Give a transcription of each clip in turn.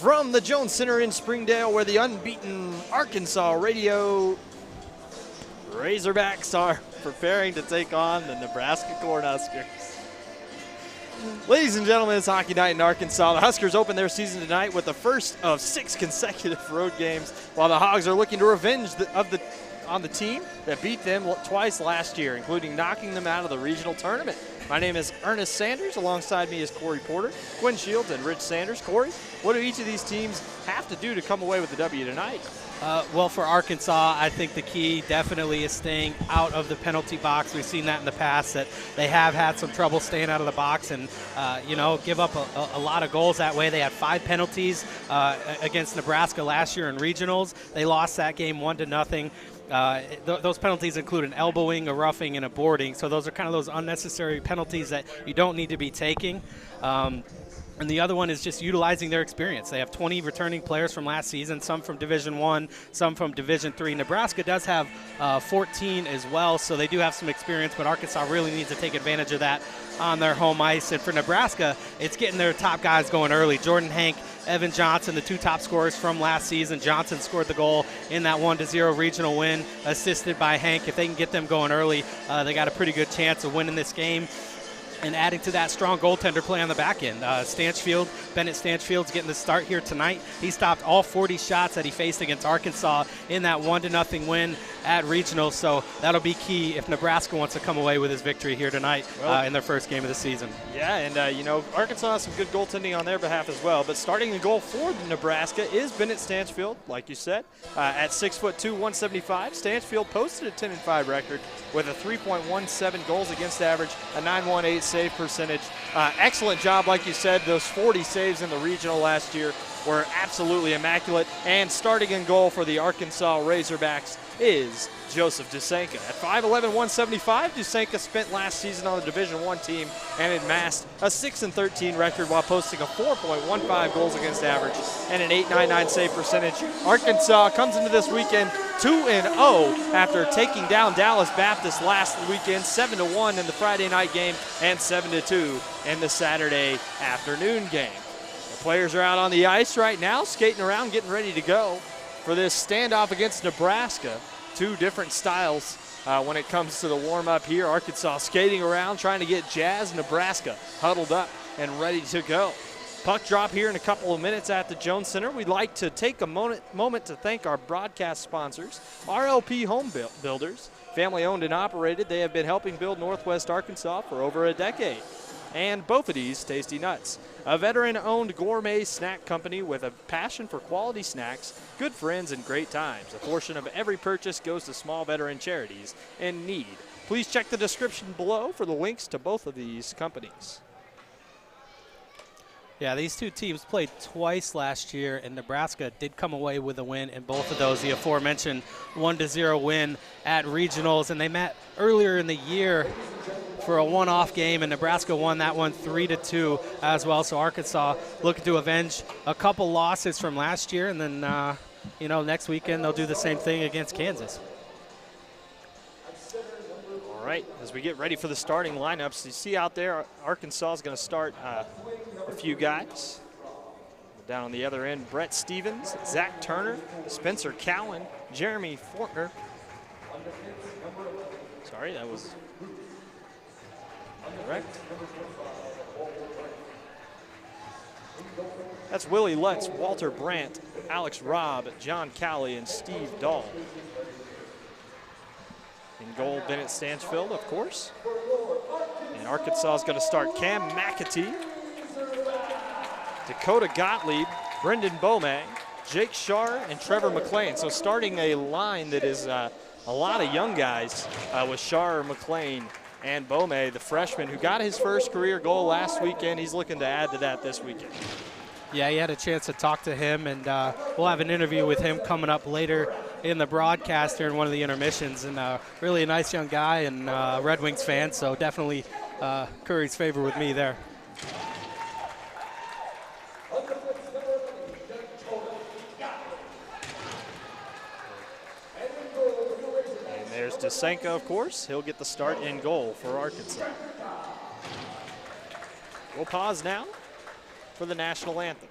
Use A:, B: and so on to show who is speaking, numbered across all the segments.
A: from the Jones Center in Springdale, where the unbeaten Arkansas Radio Razorbacks are preparing to take on the Nebraska Cornhuskers. Ladies and gentlemen, it's Hockey Night in Arkansas. The Huskers open their season tonight with the first of 6 consecutive road games, while the Hogs are looking to revenge on the team that beat them twice last year, including knocking them out of the regional tournament. My name is Ernest Sanders. Alongside me is Corry Porter, Quinn Shields, and Rich Sanders. Corry, what do each of these teams have to do to come away with the W tonight?
B: Well, for Arkansas, I think the key definitely is staying out of the penalty box. We've seen that in the past, that they have had some trouble staying out of the box and, give up a lot of goals that way. They had 5 penalties against Nebraska last year in regionals. They lost that game 1-0. Those penalties include an elbowing, a roughing, and a boarding. So those are kind of those unnecessary penalties that you don't need to be taking. And the other one is just utilizing their experience. They have 20 returning players from last season, some from Division I, some from Division III. Nebraska does have 14 as well, so they do have some experience, but Arkansas really needs to take advantage of that on their home ice. And for Nebraska, it's getting their top guys going early. Jordan Hank, Evan Johnson, the 2 top scorers from last season. Johnson scored the goal in that 1-0 regional win, assisted by Hank. If they can get them going early, they got a pretty good chance of winning this game. And adding to that, strong goaltender play on the back end. Bennett Stanchfield's getting the start here tonight. He stopped all 40 shots that he faced against Arkansas in that 1-0 win at regional. So that'll be key if Nebraska wants to come away with his victory here tonight in their first game of the season. Yeah, and Arkansas has some good goaltending on their behalf as well. But starting the goal for Nebraska is Bennett Stanchfield, like you said, at 6'2", 175. Stanchfield posted a 10-5 record with a 3.17 goals against average, a 9.18 save percentage. Excellent job, like you said. Those 40 saves in the regional last year were absolutely immaculate. And starting in goal for the Arkansas Razorbacks is Joseph Dusenka. At 5'11", 175, Dusenka spent last season on the Division I team and amassed a 6-13 record while posting a 4.15 goals against average and an 8.99 save percentage. Arkansas comes into this weekend 2-0 after taking down Dallas Baptist last weekend, 7-1 in the Friday night game and 7-2 in the Saturday afternoon game. The players are out on the ice right now, skating around, getting ready to go for this standoff against Nebraska. 2 different styles when it comes to the warm-up here. Arkansas skating around, trying to get Jazz. Nebraska huddled up
A: and ready to go. Puck drop here in a couple of minutes at the Jones Center. We'd like to take a moment to thank our broadcast sponsors, RLP Home Builders. Family owned and operated, they have been helping build Northwest Arkansas for over a decade. And Bophades Tasty Nuts, a veteran-owned gourmet snack company with a passion for quality snacks, good friends, and great times. A portion of every purchase goes to small veteran charities in need. Please check the description below for the links to both of these companies.
B: Yeah, these two teams played twice last year, and Nebraska did come away with a win in both of those. The aforementioned 1-0 win at regionals, and they met earlier in the year for a one-off game, and Nebraska won that one 3-2 as well. So Arkansas looking to avenge a couple losses from last year, and then next weekend they'll do the same thing against Kansas.
A: All right, as we get ready for the starting lineups, you see out there Arkansas is going to start a few guys. Down on the other end, Brett Stevens, Zach Turner, Spencer Cowan, Jeremy Fortner. Sorry, that was correct. That's Willie Lutz, Walter Brandt, Alex Robb, John Cowley, and Steve Dahl. In goal, Bennett Stanchfield, of course. And Arkansas is going to start Cam McAtee, Dakota Gottlieb, Brendan Bomay, Jake Scharr, and Trevor McLean. So starting a line that is a lot of young guys with Scharr, McLean, and Bomay, the freshman who got his first career goal last weekend. He's looking to add to that this weekend.
B: Yeah, he had a chance to talk to him, and we'll have an interview with him coming up later in the broadcast during one of the intermissions. And really a nice young guy and Red Wings fan, so definitely Curry's favor with me there.
A: And there's DeSenka, of course. He'll get the start in goal for Arkansas. We'll pause now for the national anthem.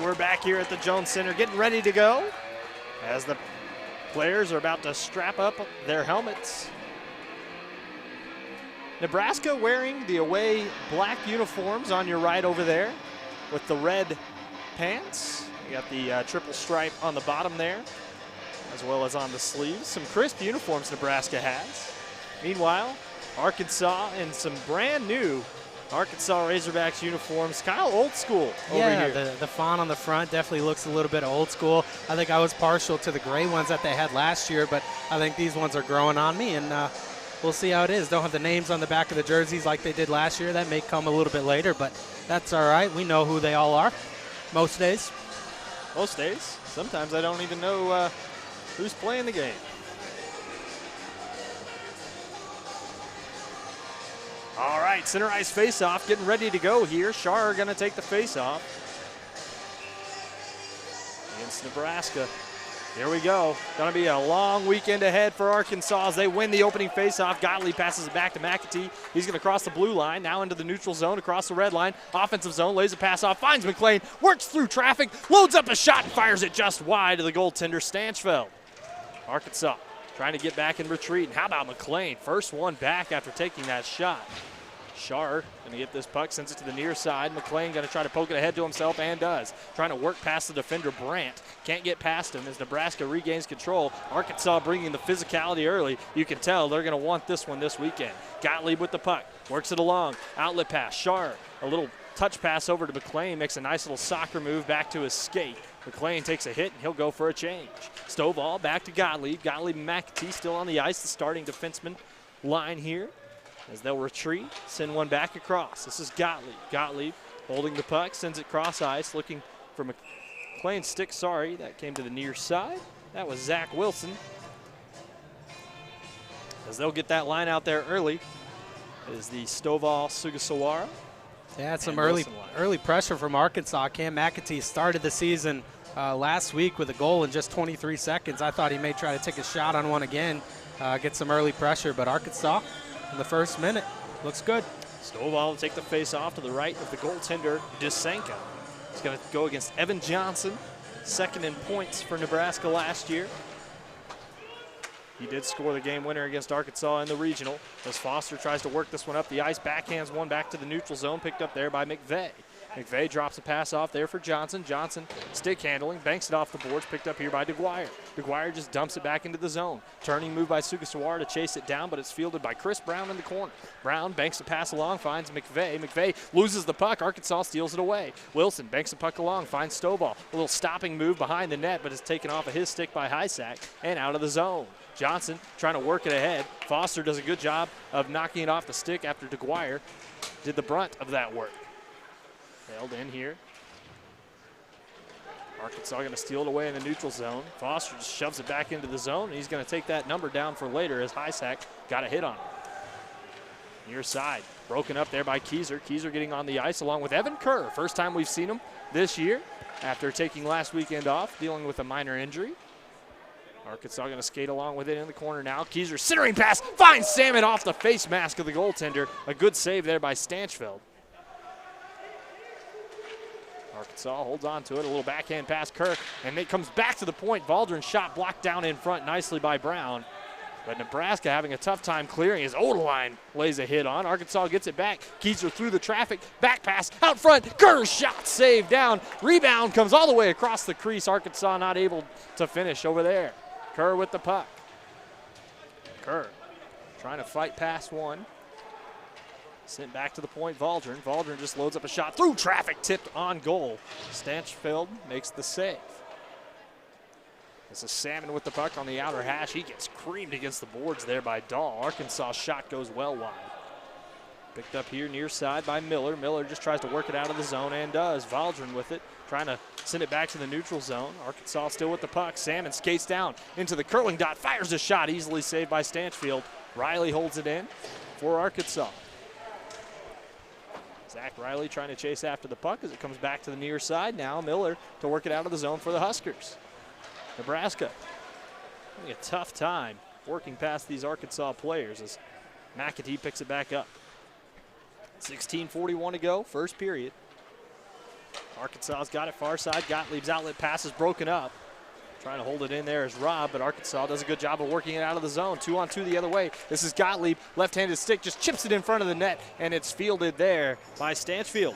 A: We're back here at the Jones Center getting ready to go as the players are about to strap up their helmets. Nebraska wearing the away black uniforms on your right over there with the red pants. You got the triple stripe on the bottom there as well as on the sleeves. Some crisp uniforms Nebraska has. Meanwhile, Arkansas in some brand new Arkansas Razorbacks uniforms, kind of old school over here.
B: Yeah, the font on the front definitely looks a little bit old school. I think I was partial to the gray ones that they had last year, but I think these ones are growing on me, and we'll see how it is. Don't have the names on the back of the jerseys like they did last year. That may come a little bit later, but that's all right. We know who they all are most days.
A: Most days. Sometimes I don't even know who's playing the game. All right, center ice faceoff getting ready to go here. Scharr going to take the faceoff against Nebraska. Here we go. Going to be a long weekend ahead for Arkansas as they win the opening faceoff. Gottlieb passes it back to McAtee. He's going to cross the blue line, now into the neutral zone, across the red line. Offensive zone, lays a pass off, finds McLean, works through traffic, loads up a shot and fires it just wide to the goaltender Stanchfeld. Arkansas trying to get back in retreat. And how about McLean? First one back after taking that shot. Schar going to get this puck, sends it to the near side. McLean going to try to poke it ahead to himself and does. Trying to work past the defender Brandt. Can't get past him as Nebraska regains control. Arkansas bringing the physicality early. You can tell they're going to want this one this weekend. Gottlieb with the puck, works it along. Outlet pass, Schar, a little touch pass over to McLean, makes a nice little soccer move back to his skate. McLean takes a hit and he'll go for a change. Stovall back to Gottlieb. Gottlieb and McAtee still on the ice, the starting defenseman line here. As they'll retreat, send one back across. This is Gottlieb. Gottlieb holding the puck, sends it cross ice, looking for McLean's stick. Sorry, that came to the near side. That was Zach Wilson. As they'll get that line out there early, is the Stovall Sugasawara.
B: Yeah, some early pressure from Arkansas. Cam McAtee started the season last week with a goal in just 23 seconds. I thought he may try to take a shot on one again, get some early pressure, but Arkansas in the first minute looks good.
A: Stovall will take the face off to the right of the goaltender, Dusenka. He's going to go against Evan Johnson, second in points for Nebraska last year. He did score the game winner against Arkansas in the regional. As Foster tries to work this one up the ice, backhands one back to the neutral zone, picked up there by McVeigh. McVeigh drops a pass off there for Johnson. Johnson stick handling, banks it off the boards, picked up here by DeGuire. DeGuire just dumps it back into the zone. Turning move by Sugasawara to chase it down, but it's fielded by Chris Brown in the corner. Brown banks the pass along, finds McVeigh. McVeigh loses the puck. Arkansas steals it away. Wilson banks the puck along, finds Stovall. A little stopping move behind the net, but it's taken off of his stick by Hysack and out of the zone. Johnson trying to work it ahead. Foster does a good job of knocking it off the stick after DeGuire did the brunt of that work. Held in here. Arkansas going to steal it away in the neutral zone. Foster just shoves it back into the zone, and he's going to take that number down for later as Hysack got a hit on him. Near side, broken up there by Keyser. Keyser getting on the ice along with Evan Kerr. First time we've seen him this year after taking last weekend off, dealing with a minor injury. Arkansas going to skate along with it in the corner now. Keyser centering pass, finds Salmon off the face mask of the goaltender. A good save there by Stanchfeld. Arkansas holds on to it, a little backhand pass, Kirk, and it comes back to the point. Waldron's shot blocked down in front nicely by Brown. But Nebraska having a tough time clearing as Odeline lays a hit on. Arkansas gets it back. Keyser through the traffic, back pass, out front. Kerr's shot saved down. Rebound comes all the way across the crease. Arkansas not able to finish over there. Kerr with the puck. Kerr trying to fight past one. Sent back to the point, Waldron. Waldron just loads up a shot through traffic, tipped on goal. Stanchfeld makes the save. This is Salmon with the puck on the outer hash. He gets creamed against the boards there by Dahl. Arkansas shot goes well wide. Picked up here near side by Miller. Miller just tries to work it out of the zone and does. Waldron with it, trying to send it back to the neutral zone. Arkansas still with the puck. Salmon skates down into the curling dot, fires a shot, easily saved by Stanchfield. Riley holds it in for Arkansas. Zach Riley trying to chase after the puck as it comes back to the near side. Now Miller to work it out of the zone for the Huskers. Nebraska having a tough time working past these Arkansas players as McAtee picks it back up. 16:41 to go, first period. Arkansas's got it far side. Gottlieb's outlet pass is broken up. Trying to hold it in there is Robb, but Arkansas does a good job of working it out of the zone. 2-on-2 the other way. This is Gottlieb, left-handed stick, just chips it in front of the net, and it's fielded there by Stanchfield.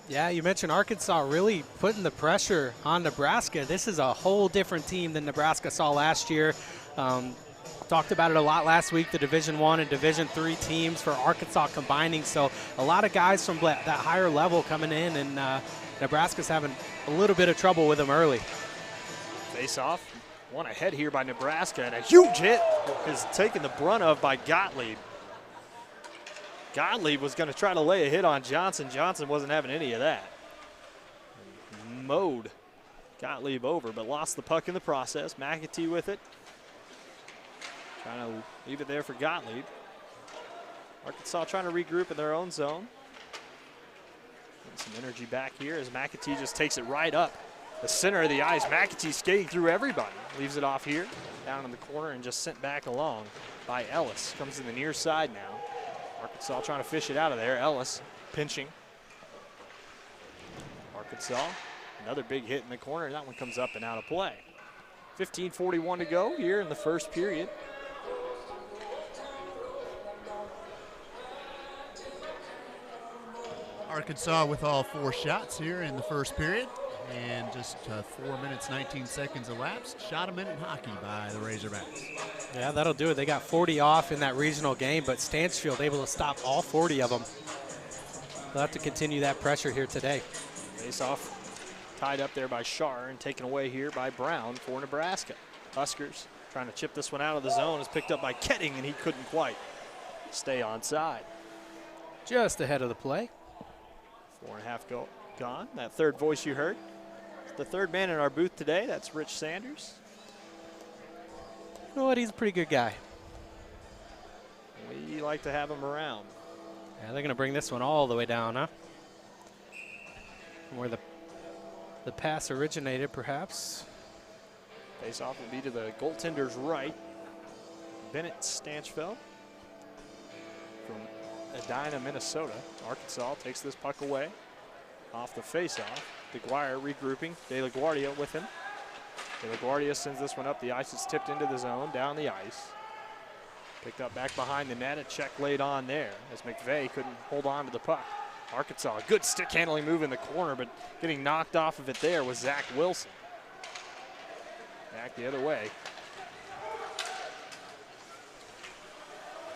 B: Yeah, you mentioned Arkansas really putting the pressure on Nebraska. This is a whole different team than Nebraska saw last year. Talked about it a lot last week, the Division I and Division III teams for Arkansas combining. So a lot of guys from that higher level coming in, and Nebraska's having a little bit of trouble with them early.
A: Face-off, one ahead here by Nebraska, and a huge hit is taken the brunt of by Gottlieb. Gottlieb was going to try to lay a hit on Johnson. Johnson wasn't having any of that. Mowed Gottlieb over, but lost the puck in the process. McAtee with it. Trying to leave it there for Gottlieb. Arkansas trying to regroup in their own zone. Getting some energy back here as McAtee just takes it right up the center of the ice. McAtee skating through everybody. Leaves it off here, down in the corner, and just sent back along by Ellis. Comes in the near side now. Arkansas trying to fish it out of there. Ellis pinching. Arkansas, another big hit in the corner, and that one comes up and out of play. 15:41 to go here in the first period.
C: Arkansas with all 4 shots here in the first period, and just 4 minutes, 19 seconds elapsed. Shot a minute hockey by the Razorbacks.
B: Yeah, that'll do it. They got 40 off in that regional game, but Stanchfield able to stop all 40 of them. They'll have to continue that pressure here today.
A: Face off tied up there by Shar and taken away here by Brown for Nebraska. Huskers trying to chip this one out of the zone. Is picked up by Ketting, and he couldn't quite stay onside.
B: Just ahead of the play.
A: 4.5 gone. That third voice you heard, the third man in our booth today. That's Rich Sanders.
B: You know what? He's a pretty good guy.
A: We like to have him around.
B: Yeah, they're going to bring this one all the way down, huh? Where the pass originated, perhaps.
A: Face off will be to the goaltender's right. Bennett Stanchfeld from Edina, Minnesota. Arkansas takes this puck away off the face-off. DeGuire regrouping. De La Guardia with him. De La Guardia sends this one up the ice. It's tipped into the zone, down the ice. Picked up back behind the net. A check laid on there as McVeigh couldn't hold on to the puck. Arkansas, good stick handling move in the corner, but getting knocked off of it there was Zach Wilson. Back the other way.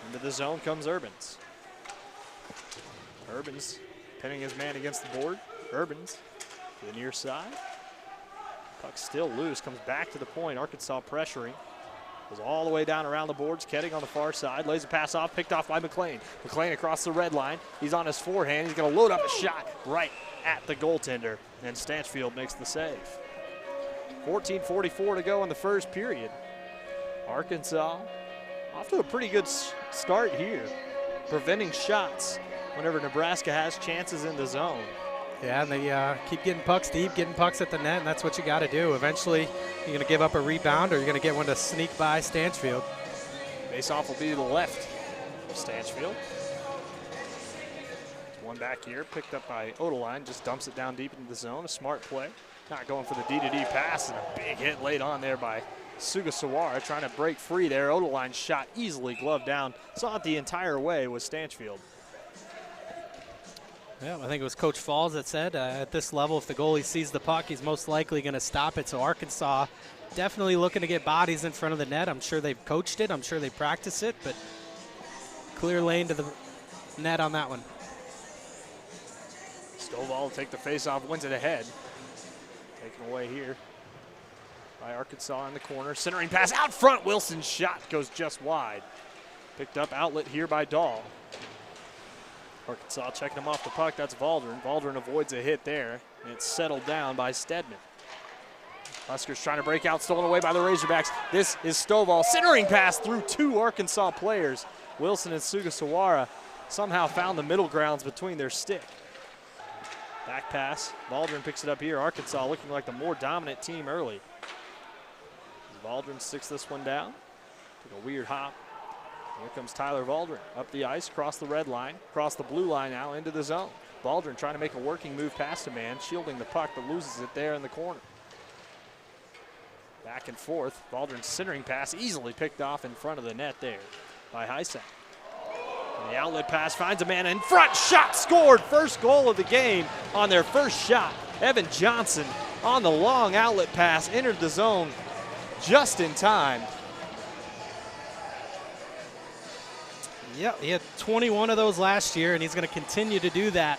A: Into the zone comes Urbans. Urbans pinning his man against the board. Urbans to the near side. Puck still loose, comes back to the point. Arkansas pressuring. Goes all the way down around the boards. Ketting on the far side. Lays a pass off, picked off by McLean. McLean across the red line. He's on his forehand. He's going to load up a shot right at the goaltender. And Stanchfield makes the save. 14:44 to go in the first period. Arkansas off to a pretty good start here. Preventing shots whenever Nebraska has chances in the zone.
B: Yeah, and they keep getting pucks deep, getting pucks at the net, and that's what you got to do. Eventually, you're going to give up a rebound or you're going to get one to sneak by Stanchfield.
A: Face-off will be to the left of Stanchfield. One back here, picked up by Odeline, just dumps it down deep into the zone. A smart play. Not going for the D-to-D pass, and a big hit laid on there by Sugasawara, trying to break free there. Odeline's shot easily gloved down. Saw it the entire way was Stanchfield.
B: Yeah, I think it was Coach Falls that said at this level, if the goalie sees the puck, he's most likely going to stop it. So Arkansas definitely looking to get bodies in front of the net. I'm sure they've coached it. I'm sure they practice it, but clear lane to the net on that one.
A: Stovall will take the face-off, wins it ahead. Taken away here by Arkansas in the corner. Centering pass out front. Wilson's shot goes just wide. Picked up outlet here by Dahl. Arkansas checking him off the puck. That's Valdrin. Valdrin avoids a hit there, and it's settled down by Stedman. Huskers trying to break out, stolen away by the Razorbacks. This is Stovall. Centering pass through 2 Arkansas players. Wilson and Sugasawara somehow found the middle grounds between their stick. Back pass. Valdrin picks it up here. Arkansas looking like the more dominant team early. Valdrin sticks this one down. Took a weird hop. Here comes Tyler Valdrin up the ice, across the red line, across the blue line now into the zone. Valdrin trying to make a working move past a man, shielding the puck, but loses it there in the corner. Back and forth. Valdrin's centering pass easily picked off in front of the net there by Heisak. And the outlet pass finds a man in front. Shot scored. First goal of the game on their first shot. Evan Johnson on the long outlet pass entered the zone just in time.
B: Yeah, he had 21 of those last year, and he's going to continue to do that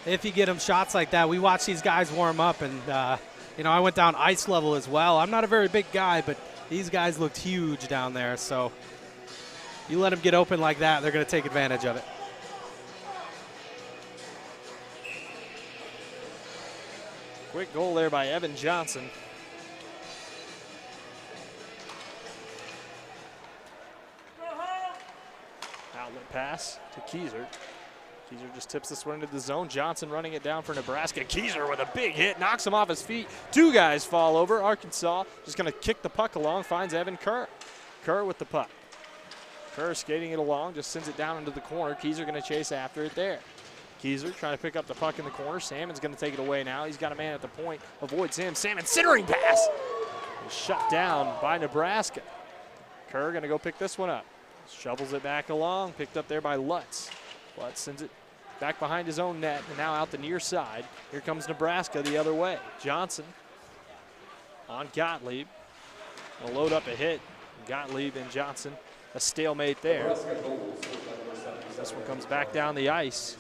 B: if you get him shots like that. We watch these guys warm up, and, you know, I went down ice level as well. I'm not a very big guy, but these guys looked huge down there. So you let them get open like that, they're going to take advantage of it.
A: Quick goal there by Evan Johnson. Outlet pass to Keyser. Keyser just tips this one into the zone. Johnson running it down for Nebraska. Keyser with a big hit, knocks him off his feet. Two guys fall over. Arkansas just going to kick the puck along, finds Evan Kerr. Kerr with the puck. Kerr skating it along, just sends it down into the corner. Keyser going to chase after it there. Keyser trying to pick up the puck in the corner. Salmon's going to take it away now. He's got a man at the point, avoids him. Salmon centering pass. Shut down by Nebraska. Kerr going to go pick this one up. Shovels it back along, picked up there by Lutz. Lutz sends it back behind his own net, and now out the near side. Here comes Nebraska the other way. Johnson on Gottlieb. Gonna load up a hit. Gottlieb and Johnson, a stalemate there. This one comes back down the ice.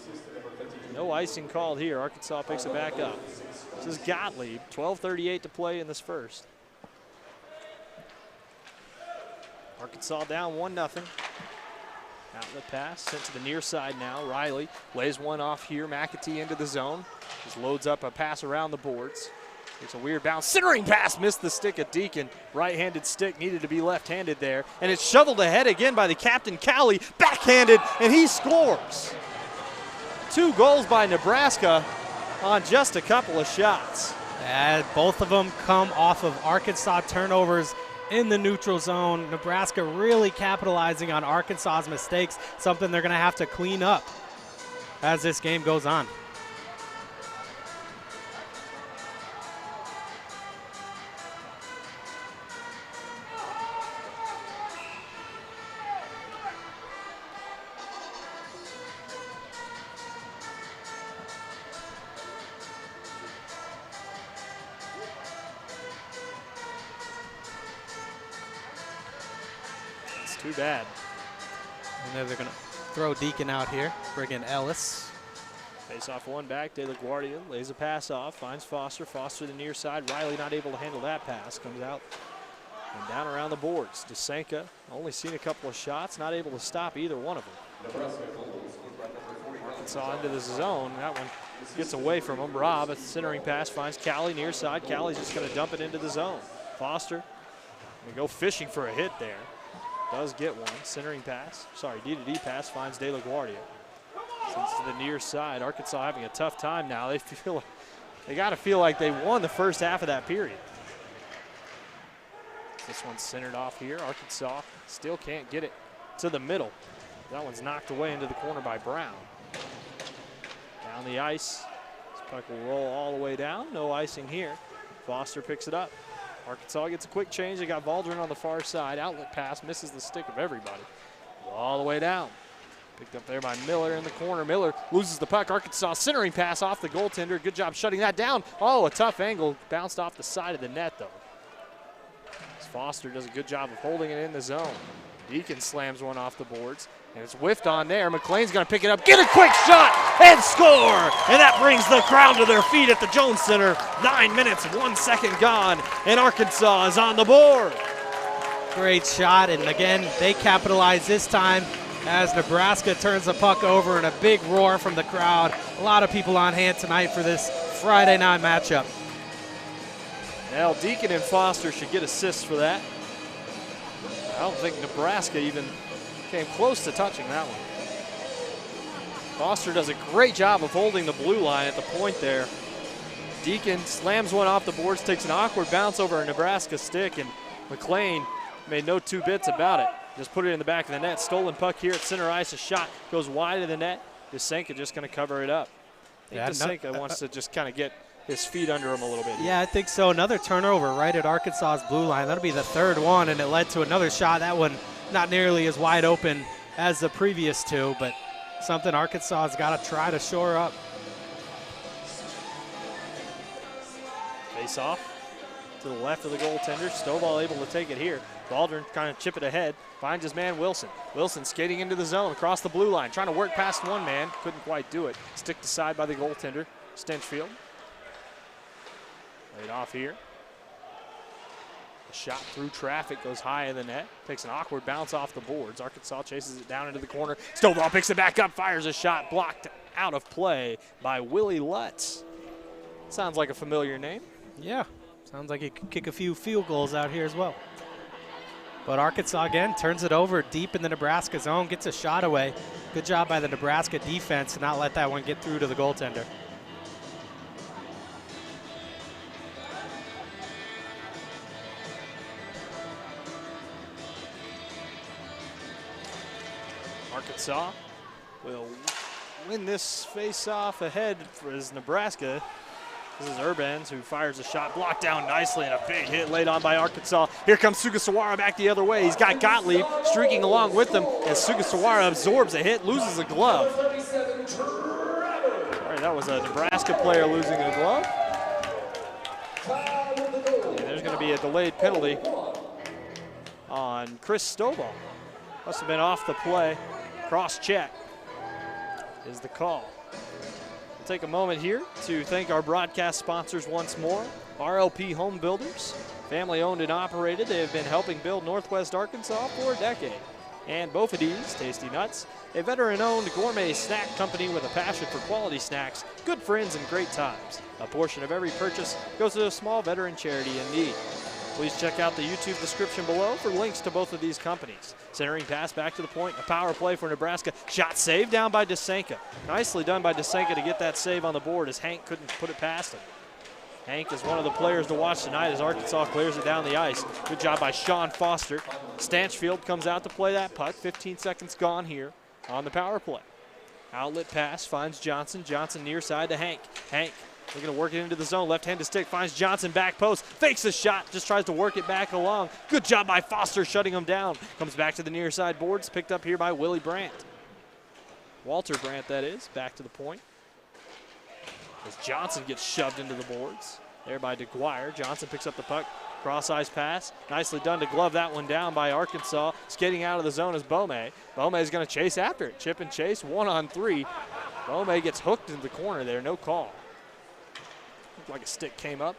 A: No icing called here. Arkansas picks it back up. This is Gottlieb, 12:38 to play in this first. Arkansas down 1-0. Outlet pass sent to the near side now. Riley lays one off here. McAtee into the zone. Just loads up a pass around the boards. It's a weird bounce. Centering pass missed the stick of Deacon. Right-handed stick needed to be left-handed there. And it's shoveled ahead again by the captain, Cowley. Backhanded, and he scores. 2 goals by Nebraska on just a couple of shots.
B: And both of them come off of Arkansas turnovers in the neutral zone. Nebraska really capitalizing on Arkansas's mistakes, something they're going to have to clean up as this game goes on.
A: Too bad.
B: And then they're going to throw Deacon out here, bring in Ellis.
A: Face off one back. De La Guardia lays a pass off, finds Foster. Foster the near side. Riley not able to handle that pass. Comes out and down around the boards. DeSanka only seen a couple of shots, not able to stop either one of them. Arkansas into the zone. That one gets away from him. Robb, a centering pass, finds Cowley near side. Cowley's just going to dump it into the zone. Foster going to go fishing for a hit there. Does get one. Centering pass. Sorry, D-to-D pass finds De La Guardia. Sends to the near side. Arkansas having a tough time now. They got to feel like they won the first half of that period. This one's centered off here. Arkansas still can't get it to the middle. That one's knocked away into the corner by Brown. Down the ice. This puck will roll all the way down. No icing here. Foster picks it up. Arkansas gets a quick change. They got Valdrin on the far side. Outlet pass misses the stick of everybody. All the way down. Picked up there by Miller in the corner. Miller loses the puck. Arkansas centering pass off the goaltender. Good job shutting that down. Oh, a tough angle. Bounced off the side of the net, though. Foster does a good job of holding it in the zone. Deacon slams one off the boards. And it's whiffed on there. McLean's going to pick it up, get a quick shot, and score! And that brings the crowd to their feet at the Jones Center. 9 minutes, 1 second gone, and Arkansas is on the board.
B: Great shot, and again, they capitalize this time as Nebraska turns the puck over and a big roar from the crowd. A lot of people on hand tonight for this Friday night matchup.
A: Now, Deacon and Foster should get assists for that. I don't think Nebraska even came close to touching that one. Foster does a great job of holding the blue line at the point there. Deacon slams one off the boards, takes an awkward bounce over a Nebraska stick, and McLean made no two bits about it. Just put it in the back of the net. Stolen puck here at center ice. A shot goes wide of the net. DeSanka just going to cover it up. I think DeSanka wants to just kind of get his feet under him a little bit.
B: Yeah, I think so. Another turnover right at Arkansas's blue line. That'll be the third one, and it led to another shot. That one not nearly as wide open as the previous two, but something Arkansas has got to try to shore up.
A: Face off to the left of the goaltender. Stovall able to take it here. Baldwin kind of chip it ahead. Finds his man Wilson. Wilson skating into the zone across the blue line. Trying to work past one man. Couldn't quite do it. Sticked aside by the goaltender, Stenchfield. Laid off here. A shot through traffic goes high in the net. Takes an awkward bounce off the boards. Arkansas chases it down into the corner. Stovall picks it back up. Fires a shot. Blocked out of play by Willie Lutz. Sounds like a familiar name.
B: Yeah. Sounds like he could kick a few field goals out here as well. But Arkansas, again, turns it over deep in the Nebraska zone, gets a shot away. Good job by the Nebraska defense to not let that one get through to the goaltender.
A: Arkansas will win this face-off ahead for his Nebraska. This is Urbans who fires a shot, blocked down nicely, and a big hit laid on by Arkansas. Here comes Sugasawara back the other way. He's got Gottlieb streaking along with him as Sugasawara absorbs a hit, loses a glove. Sorry, that was a Nebraska player losing a glove. And there's going to be a delayed penalty on Chris Stovall. Must have been off the play. Cross-check is the call. We'll take a moment here to thank our broadcast sponsors once more. RLP Home Builders, family owned and operated. They have been helping build Northwest Arkansas for a decade. And Boffidees Tasty Nuts, a veteran-owned gourmet snack company with a passion for quality snacks, good friends, and great times. A portion of every purchase goes to a small veteran charity in need. Please check out the YouTube description below for links to both of these companies. Centering pass back to the point, a power play for Nebraska. Shot saved down by DeSenka. Nicely done by DeSenka to get that save on the board as Hank couldn't put it past him. Hank is one of the players to watch tonight as Arkansas clears it down the ice. Good job by Sean Foster. Stanchfield comes out to play that puck. 15 seconds gone here on the power play. Outlet pass finds Johnson. Johnson near side to Hank. Hank looking to work it into the zone. Left-handed stick finds Johnson back post. Fakes the shot. Just tries to work it back along. Good job by Foster shutting him down. Comes back to the near side boards. Picked up here by Willie Brandt. Walter Brandt, that is. Back to the point. As Johnson gets shoved into the boards. There by DeGuire. Johnson picks up the puck. Cross-ice pass. Nicely done to glove that one down by Arkansas. Skating out of the zone is Bome. Bome is going to chase after it. Chip and chase. 1-on-3. Bome gets hooked into the corner there. No call. Looked like a stick came up.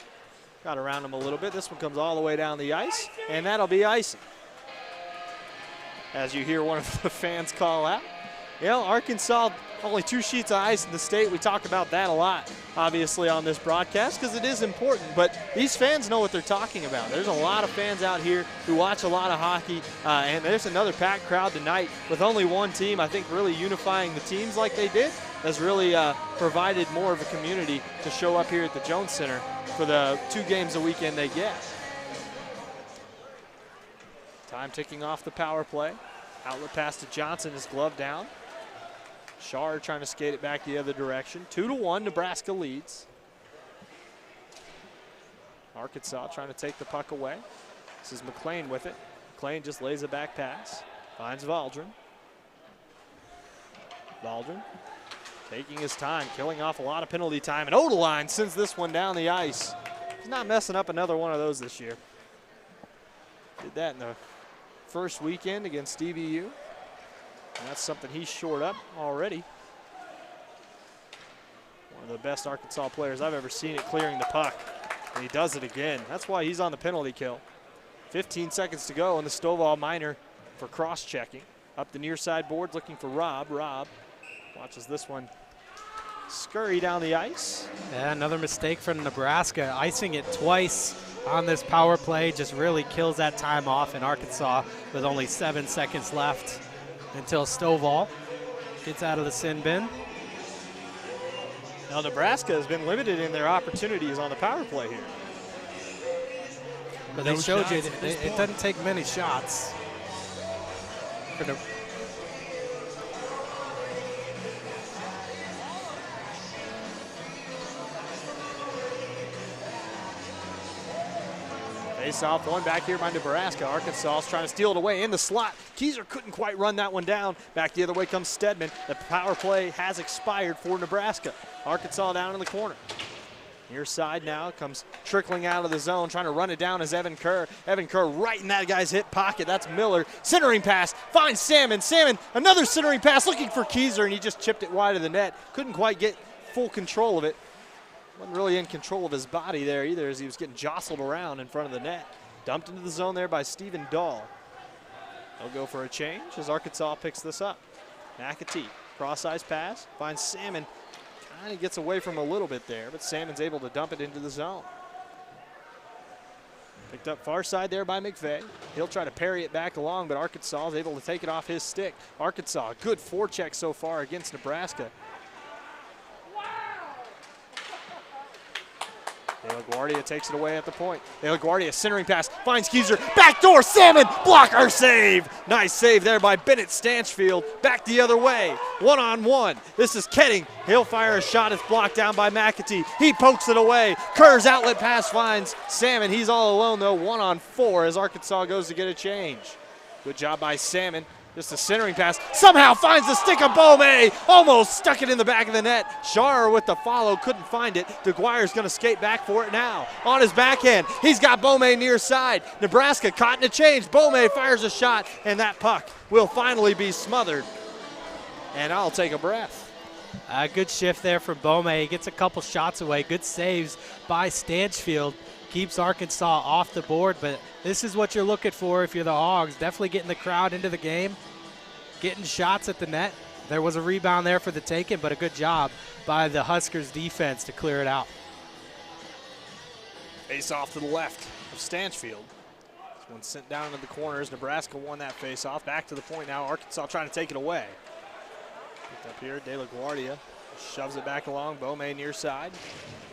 A: Got around him a little bit. This one comes all the way down the ice, and that'll be icing. As you hear one of the fans call out. You know, Arkansas, only 2 sheets of ice in the state. We talk about that a lot, obviously, on this broadcast because it is important. But these fans know what they're talking about. There's a lot of fans out here who watch a lot of hockey, and there's another packed crowd tonight with only one team. I think really unifying the teams like they did has really provided more of a community to show up here at the Jones Center for the 2 games a weekend they get. Time ticking off the power play. Outlet pass to Johnson is gloved down. Schar trying to skate it back the other direction. 2-1, Nebraska leads. Arkansas trying to take the puck away. This is McLean with it. McLean just lays a back pass. Finds Valdrin. Valdrin taking his time, killing off a lot of penalty time. And Odeline sends this one down the ice. He's not messing up another one of those this year. Did that in the first weekend against DBU. And that's something he's shored up already. One of the best Arkansas players I've ever seen at clearing the puck. And he does it again. That's why he's on the penalty kill. 15 seconds to go in the Stovall minor for cross-checking. Up the near side boards looking for Rob. Rob watches this one scurry down the ice.
B: Yeah, another mistake from Nebraska. Icing it twice on this power play just really kills that time off in Arkansas with only 7 seconds left until Stovall gets out of the sin bin.
A: Now Nebraska has been limited in their opportunities on the power play here.
B: But they showed you it doesn't take many shots.
A: Face off one back here by Nebraska. Arkansas is trying to steal it away in the slot. Keyser couldn't quite run that one down. Back the other way comes Stedman. The power play has expired for Nebraska. Arkansas down in the corner. Near side now comes trickling out of the zone, trying to run it down as Evan Kerr. Evan Kerr right in that guy's hip pocket. That's Miller. Centering pass, finds Salmon. Salmon, another centering pass, looking for Keyser, and he just chipped it wide of the net. Couldn't quite get full control of it. Wasn't really in control of his body there either as he was getting jostled around in front of the net. Dumped into the zone there by Stephen Dahl. They'll go for a change as Arkansas picks this up. McAtee, cross-ice pass, finds Salmon. Kind of gets away from him a little bit there, but Salmon's able to dump it into the zone. Picked up far side there by McVeigh. He'll try to parry it back along, but Arkansas is able to take it off his stick. Arkansas, good forecheck so far against Nebraska. De La Guardia takes it away at the point. De La Guardia centering pass, finds Keyser, backdoor Salmon, blocker save. Nice save there by Bennett Stanchfield, back the other way, one-on-one. This is Ketting, he'll fire a shot, it's blocked down by McAtee. He pokes it away, Kerr's outlet pass finds Salmon. He's all alone though, 1-on-4 as Arkansas goes to get a change. Good job by Salmon. Just a centering pass, somehow finds the stick of Bome, almost stuck it in the back of the net. Sharer with the follow, couldn't find it. DeGuire's gonna skate back for it now. On his backhand, he's got Bome near side. Nebraska caught in a change, Bome fires a shot, and that puck will finally be smothered. And I'll take a breath.
B: Good shift there from Bome. He gets a couple shots away, good saves by Stanchfield. Keeps Arkansas off the board, but this is what you're looking for if you're the Hogs. Definitely getting the crowd into the game, getting shots at the net. There was a rebound there for the taking, but a good job by the Huskers defense to clear it out.
A: Face off to the left of Stanchfield. This one sent down into the corners. Nebraska won that face off. Back to the point now. Arkansas trying to take it away. Picked up here, De La Guardia shoves it back along. Bome near side.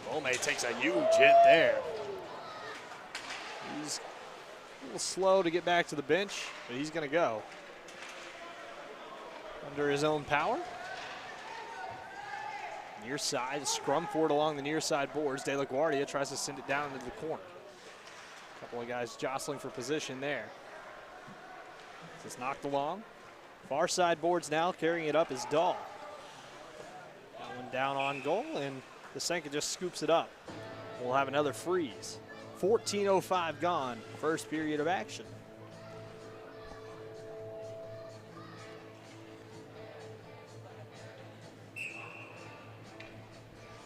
A: Bome takes a huge hit there. He's a little slow to get back to the bench, but he's going to go. Under his own power. Near side, scrum for it along the near side boards. De La Guardia tries to send it down into the corner. A couple of guys jostling for position there. It's knocked along. Far side boards now, carrying it up is Dahl. That one down on goal, and Senka just scoops it up. We'll have another freeze. 14:05 gone, first period of action.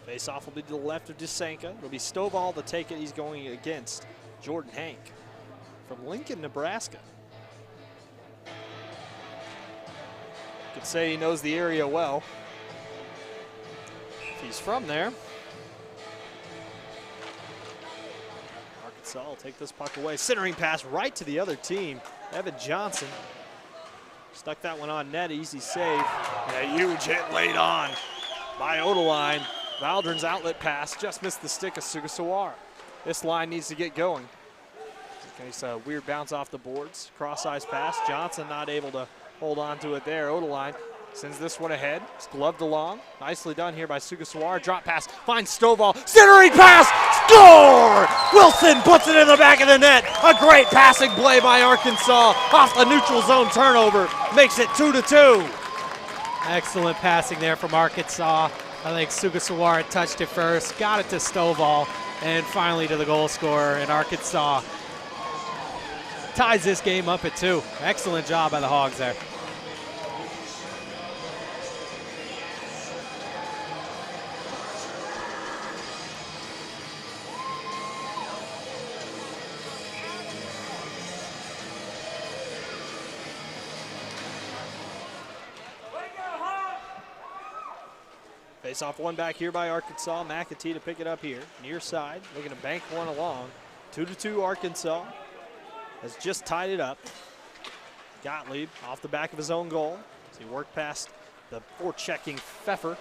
A: Face-off will be to the left of DeSanka. It'll be Stovall to take it. He's going against Jordan Hank from Lincoln, Nebraska. Could say he knows the area well. If he's from there. Arkansas will take this puck away. Centering pass right to the other team. Evan Johnson stuck that one on net. Easy save. And a huge hit laid on by Odeline. Valdrin's outlet pass just missed the stick of Sugasawara. This line needs to get going. It's a weird bounce off the boards. Cross-ice pass. Johnson not able to hold on to it there. Odeline sends this one ahead. It's gloved along. Nicely done here by Sugasawara. Drop pass. Finds Stovall. Centering pass. Score! Wilson puts it in the back of the net. A great passing play by Arkansas. Off the neutral zone turnover. Makes it 2-2.
B: Excellent passing there from Arkansas. I think Sugasawara touched it first. Got it to Stovall. And finally to the goal scorer. And Arkansas ties this game up at 2. Excellent job by the Hogs there.
A: Face off one back here by Arkansas. McAtee to pick it up here. Near side, looking to bank one along. 2-2 Arkansas has just tied it up. Gottlieb off the back of his own goal as he worked past the forechecking Pfeffer.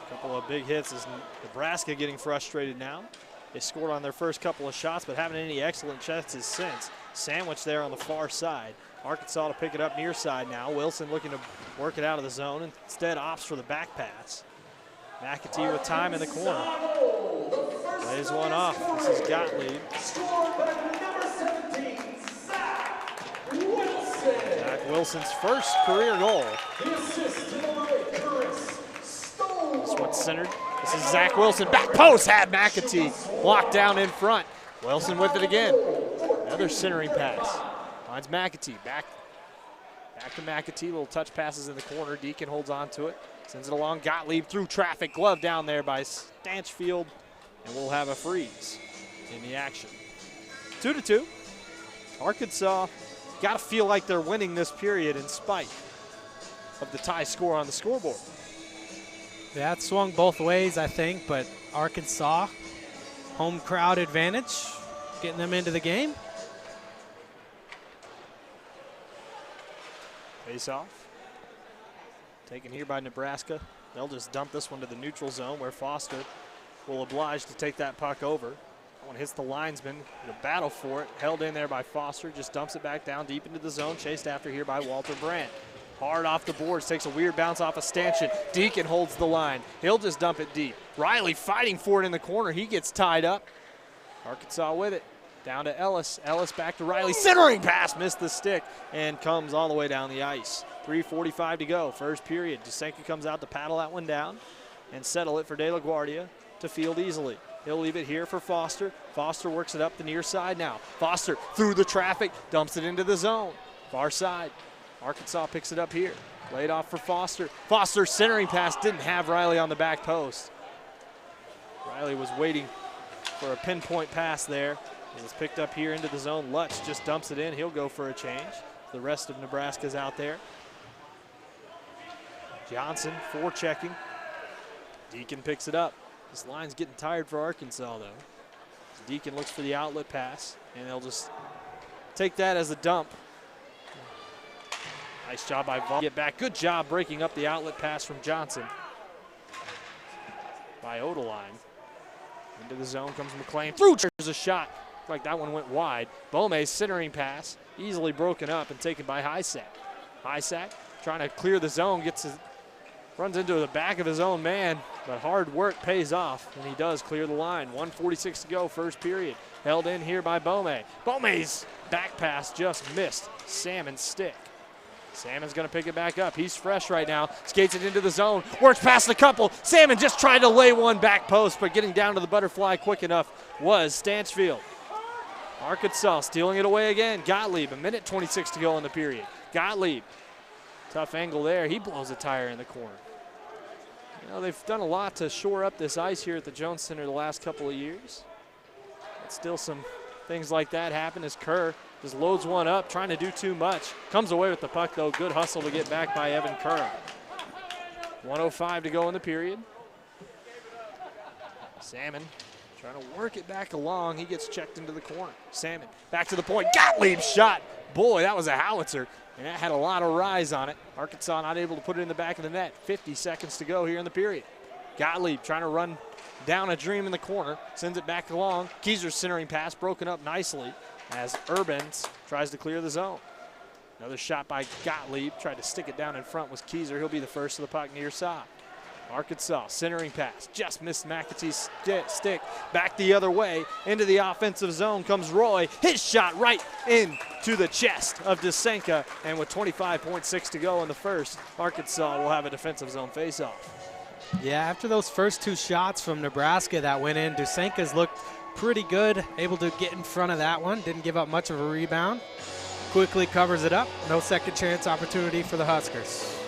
A: A couple of big hits as Nebraska getting frustrated now. They scored on their first couple of shots, but haven't any excellent chances since. Sandwich there on the far side. Arkansas to pick it up near side now. Wilson looking to work it out of the zone. Instead opts for the back pass. McAtee with time in the corner. Lays one off. This is Gottlieb. Zach Wilson's first career goal. This one's centered. This is Zach Wilson. Back post had McAtee blocked down in front. Wilson with it again. Another centering pass. Finds McAtee. Back to McAtee. Little touch passes in the corner. Deacon holds on to it. Sends it along. Gottlieb through traffic. Glove down there by Stanchfield. And we'll have a freeze in the action. 2-2. Arkansas got to feel like they're winning this period in spite of the tie score on the scoreboard.
B: That swung both ways, I think, but Arkansas, home crowd advantage, getting them into the game.
A: Face off. Taken here by Nebraska. They'll just dump this one to the neutral zone where Foster will oblige to take that puck over. That one hits the linesman. The battle for it. Held in there by Foster. Just dumps it back down deep into the zone. Chased after here by Walter Brandt. Hard off the boards. Takes a weird bounce off a stanchion. Deacon holds the line. He'll just dump it deep. Riley fighting for it in the corner. He gets tied up. Arkansas with it. Down to Ellis. Ellis back to Riley. Centering pass. Missed the stick and comes all the way down the ice. 3:45 to go. First period. Dusenka comes out to paddle that one down and settle it for De La Guardia to field easily. He'll leave it here for Foster. Foster works it up the near side now. Foster through the traffic. Dumps it into the zone. Far side. Arkansas picks it up here. Laid off for Foster. Foster centering pass. Didn't have Riley on the back post. Riley was waiting for a pinpoint pass there. It was picked up here into the zone. Lutz just dumps it in. He'll go for a change. The rest of Nebraska's out there. Johnson forechecking. Deacon picks it up. This line's getting tired for Arkansas, though. Deacon looks for the outlet pass, and they'll just take that as a dump. Nice job by Vol. Get back. Good job breaking up the outlet pass from Johnson. By Odeline. Into the zone comes McLean. Through. There's a shot. Like that one went wide. Bome's centering pass. Easily broken up and taken by Hysack. Hysack trying to clear the zone. Runs into the back of his own man. But hard work pays off. And he does clear the line. 1:46 to go. First period. Held in here by Bome. Bome's back pass just missed Salmon's stick. Salmon's going to pick it back up. He's fresh right now. Skates it into the zone. Works past a couple. Salmon just tried to lay one back post, but getting down to the butterfly quick enough was Stanchfield. Arkansas stealing it away again. Gottlieb, 1:26 to go in the period. Gottlieb, tough angle there. He blows a tire in the corner. You know, they've done a lot to shore up this ice here at the Jones Center the last couple of years. But still some things like that happen as Kerr just loads one up, trying to do too much. Comes away with the puck, though. Good hustle to get back by Evan Kerr. 1:05 to go in the period. Salmon trying to work it back along. He gets checked into the corner. Salmon back to the point. Gottlieb shot. Boy, that was a howitzer, and that had a lot of rise on it. Arkansas not able to put it in the back of the net. 50 seconds to go here in the period. Gottlieb trying to run down a dream in the corner. Sends it back along. Keyser's centering pass broken up nicely as Urbans tries to clear the zone. Another shot by Gottlieb. Tried to stick it down in front was Keyser. He'll be the first to the puck near side. Arkansas centering pass. Just missed McAtee's stick. Back the other way. Into the offensive zone comes Roy. His shot right into the chest of Dusenka. And with 25.6 to go in the first, Arkansas will have a defensive zone faceoff.
B: Yeah, after those first two shots from Nebraska that went in, Dusenka's looked pretty good, able to get in front of that one. Didn't give up much of a rebound. Quickly covers it up. No second chance opportunity for the Huskers.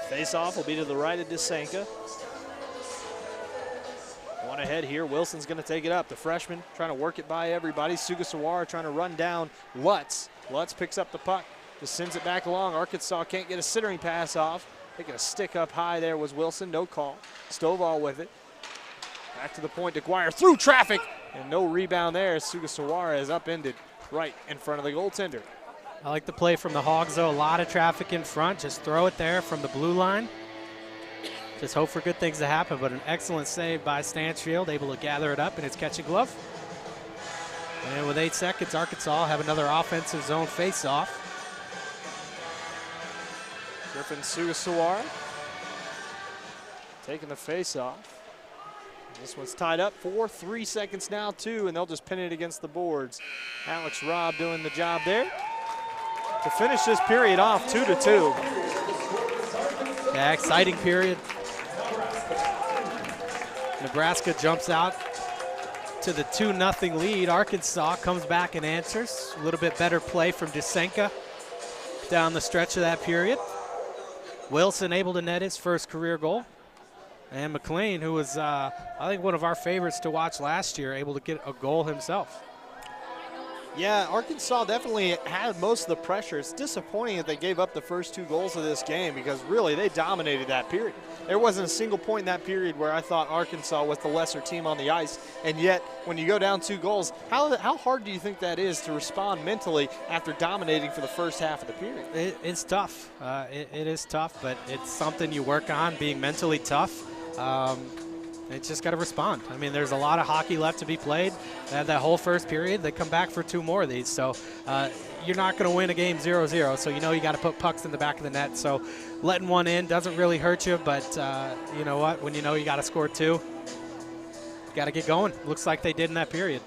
A: Face-off will be to the right of Dusenka. One ahead here. Wilson's going to take it up. The freshman trying to work it by everybody. Sugasawara trying to run down Lutz. Lutz picks up the puck. Just sends it back along. Arkansas can't get a centering pass off. Taking a stick up high there was Wilson. No call. Stovall with it. Back to the point. DeGuire through traffic. And no rebound there. Sugasawara is upended right in front of the goaltender.
B: I like the play from the Hogs, though. A lot of traffic in front. Just throw it there from the blue line. Just hope for good things to happen, but an excellent save by Stanchfield, able to gather it up in his catching glove. And with 8 seconds, Arkansas have another offensive zone face-off.
A: Griffin Sugasawara taking the face-off. This one's tied up 3 seconds now, too, and they'll just pin it against the boards. Alex Robb doing the job there to finish this period off 2-2.
B: Yeah, exciting period. Nebraska jumps out to the 2-0 lead. Arkansas comes back and answers. A little bit better play from Dusenka down the stretch of that period. Wilson able to net his first career goal. And McLean, who was, I think, one of our favorites to watch last year, able to get a goal himself.
A: Yeah, Arkansas definitely had most of the pressure. It's disappointing that they gave up the first 2 goals of this game because really they dominated that period. There wasn't a single point in that period where I thought Arkansas was the lesser team on the ice, and yet when you go down 2 goals, how hard do you think that is to respond mentally after dominating for the first half of the period?
B: It's tough. It is tough, but it's something you work on, being mentally tough. It's just got to respond. I mean, there's a lot of hockey left to be played. They had that whole first period. They come back for 2 more of these. So you're not going to win a game 0-0. So you know you got to put pucks in the back of the net. So letting one in doesn't really hurt you. But you know what? When you know you got to score 2, you got to get going. Looks like they did in that period.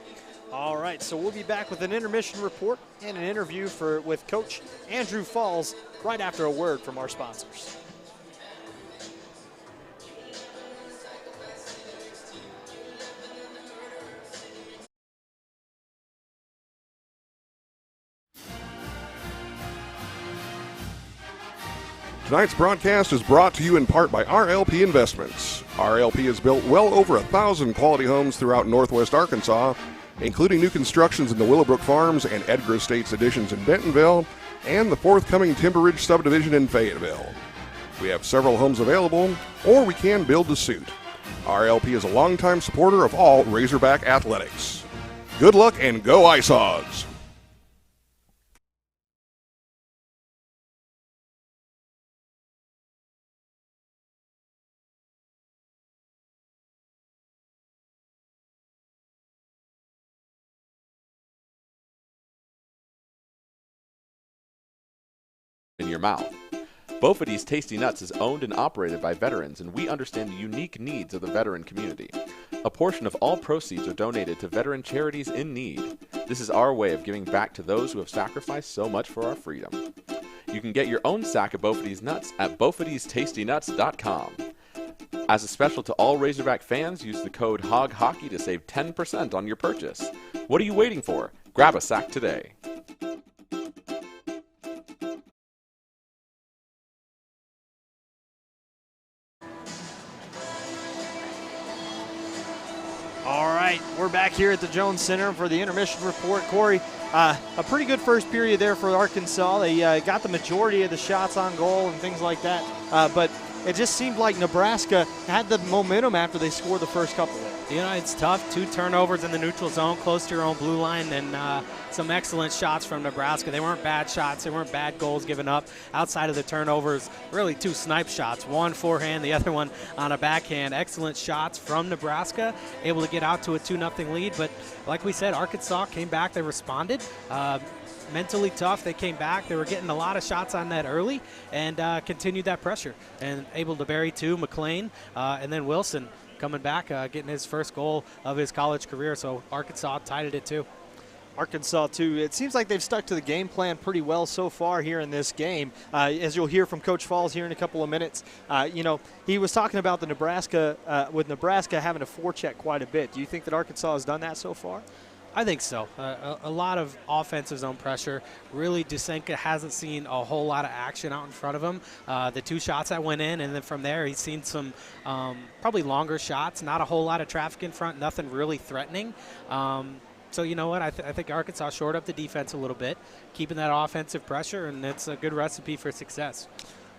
A: All right, so we'll be back with an intermission report and an interview with Coach Andrew Falls right after a word from our sponsors.
D: Tonight's broadcast is brought to you in part by RLP Investments. RLP has built well over 1,000 quality homes throughout northwest Arkansas, including new constructions in the Willowbrook Farms and Edgar Estates additions in Bentonville, and the forthcoming Timber Ridge subdivision in Fayetteville. We have several homes available, or we can build to suit. RLP is a longtime supporter of all Razorback athletics. Good luck and go Ice Hogs!
E: In your mouth. Bophades Tasty Nuts is owned and operated by veterans, and we understand the unique needs of the veteran community. A portion of all proceeds are donated to veteran charities in need. This is our way of giving back to those who have sacrificed so much for our freedom. You can get your own sack of Bophades Nuts at BophadesTastyNuts.com. As a special to all Razorback fans, use the code HOGHOCKEY to save 10% on your purchase. What are you waiting for? Grab a sack today.
A: All right, we're back here at the Jones Center for the intermission report. Corey, a pretty good first period there for Arkansas. They got the majority of the shots on goal and things like that, but it just seemed like Nebraska had the momentum after they scored the first couple there.
B: You know, it's tough. 2 turnovers in the neutral zone, close to your own blue line, and some excellent shots from Nebraska. They weren't bad shots. They weren't bad goals given up. Outside of the turnovers, really 2 snipe shots, one forehand, the other one on a backhand. Excellent shots from Nebraska, able to get out to a 2-0 lead. But like we said, Arkansas came back. They responded. Mentally tough. They came back. They were getting a lot of shots on net early and continued that pressure and able to bury 2, McLean, and then Wilson coming back, getting his first goal of his college career. So Arkansas tied it at 2.
A: Arkansas, too. It seems like they've stuck to the game plan pretty well so far here in this game. As you'll hear from Coach Falls here in a couple of minutes, you know, he was talking about the Nebraska, with Nebraska having to forecheck quite a bit. Do you think that Arkansas has done that so far?
B: I think so. A lot of offensive zone pressure. Really, Dusenka hasn't seen a whole lot of action out in front of him. The 2 shots that went in, and then from there he's seen some probably longer shots. Not a whole lot of traffic in front. Nothing really threatening. So you know what? I think Arkansas shored up the defense a little bit, keeping that offensive pressure, and it's a good recipe for success.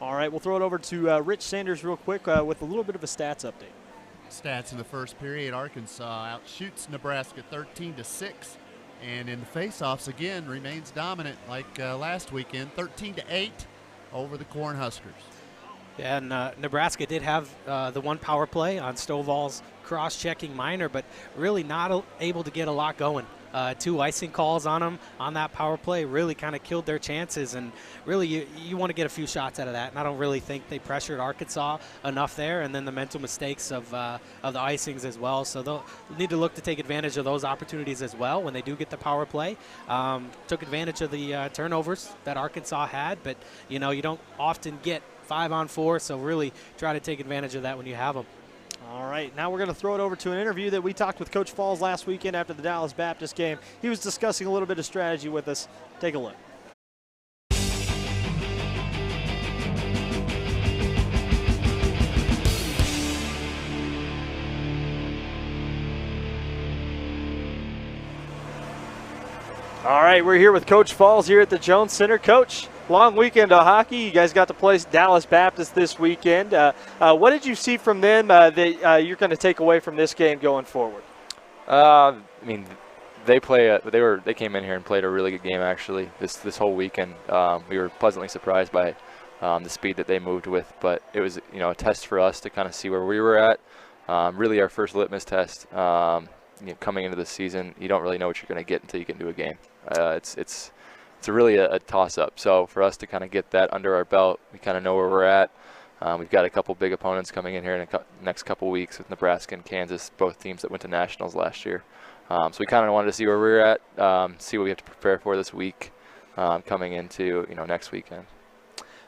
A: All right, we'll throw it over to Rich Sanders real quick with a little bit of a stats update.
C: Stats in the first period, Arkansas outshoots Nebraska 13-6, and in the faceoffs again remains dominant like last weekend, 13-8 over the Cornhuskers.
B: Yeah, and Nebraska did have the 1 power play on Stovall's cross-checking minor, but really not able to get a lot going. 2 icing calls on them on that power play really kind of killed their chances, and really you want to get a few shots out of that, and I don't really think they pressured Arkansas enough there, and then the mental mistakes of the icings as well, so they'll need to look to take advantage of those opportunities as well when they do get the power play. Took advantage of the turnovers that Arkansas had, but you know, you don't often get 5-on-4, so really try to take advantage of that when you have them.
A: All right, now we're going to throw it over to an interview that we talked with Coach Falls last weekend after the Dallas Baptist game. He was discussing a little bit of strategy with us. Take a look. All right, we're here with Coach Falls here at the Jones Center. Coach, long weekend of hockey. You guys got to play Dallas Baptist this weekend. What did you see from them that you're going to take away from this game going forward?
F: I mean, they came in here and played a really good game actually this whole weekend. We were pleasantly surprised by the speed that they moved with, but it was a test for us to kind of see where we were at. Really, our first litmus test. Coming into the season, you don't really know what you're going to get until you get into a game. It's really a toss-up. So for us to kind of get that under our belt, we kind of know where we're at. We've got a couple big opponents coming in here in the next couple weeks with Nebraska and Kansas, both teams that went to nationals last year. So we kind of wanted to see where we're at, see what we have to prepare for this week, coming into next weekend.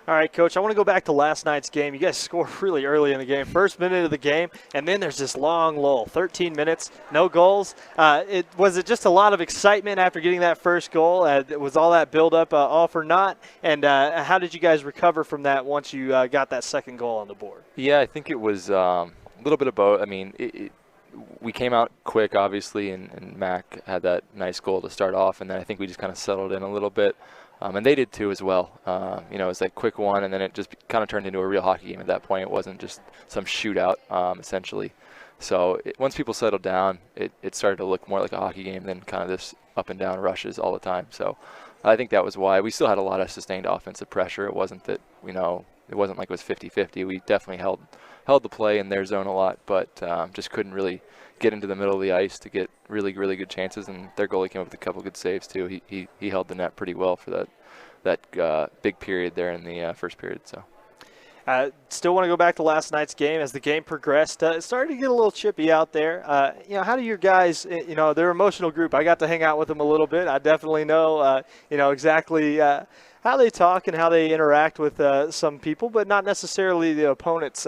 A: All right, Coach, I want to go back to last night's game. You guys scored really early in the game, first minute of the game, and then there's this long lull, 13 minutes, no goals. Was it just a lot of excitement after getting that first goal? Was all that build-up all for naught? And how did you guys recover from that once you got that second goal on the board?
F: Yeah, I think it was a little bit of both. I mean, we came out quick, obviously, and Mac had that nice goal to start off, and then I think we just kind of settled in a little bit. And they did too as well. It was that quick one, and then it just kind of turned into a real hockey game at that point. It wasn't just some shootout, essentially. So once people settled down, it started to look more like a hockey game than kind of this up and down rushes all the time. So I think that was why. We still had a lot of sustained offensive pressure. It wasn't that, it wasn't like it was 50-50. We definitely held the play in their zone a lot, but just couldn't really get into the middle of the ice to get really, really good chances. And their goalie came up with a couple good saves too. He held the net pretty well for that big period there in the first period. So.
A: Still want to go back to last night's game. As the game progressed, it started to get a little chippy out there. How do your guys, they're an emotional group. I got to hang out with them a little bit. I definitely know, exactly how they talk and how they interact with some people, but not necessarily the opponents.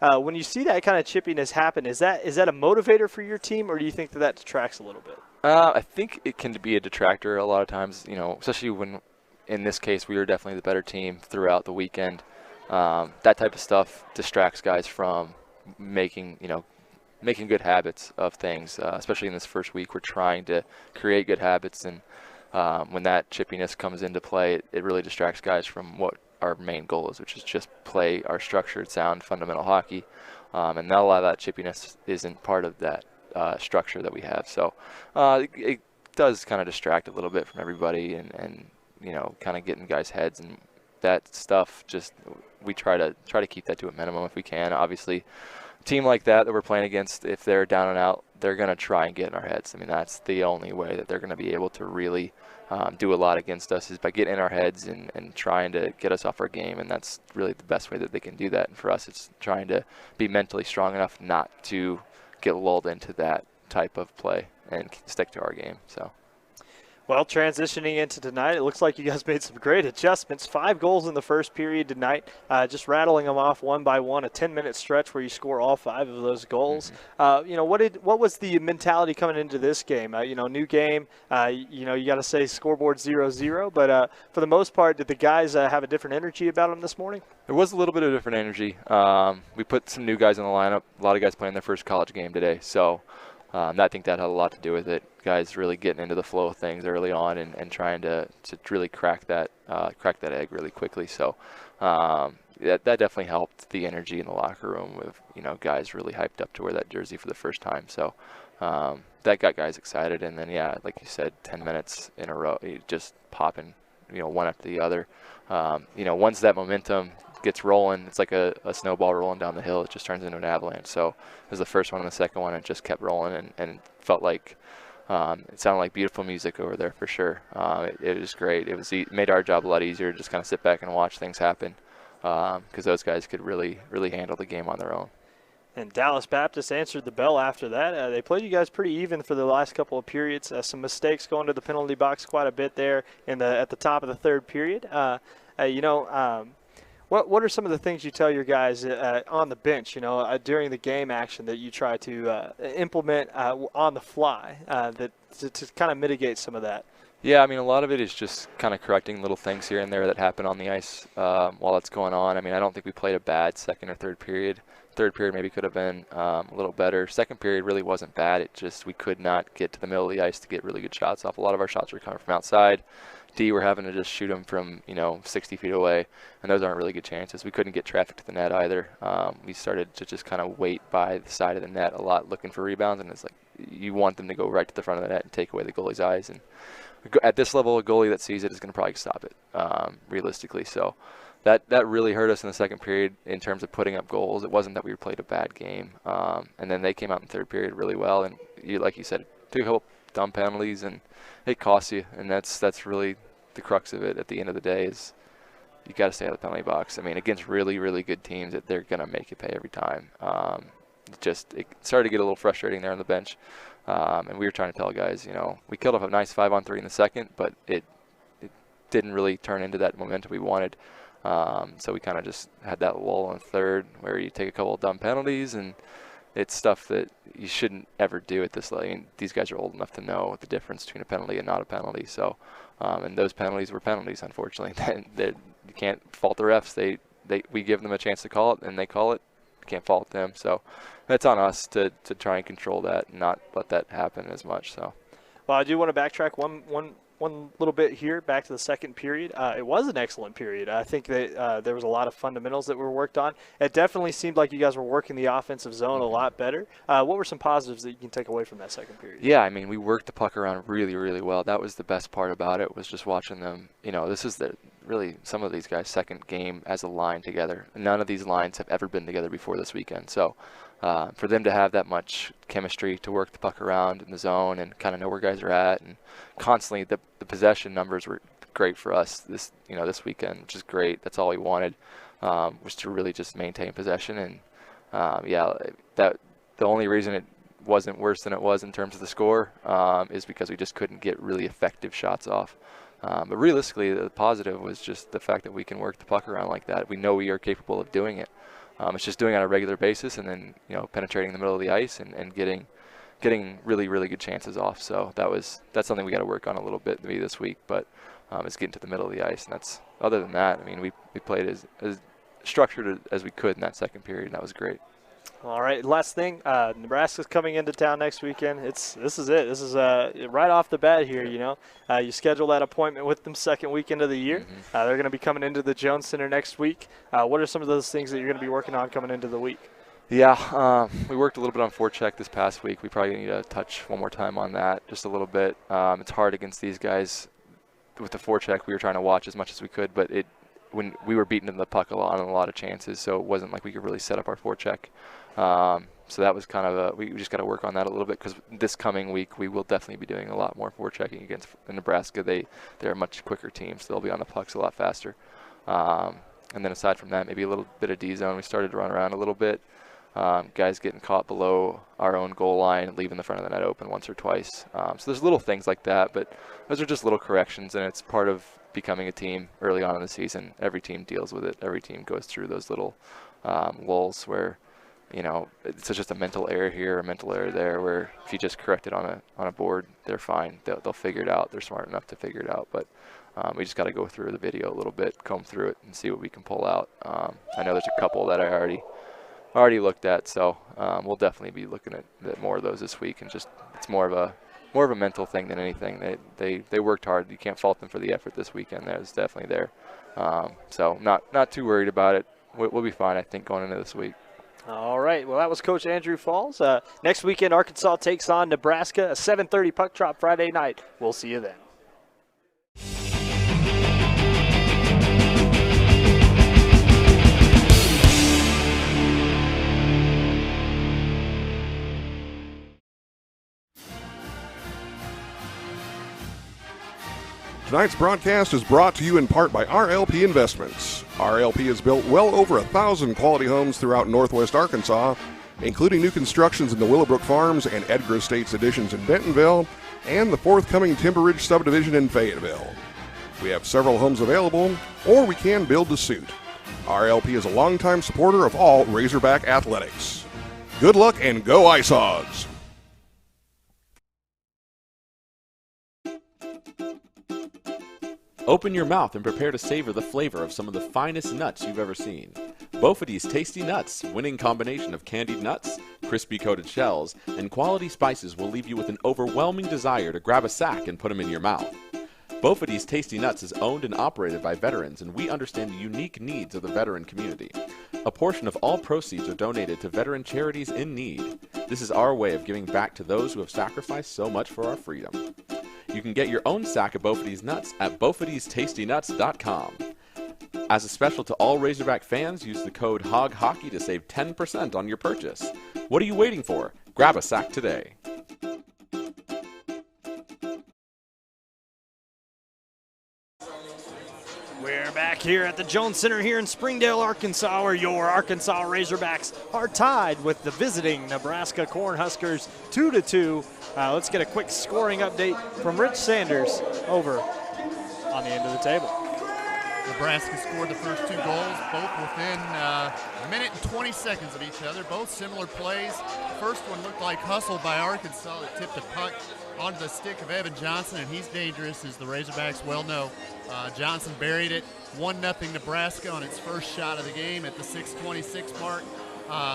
A: When you see that kind of chippiness happen, is that a motivator for your team, or do you think that detracts a little bit?
F: I think it can be a detractor a lot of times, especially when, in this case, we were definitely the better team throughout the weekend. That type of stuff distracts guys from making good habits of things, especially in this first week. We're trying to create good habits, and when that chippiness comes into play, it really distracts guys from what our main goal is, which is just play our structured, sound, fundamental hockey. And not a lot of that chippiness isn't part of that structure that we have. So it does kind of distract a little bit from everybody, and kind of get in guys' heads, and that stuff just we try to keep that to a minimum if we can. Obviously, a team like that we're playing against, if they're down and out, they're going to try and get in our heads. I mean, that's the only way that they're going to be able to really do a lot against us, is by getting in our heads and trying to get us off our game, and that's really the best way that they can do that. And for us, it's trying to be mentally strong enough not to get lulled into that type of play and stick to our game. So.
A: Well, transitioning into tonight, it looks like you guys made some great adjustments. 5 goals in the first period tonight, just rattling them off one by one, a 10-minute stretch where you score all 5 of those goals.
F: Mm-hmm.
A: What was the mentality coming into this game? New game, you got to say scoreboard 0-0, but for the most part, did the guys have a different energy about them this morning?
F: There was a little bit of different energy. We put some new guys in the lineup, a lot of guys playing their first college game today, so I think that had a lot to do with it. Guys really getting into the flow of things early on and trying to really crack that egg really quickly. So that definitely helped the energy in the locker room with guys really hyped up to wear that jersey for the first time. So that got guys excited. And then like you said, 10 minutes in a row, just popping one after the other. Once that momentum gets rolling, it's like a snowball rolling down the hill. It just turns into an avalanche. So it was the first one and the second one, and it just kept rolling and felt like it sounded like beautiful music over there for sure. It was great. It made our job a lot easier to just kind of sit back and watch things happen, because those guys could really, really handle the game on their own.
A: And Dallas Baptist answered the bell after that. They played you guys pretty even for the last couple of periods. Some mistakes going to the penalty box quite a bit there at the top of the third period. What are some of the things you tell your guys on the bench, during the game action that you try to implement on the fly to kind of mitigate some of that?
F: Yeah, I mean, a lot of it is just kind of correcting little things here and there that happen on the ice while it's going on. I mean, I don't think we played a bad second or third period. Third period maybe could have been a little better. Second period really wasn't bad. It just we could not get to the middle of the ice to get really good shots off. A lot of our shots were coming from outside. We're having to just shoot them from 60 feet away, and those aren't really good chances. We couldn't get traffic to the net either. We started to just kind of wait by the side of the net a lot, looking for rebounds, and it's like you want them to go right to the front of the net and take away the goalie's eyes. And at this level, a goalie that sees it is going to probably stop it, realistically. So that really hurt us in the second period in terms of putting up goals. It wasn't that we played a bad game. And then they came out in the third period really well. And like you said, took a couple dumb penalties, and it costs you. And that's really the crux of it at the end of the day is you got to stay out of the penalty box. I mean, against really, really good teams, that they're going to make you pay every time. It started to get a little frustrating there on the bench. And we were trying to tell guys, we killed off a nice 5-on-3 in the second, but it didn't really turn into that momentum we wanted. So we kind of just had that lull in the third where you take a couple of dumb penalties, and it's stuff that you shouldn't ever do at this level. I mean, these guys are old enough to know the difference between a penalty and not a penalty. So, and those penalties were penalties, unfortunately. You can't fault the refs. We give them a chance to call it, and they call it. You can't fault them. So that's on us to try and control that and not let that happen as much. So,
A: well, I do want to backtrack one little bit here back to the second period. It was an excellent period. I think that there was a lot of fundamentals that were worked on. It definitely seemed like you guys were working the offensive zone a lot better. What were some positives that you can take away from that second period?
F: Yeah, I mean, we worked the puck around really, really well. That was the best part about it, was just watching them. This is really some of these guys' second game as a line together. None of these lines have ever been together before this weekend. So for them to have that much chemistry to work the puck around in the zone and kind of know where guys are at, and constantly the possession numbers were great for us this weekend, which is great. That's all we wanted, was to really just maintain possession. And that the only reason it wasn't worse than it was in terms of the score is because we just couldn't get really effective shots off. But realistically, the positive was just the fact that we can work the puck around like that. We know we are capable of doing it. It's just doing it on a regular basis, and then penetrating the middle of the ice and getting really, really good chances off. So that's something we got to work on a little bit maybe this week. But it's getting to the middle of the ice, and other than that, I mean, we played as structured as we could in that second period, and that was great.
A: All right, last thing, Nebraska's coming into town next weekend. This is it. This is right off the bat here, You schedule that appointment with them second weekend of the year.
F: Mm-hmm.
A: They're going to be coming into the Jones Center next week. What are some of those things that you're going to be working on coming into the week?
F: Yeah, we worked a little bit on forecheck this past week. We probably need to touch one more time on that just a little bit. It's hard against these guys with the forecheck. We were trying to watch as much as we could, but when we were beaten in the puck a lot of chances, so it wasn't like we could really set up our forecheck. So that was kind of we just got to work on that a little bit, because this coming week we will definitely be doing a lot more forechecking against Nebraska. They're a much quicker team, so they'll be on the pucks a lot faster. And then aside from that, maybe a little bit of D zone. We started to run around a little bit. Guys getting caught below our own goal line, leaving the front of the net open once or twice. So there's little things like that, but those are just little corrections, and it's part of becoming a team early on in the season. Every team deals with it. Every team goes through those little lulls where it's just a mental error here, a mental error there, where if you just correct it on a board, they're fine. They'll figure it out. They're smart enough to figure it out. But we just got to go through the video a little bit, comb through it, and see what we can pull out. I know there's a couple that I already looked at, so we'll definitely be looking at more of those this week. And just it's more of a mental thing than anything. They worked hard. You can't fault them for the effort this weekend. That was definitely there. So not too worried about it. We'll be fine, I think, going into this week.
A: All right. Well, that was Coach Andrew Falls. Next weekend, Arkansas takes on Nebraska, a 7:30 puck drop Friday night. We'll see you then.
D: Tonight's broadcast is brought to you in part by RLP Investments. RLP has built well over 1,000 quality homes throughout Northwest Arkansas, including new constructions in the Willowbrook Farms and Edgar Estates additions in Bentonville, and the forthcoming Timber Ridge subdivision in Fayetteville. We have several homes available, or we can build to suit. RLP is a longtime supporter of all Razorback athletics. Good luck and go Ice Hogs!
E: Open your mouth and prepare to savor the flavor of some of the finest nuts you've ever seen. Bophades Tasty Nuts, winning combination of candied nuts, crispy coated shells, and quality spices will leave you with an overwhelming desire to grab a sack and put them in your mouth. Bophades Tasty Nuts is owned and operated by veterans, and we understand the unique needs of the veteran community. A portion of all proceeds are donated to veteran charities in need. This is our way of giving back to those who have sacrificed so much for our freedom. You can get your own sack of Bophades nuts at BophadesTastyNuts.com. As a special to all Razorback fans, use the code HOGHOCKEY to save 10% on your purchase. What are you waiting for? Grab a sack today.
A: We're back here at the Jones Center here in Springdale, Arkansas, where your Arkansas Razorbacks are tied with the visiting Nebraska Cornhuskers 2-2. Let's get a quick scoring update from Rich Sanders over on the end of the table.
C: Nebraska scored the first 2 goals, both within a minute and 20 seconds of each other, both similar plays. The first one looked like hustle by Arkansas that tipped a puck onto the stick of Evan Johnson, and he's dangerous, as the Razorbacks well know. Johnson buried it, 1-0 Nebraska on its first shot of the game at the 6:26 mark.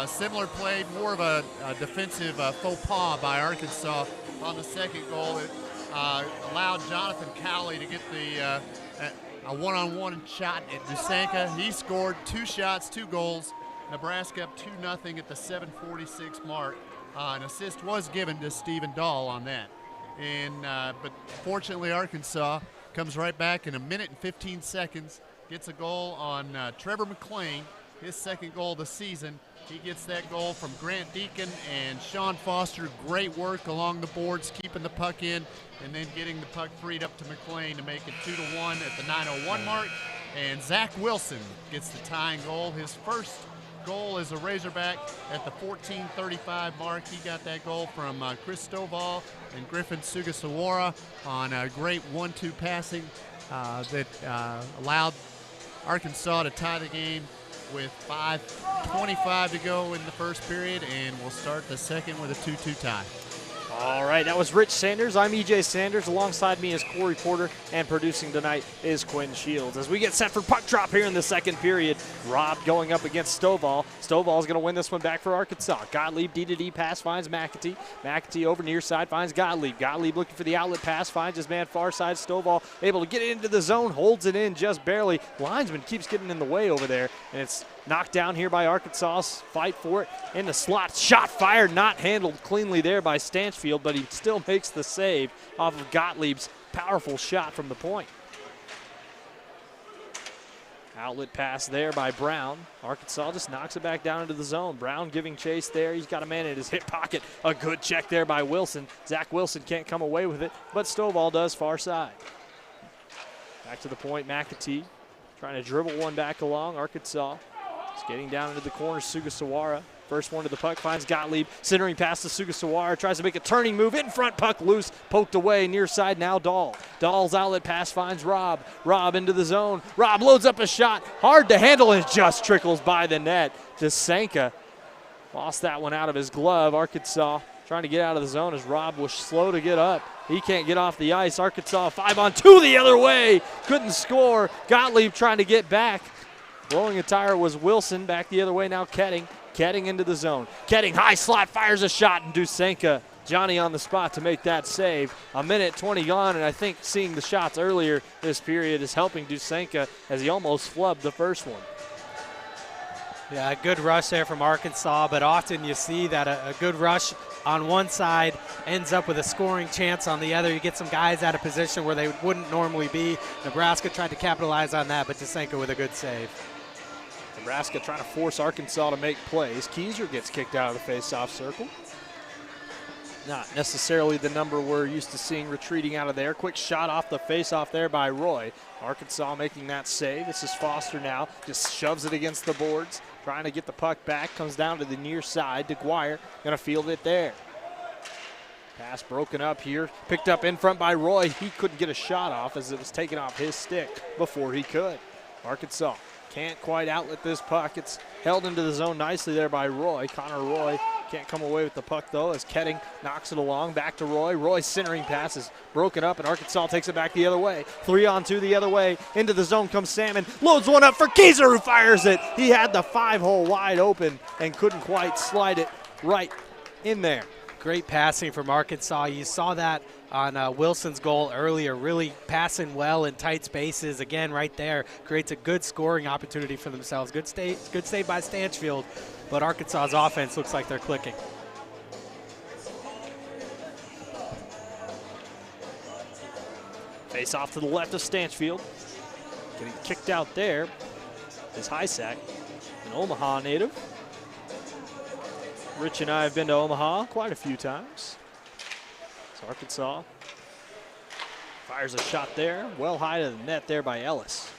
C: Similar play, more of a defensive faux pas by Arkansas on the second goal. It allowed Jonathan Cowley to get a one-on-one shot at Dusanka. He scored 2 shots, 2 goals. Nebraska up 2-0 at the 7:46 mark. An assist was given to Stephen Dahl on that. But fortunately, Arkansas comes right back in a minute and 15 seconds, gets a goal on Trevor McLean, his second goal of the season. He gets that goal from Grant Deacon and Sean Foster. Great work along the boards, keeping the puck in, and then getting the puck freed up to McLean to make it 2-1 at the 9:01 mark. And Zach Wilson gets the tying goal, his first goal as a Razorback at the 14:35 mark. He got that goal from Chris Stovall and Griffin Sugasawara on a great 1-2 passing that allowed Arkansas to tie the game with 5:25 to go in the first period, and we'll start the second with a 2-2 tie.
A: All right, that was Rich Sanders. I'm EJ Sanders. Alongside me is Corey Porter, and producing tonight is Quinn Shields. As we get set for puck drop here in the second period, Rob going up against Stovall. Stovall's going to win this one back for Arkansas. Gottlieb, D-to-D pass, finds McAtee. McAtee over near side, finds Gottlieb. Gottlieb looking for the outlet pass, finds his man far side. Stovall able to get it into the zone, holds it in just barely. Linesman keeps getting in the way over there, and it's knocked down here by Arkansas. Fight for it in the slot. Shot fired, not handled cleanly there by Stanchfield, but he still makes the save off of Gottlieb's powerful shot from the point. Outlet pass there by Brown. Arkansas just knocks it back down into the zone. Brown giving chase there. He's got a man in his hip pocket. A good check there by Wilson. Zach Wilson can't come away with it, but Stovall does far side. Back to the point, McAtee trying to dribble one back along. Arkansas is getting down into the corner. Sugasawara. First one to the puck, finds Gottlieb. Centering pass to Sugasawara. Tries to make a turning move. In front, puck loose. Poked away. Near side now Dahl. Dahl's outlet pass finds Rob. Rob into the zone. Rob loads up a shot. Hard to handle and just trickles by the net. Dusanka lost that one out of his glove. Arkansas trying to get out of the zone as Rob was slow to get up. He can't get off the ice. Arkansas 5-on-2 the other way. Couldn't score. Gottlieb trying to get back. Blowing a tire was Wilson. Back the other way now Ketting. Ketting into the zone. Ketting high slot, fires a shot, and Dusanka, Johnny on the spot to make that save. A minute 20 gone, and I think seeing the shots earlier this period is helping Dusanka as he almost flubbed the first one.
B: Yeah, a good rush there from Arkansas, but often you see that a good rush on one side ends up with a scoring chance on the other. You get some guys out of position where they wouldn't normally be. Nebraska tried to capitalize on that, but Dusanka with a good save.
A: Nebraska trying to force Arkansas to make plays. Keyser gets kicked out of the face-off circle. Not necessarily the number we're used to seeing retreating out of there. Quick shot off the face-off there by Roy. Arkansas making that save. This is Foster now. Just shoves it against the boards. Trying to get the puck back. Comes down to the near side. DeGuire going to field it there. Pass broken up here. Picked up in front by Roy. He couldn't get a shot off as it was taken off his stick before he could. Arkansas can't quite outlet this puck. It's held into the zone nicely there by Roy. Connor Roy Can't come away with the puck, though, as Ketting knocks it along. Back to Roy. Roy's centering pass is broken up, and Arkansas takes it back the other way. 3-on-2 the other way. Into the zone comes Salmon. Loads one up for Keyser, who fires it. He had the 5-hole wide open and couldn't quite slide it right in there.
B: Great passing from Arkansas. You saw that on Wilson's goal earlier, really passing well in tight spaces. Again, right there, creates a good scoring opportunity for themselves. Good save by Stanchfield, but Arkansas's offense looks like they're clicking.
A: Face off to the left of Stanchfield. Getting kicked out there is Hysack, an Omaha native. Rich and I have been to Omaha quite a few times. So Arkansas fires a shot there, well high to the net there by Ellis.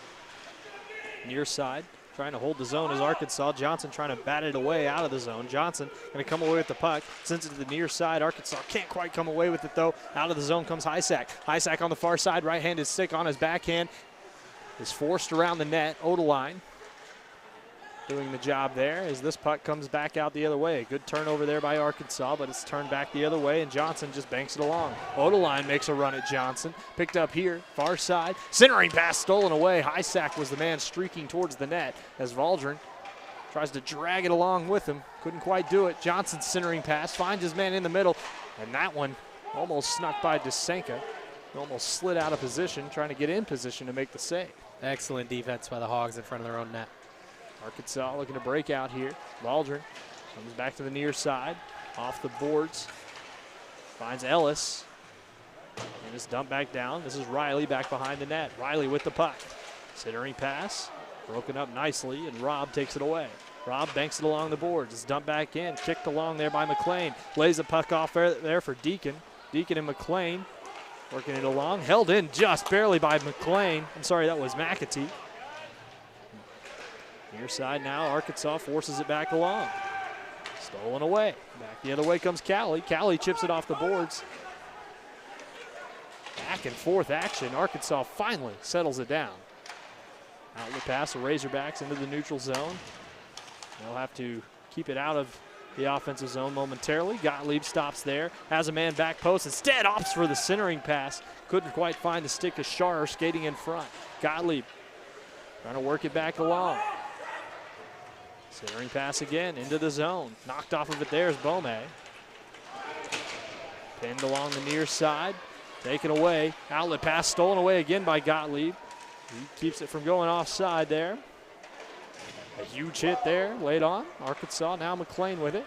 A: Near side, trying to hold the zone is Arkansas. Johnson trying to bat it away out of the zone. Johnson going to come away with the puck, sends it to the near side. Arkansas can't quite come away with it, though. Out of the zone comes Hysack. Hysack on the far side, right-handed stick on his backhand. Is forced around the net. Odeline doing the job there as this puck comes back out the other way. Good turnover there by Arkansas, but it's turned back the other way, and Johnson just banks it along. Odeline makes a run at Johnson. Picked up here, far side. Centering pass stolen away. Hysack was the man streaking towards the net as Valdrin tries to drag it along with him. Couldn't quite do it. Johnson's centering pass finds his man in the middle, and that one almost snuck by Desenka. Almost slid out of position, trying to get in position to make the save.
B: Excellent defense by the Hogs in front of their own net.
A: Arkansas looking to break out here. Valdrin comes back to the near side, off the boards, finds Ellis, and just dumped back down. This is Riley back behind the net. Riley with the puck. Centering pass, broken up nicely, and Robb takes it away. Robb banks it along the boards. It's dumped back in, kicked along there by McLean. Lays the puck off there for Deacon. Deacon and McLean working it along. Held in just barely by McLean. I'm sorry, that was McAtee. Near side now, Arkansas forces it back along. Stolen away. Back the other way comes Cali. Cali chips it off the boards. Back and forth action. Arkansas finally settles it down. Outlet pass the Razorbacks into the neutral zone. They'll have to keep it out of the offensive zone momentarily. Gottlieb stops there. Has a man back post. Instead opts for the centering pass. Couldn't quite find the stick of Scharrer skating in front. Gottlieb trying to work it back along. Centering pass again into the zone. Knocked off of it there is Bome. Pinned along the near side. Taken away. Outlet pass stolen away again by Gottlieb. He keeps it from going offside there. A huge hit there, laid on. Arkansas, now McLean with it.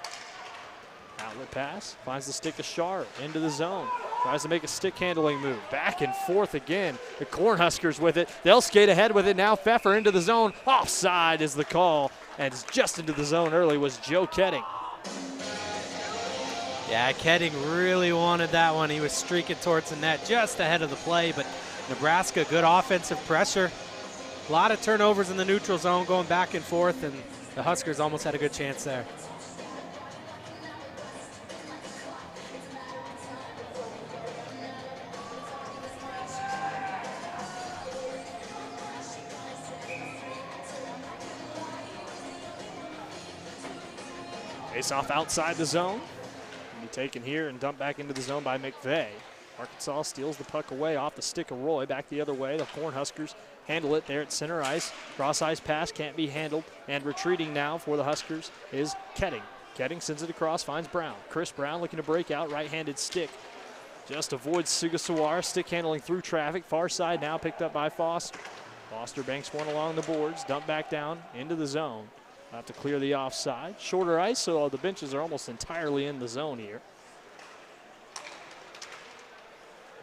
A: Outlet pass, finds the stick of Scharrer into the zone. Tries to make a stick handling move. Back and forth again. The Cornhuskers with it. They'll skate ahead with it now. Pfeffer into the zone. Offside is the call. And just into the zone early was Joe Ketting.
B: Yeah, Ketting really wanted that one. He was streaking towards the net just ahead of the play, but Nebraska, good offensive pressure. A lot of turnovers in the neutral zone going back and forth, and the Huskers almost had a good chance there.
A: Face off outside the zone. Be taken here and dumped back into the zone by McVeigh. Arkansas steals the puck away off the stick of Roy. Back the other way. The Cornhuskers handle it there at center ice. Cross ice pass can't be handled. And retreating now for the Huskers is Ketting. Ketting sends it across, finds Brown. Chris Brown looking to break out. Right-handed stick. Just avoids Sugasawara. Stick handling through traffic. Far side now picked up by Foster. Foster banks one along the boards. Dumped back down into the zone. Have to clear the offside. Shorter ice, so the benches are almost entirely in the zone here.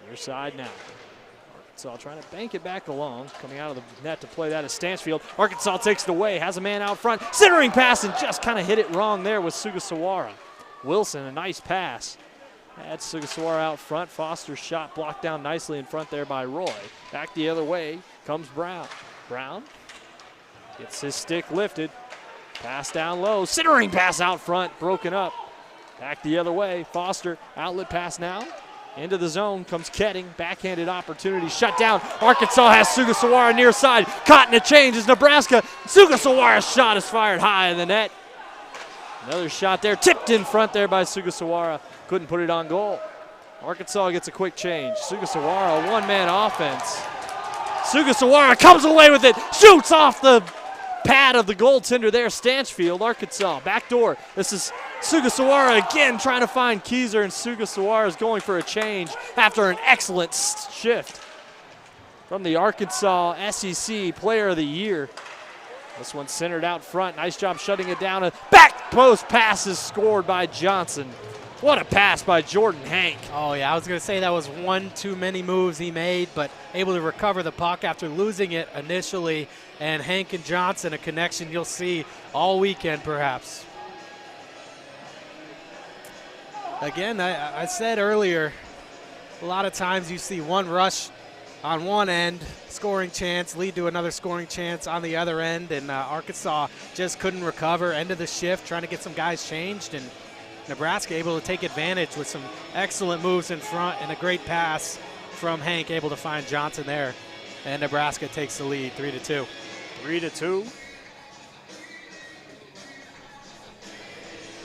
A: Near side now. Arkansas trying to bank it back along. Coming out of the net to play that is Stanchfield. Arkansas takes it away. Has a man out front. Centering pass and just kind of hit it wrong there with Sugasawara. Wilson, a nice pass. That's Sugasawara out front. Foster's shot blocked down nicely in front there by Roy. Back the other way comes Brown. Brown gets his stick lifted. Pass down low. Centering pass out front. Broken up. Back the other way. Foster. Outlet pass now. Into the zone comes Ketting. Backhanded opportunity. Shut down. Arkansas has Sugasawara near side. Caught in a change is Nebraska. Sugasawara's shot is fired high in the net. Another shot there. Tipped Popped in front there by Sugasawara. Couldn't put it on goal. Arkansas gets a quick change. Sugasawara, one-man offense. Sugasawara comes away with it. Shoots off the pad of the goaltender there. Stanchfield, Arkansas, backdoor. This is Sugasawara again trying to find Keyser, and Sugasawara is going for a change after an excellent shift from the Arkansas SEC Player of the Year. This one centered out front. Nice job shutting it down. A back post pass is scored by Johnson. What a pass by Jordan Hank.
B: Oh, yeah, I was going to say that was one too many moves he made, but able to recover the puck after losing it initially. And Hank and Johnson, a connection you'll see all weekend perhaps. Again, I said earlier, a lot of times you see one rush on one end, scoring chance, lead to another scoring chance on the other end, and Arkansas just couldn't recover. End of the shift, trying to get some guys changed, and Nebraska able to take advantage with some excellent moves in front and a great pass from Hank, able to find Johnson there. And Nebraska takes the lead, 3-2.
A: 3-2.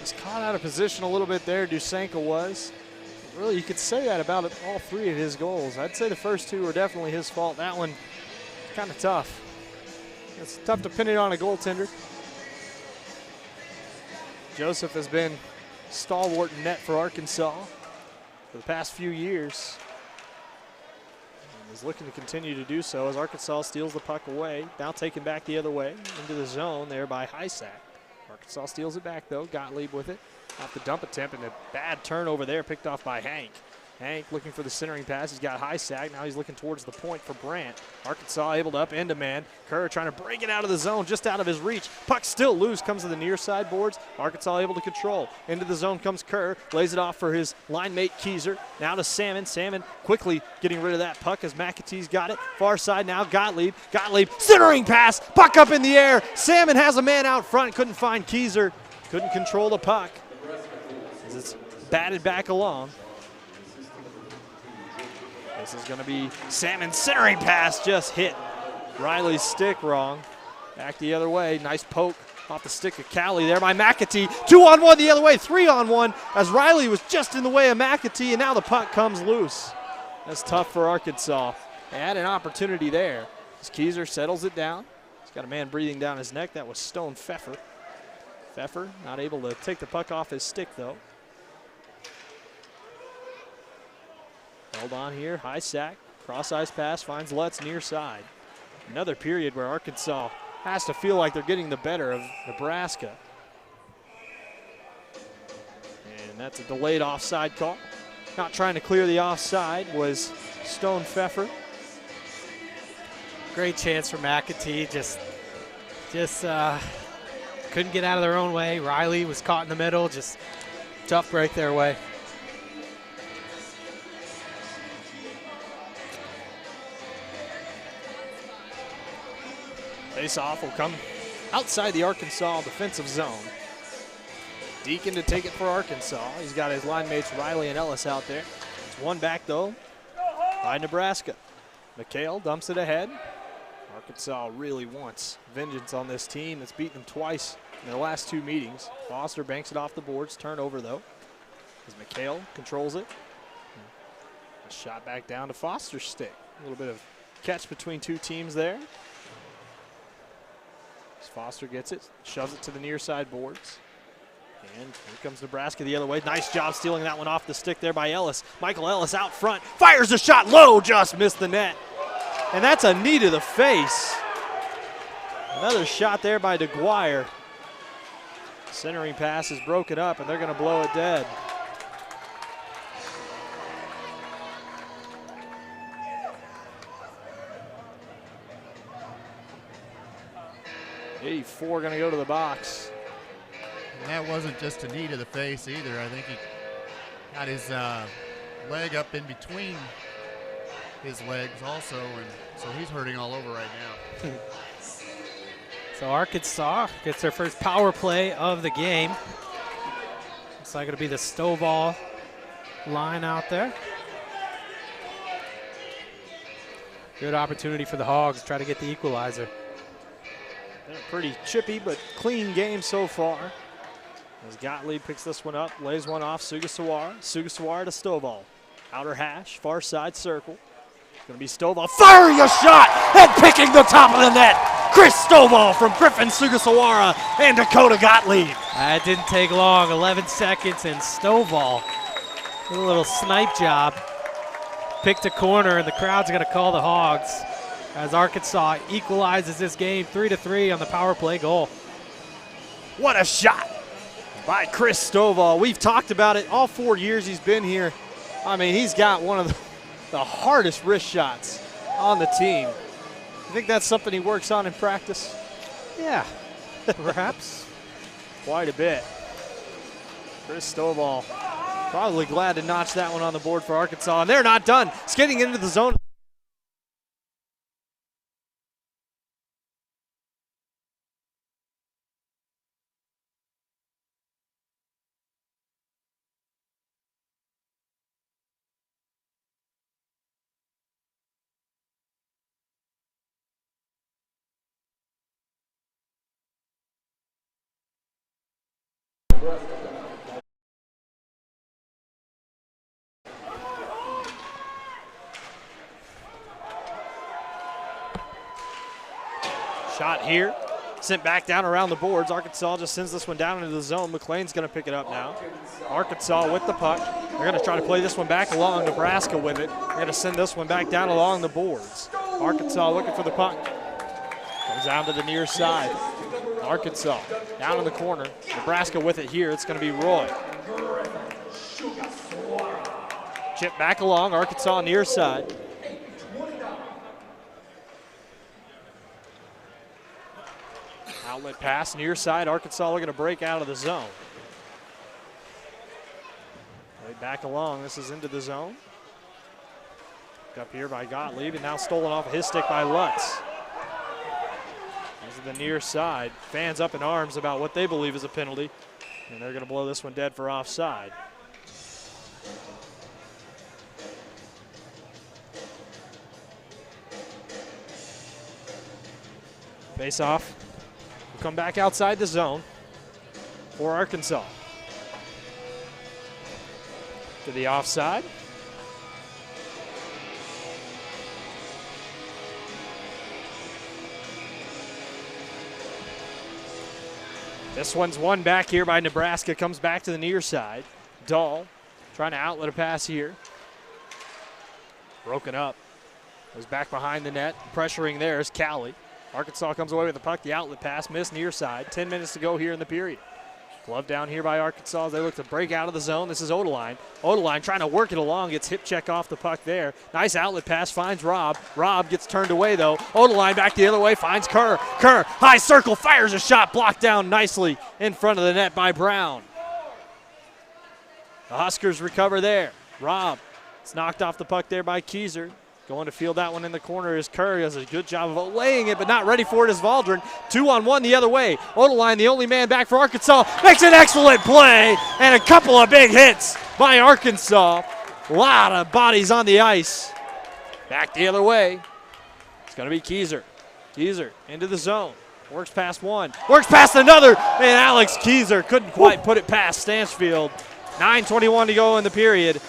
A: He's caught out of position a little bit there, Dusanka was. Really, you could say that about all three of his goals. I'd say the first two were definitely his fault. That one, kind of tough. It's tough to pin it on a goaltender. Joseph has been stalwart in net for Arkansas for the past few years. And is looking to continue to do so as Arkansas steals the puck away. Now taken back the other way into the zone there by Hysak. Arkansas steals it back though. Gottlieb with it. Off the dump attempt and a bad turnover there picked off by Hank. Hank looking for the centering pass. He's got Hysak. Now he's looking towards the point for Brandt. Arkansas able to upend a man. Kerr trying to break it out of the zone, just out of his reach. Puck still loose, comes to the near side boards. Arkansas able to control. Into the zone comes Kerr. Lays it off for his line mate Keyser. Now to Salmon. Salmon quickly getting rid of that puck as McAtee's got it. Far side now, Gottlieb. Gottlieb, centering pass. Puck up in the air. Salmon has a man out front. Couldn't find Keyser. Couldn't control the puck as it's batted back along. This is going to be Salmon's centering pass, just hit Riley's stick wrong. Back the other way, nice poke off the stick of Callie there by McAtee. 2-on-1 the other way, 3-on-1 as Riley was just in the way of McAtee, and now the puck comes loose. That's tough for Arkansas. They had an opportunity there as Keyser settles it down. He's got a man breathing down his neck. That was Stone Pfeffer. Pfeffer not able to take the puck off his stick though. Held on here, high sack, cross-ice pass, finds Lutz near side. Another period where Arkansas has to feel like they're getting the better of Nebraska. And that's a delayed offside call. Not trying to clear the offside was Stone Pfeffer.
B: Great chance for McAtee, just couldn't get out of their own way. Riley was caught in the middle, just tough break their way.
A: Face-off will come outside the Arkansas defensive zone. Deacon to take it for Arkansas. He's got his line mates Riley and Ellis out there. It's one back though by Nebraska. McHale dumps it ahead. Arkansas really wants vengeance on this team that's beaten them twice in their last two meetings. Foster banks it off the boards. Turnover though as McHale controls it. A shot back down to Foster's stick. A little bit of catch between two teams there. As Foster gets it, shoves it to the near side boards. And here comes Nebraska the other way. Nice job stealing that one off the stick there by Ellis. Michael Ellis out front, fires a shot low, just missed the net. And that's a knee to the face. Another shot there by DeGuire. Centering pass is broken up and they're gonna blow it dead. '84 going to go to the box.
C: And that wasn't just a knee to the face either. I think he got his leg up in between his legs also, and so he's hurting all over right now.
B: So Arkansas gets their first power play of the game. Looks like it'll be the Stovall line out there. Good opportunity for the Hogs to try to get the equalizer.
A: Been a pretty chippy but clean game so far. As Gottlieb picks this one up, lays one off, Sugasawara. Sugasawara to Stovall. Outer hash, far side circle. Going to be Stovall firing a shot and picking the top of the net. Chris Stovall from Griffin Sugasawara and Dakota Gottlieb.
B: That didn't take long, 11 seconds, and Stovall with a little snipe job. Picked a corner, and the crowd's going to call the Hogs as Arkansas equalizes this game 3-3 on the power play goal.
A: What a shot by Chris Stovall. We've talked about it all 4 years he's been here. I mean, he's got one of the hardest wrist shots on the team. You think that's something he works on in practice?
B: Yeah, perhaps.
A: Quite a bit. Chris Stovall probably glad to notch that one on the board for Arkansas. And they're not done. Skating into the zone. Shot here, sent back down around the boards. Arkansas just sends this one down into the zone. McLean's going to pick it up now. Arkansas with the puck. They're going to try to play this one back along. Nebraska with it. They're going to send this one back down along the boards. Arkansas looking for the puck. Comes down to the near side. Arkansas down in the corner. Nebraska with it here. It's going to be Roy. Chip back along. Arkansas near side. Outlet pass near side. Arkansas looking to break out of the zone. Right back along. This is into the zone. Up here by Gottlieb, and now stolen off of his stick by Lutz. This is the near side. Fans up in arms about what they believe is a penalty, and they're going to blow this one dead for offside. Face off. Come back outside the zone for Arkansas. To the offside. This one's won back here by Nebraska. Comes back to the near side. Dahl trying to outlet a pass here. Broken up. Goes back behind the net. Pressuring there is Cowley. Arkansas comes away with the puck. The outlet pass missed near side. 10 minutes to go here in the period. Glove down here by Arkansas as they look to break out of the zone. This is Odeline. Odeline trying to work it along. Gets hip check off the puck there. Nice outlet pass. Finds Robb. Robb gets turned away though. Odeline back the other way. Finds Kerr. Kerr, high circle, fires a shot. Blocked down nicely in front of the net by Brown. The Huskers recover there. Robb. It's knocked off the puck there by Keyser. Going to field that one in the corner is Curry. Does a good job of laying it, but not ready for it is Valdrin. 2-on-1 the other way. Odeline, the only man back for Arkansas, makes an excellent play and a couple of big hits by Arkansas. A lot of bodies on the ice. Back the other way. It's going to be Keyser. Keyser into the zone. Works past one. Works past another. And Alex Keyser couldn't quite put it past Stansfield. 9:21 to go in the period.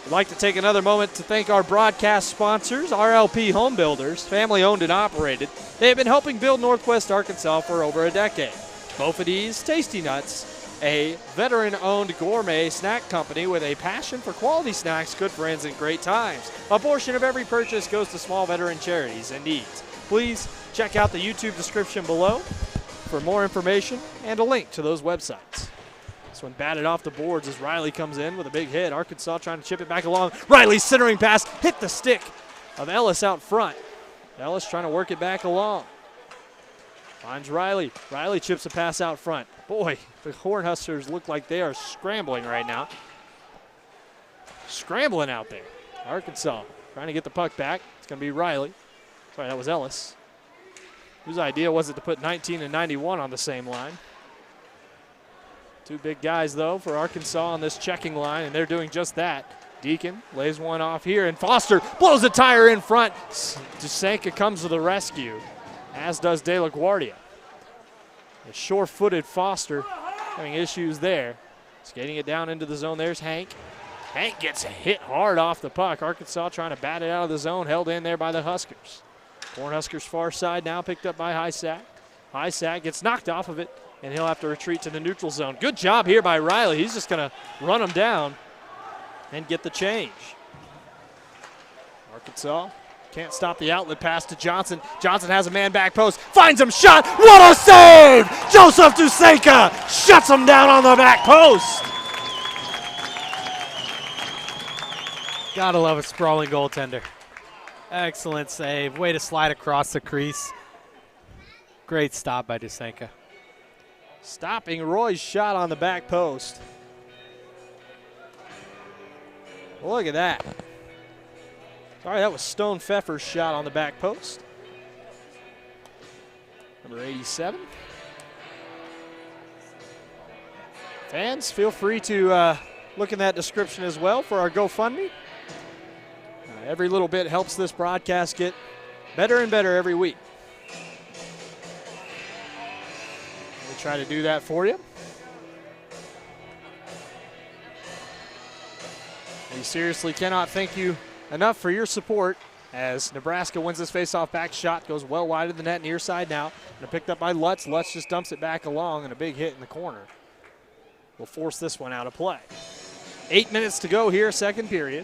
A: We'd like to take another moment to thank our broadcast sponsors, RLP Home Builders, family owned and operated. They have been helping build Northwest Arkansas for over a decade. Bophades Tasty Nuts, a veteran-owned gourmet snack company with a passion for quality snacks, good friends, and great times. A portion of every purchase goes to small veteran charities in need. Please check out the YouTube description below for more information and a link to those websites. This one batted off the boards as Riley comes in with a big hit. Arkansas trying to chip it back along. Riley's centering pass hit the stick of Ellis out front. Ellis trying to work it back along. Finds Riley. Riley chips a pass out front. Boy, the Cornhuskers look like they are scrambling right now. Scrambling out there. Arkansas trying to get the puck back. It's going to be Riley. Sorry, that was Ellis. Whose idea was it to put 19 and 91 on the same line? Two big guys, though, for Arkansas on this checking line, and they're doing just that. Deacon lays one off here, and Foster blows a tire in front. Dusanka comes to the rescue, as does De La Guardia. A sure-footed Foster having issues there. Skating it down into the zone. There's Hank. Hank gets hit hard off the puck. Arkansas trying to bat it out of the zone, held in there by the Huskers. Cornhuskers far side now picked up by Highsack. Highsack gets knocked off of it, and he'll have to retreat to the neutral zone. Good job here by Riley. He's just going to run him down and get the change. Arkansas can't stop the outlet pass to Johnson. Johnson has a man back post, finds him, shot. What a save! Joseph Dusenka shuts him down on the back post.
B: Gotta love a sprawling goaltender. Excellent save. Way to slide across the crease. Great stop by Dusenka.
A: Stopping Roy's shot on the back post. Look at that. Sorry, that was Stone Pfeffer's shot on the back post. Number 87. Fans, feel free to look in that description as well for our GoFundMe. Every little bit helps this broadcast get better and better every week. We'll try to do that for you. We seriously cannot thank you enough for your support as Nebraska wins this faceoff. Back shot goes well wide of the net, near side now. And picked up by Lutz. Lutz just dumps it back along, and a big hit in the corner will force this one out of play. 8 minutes to go here, second period.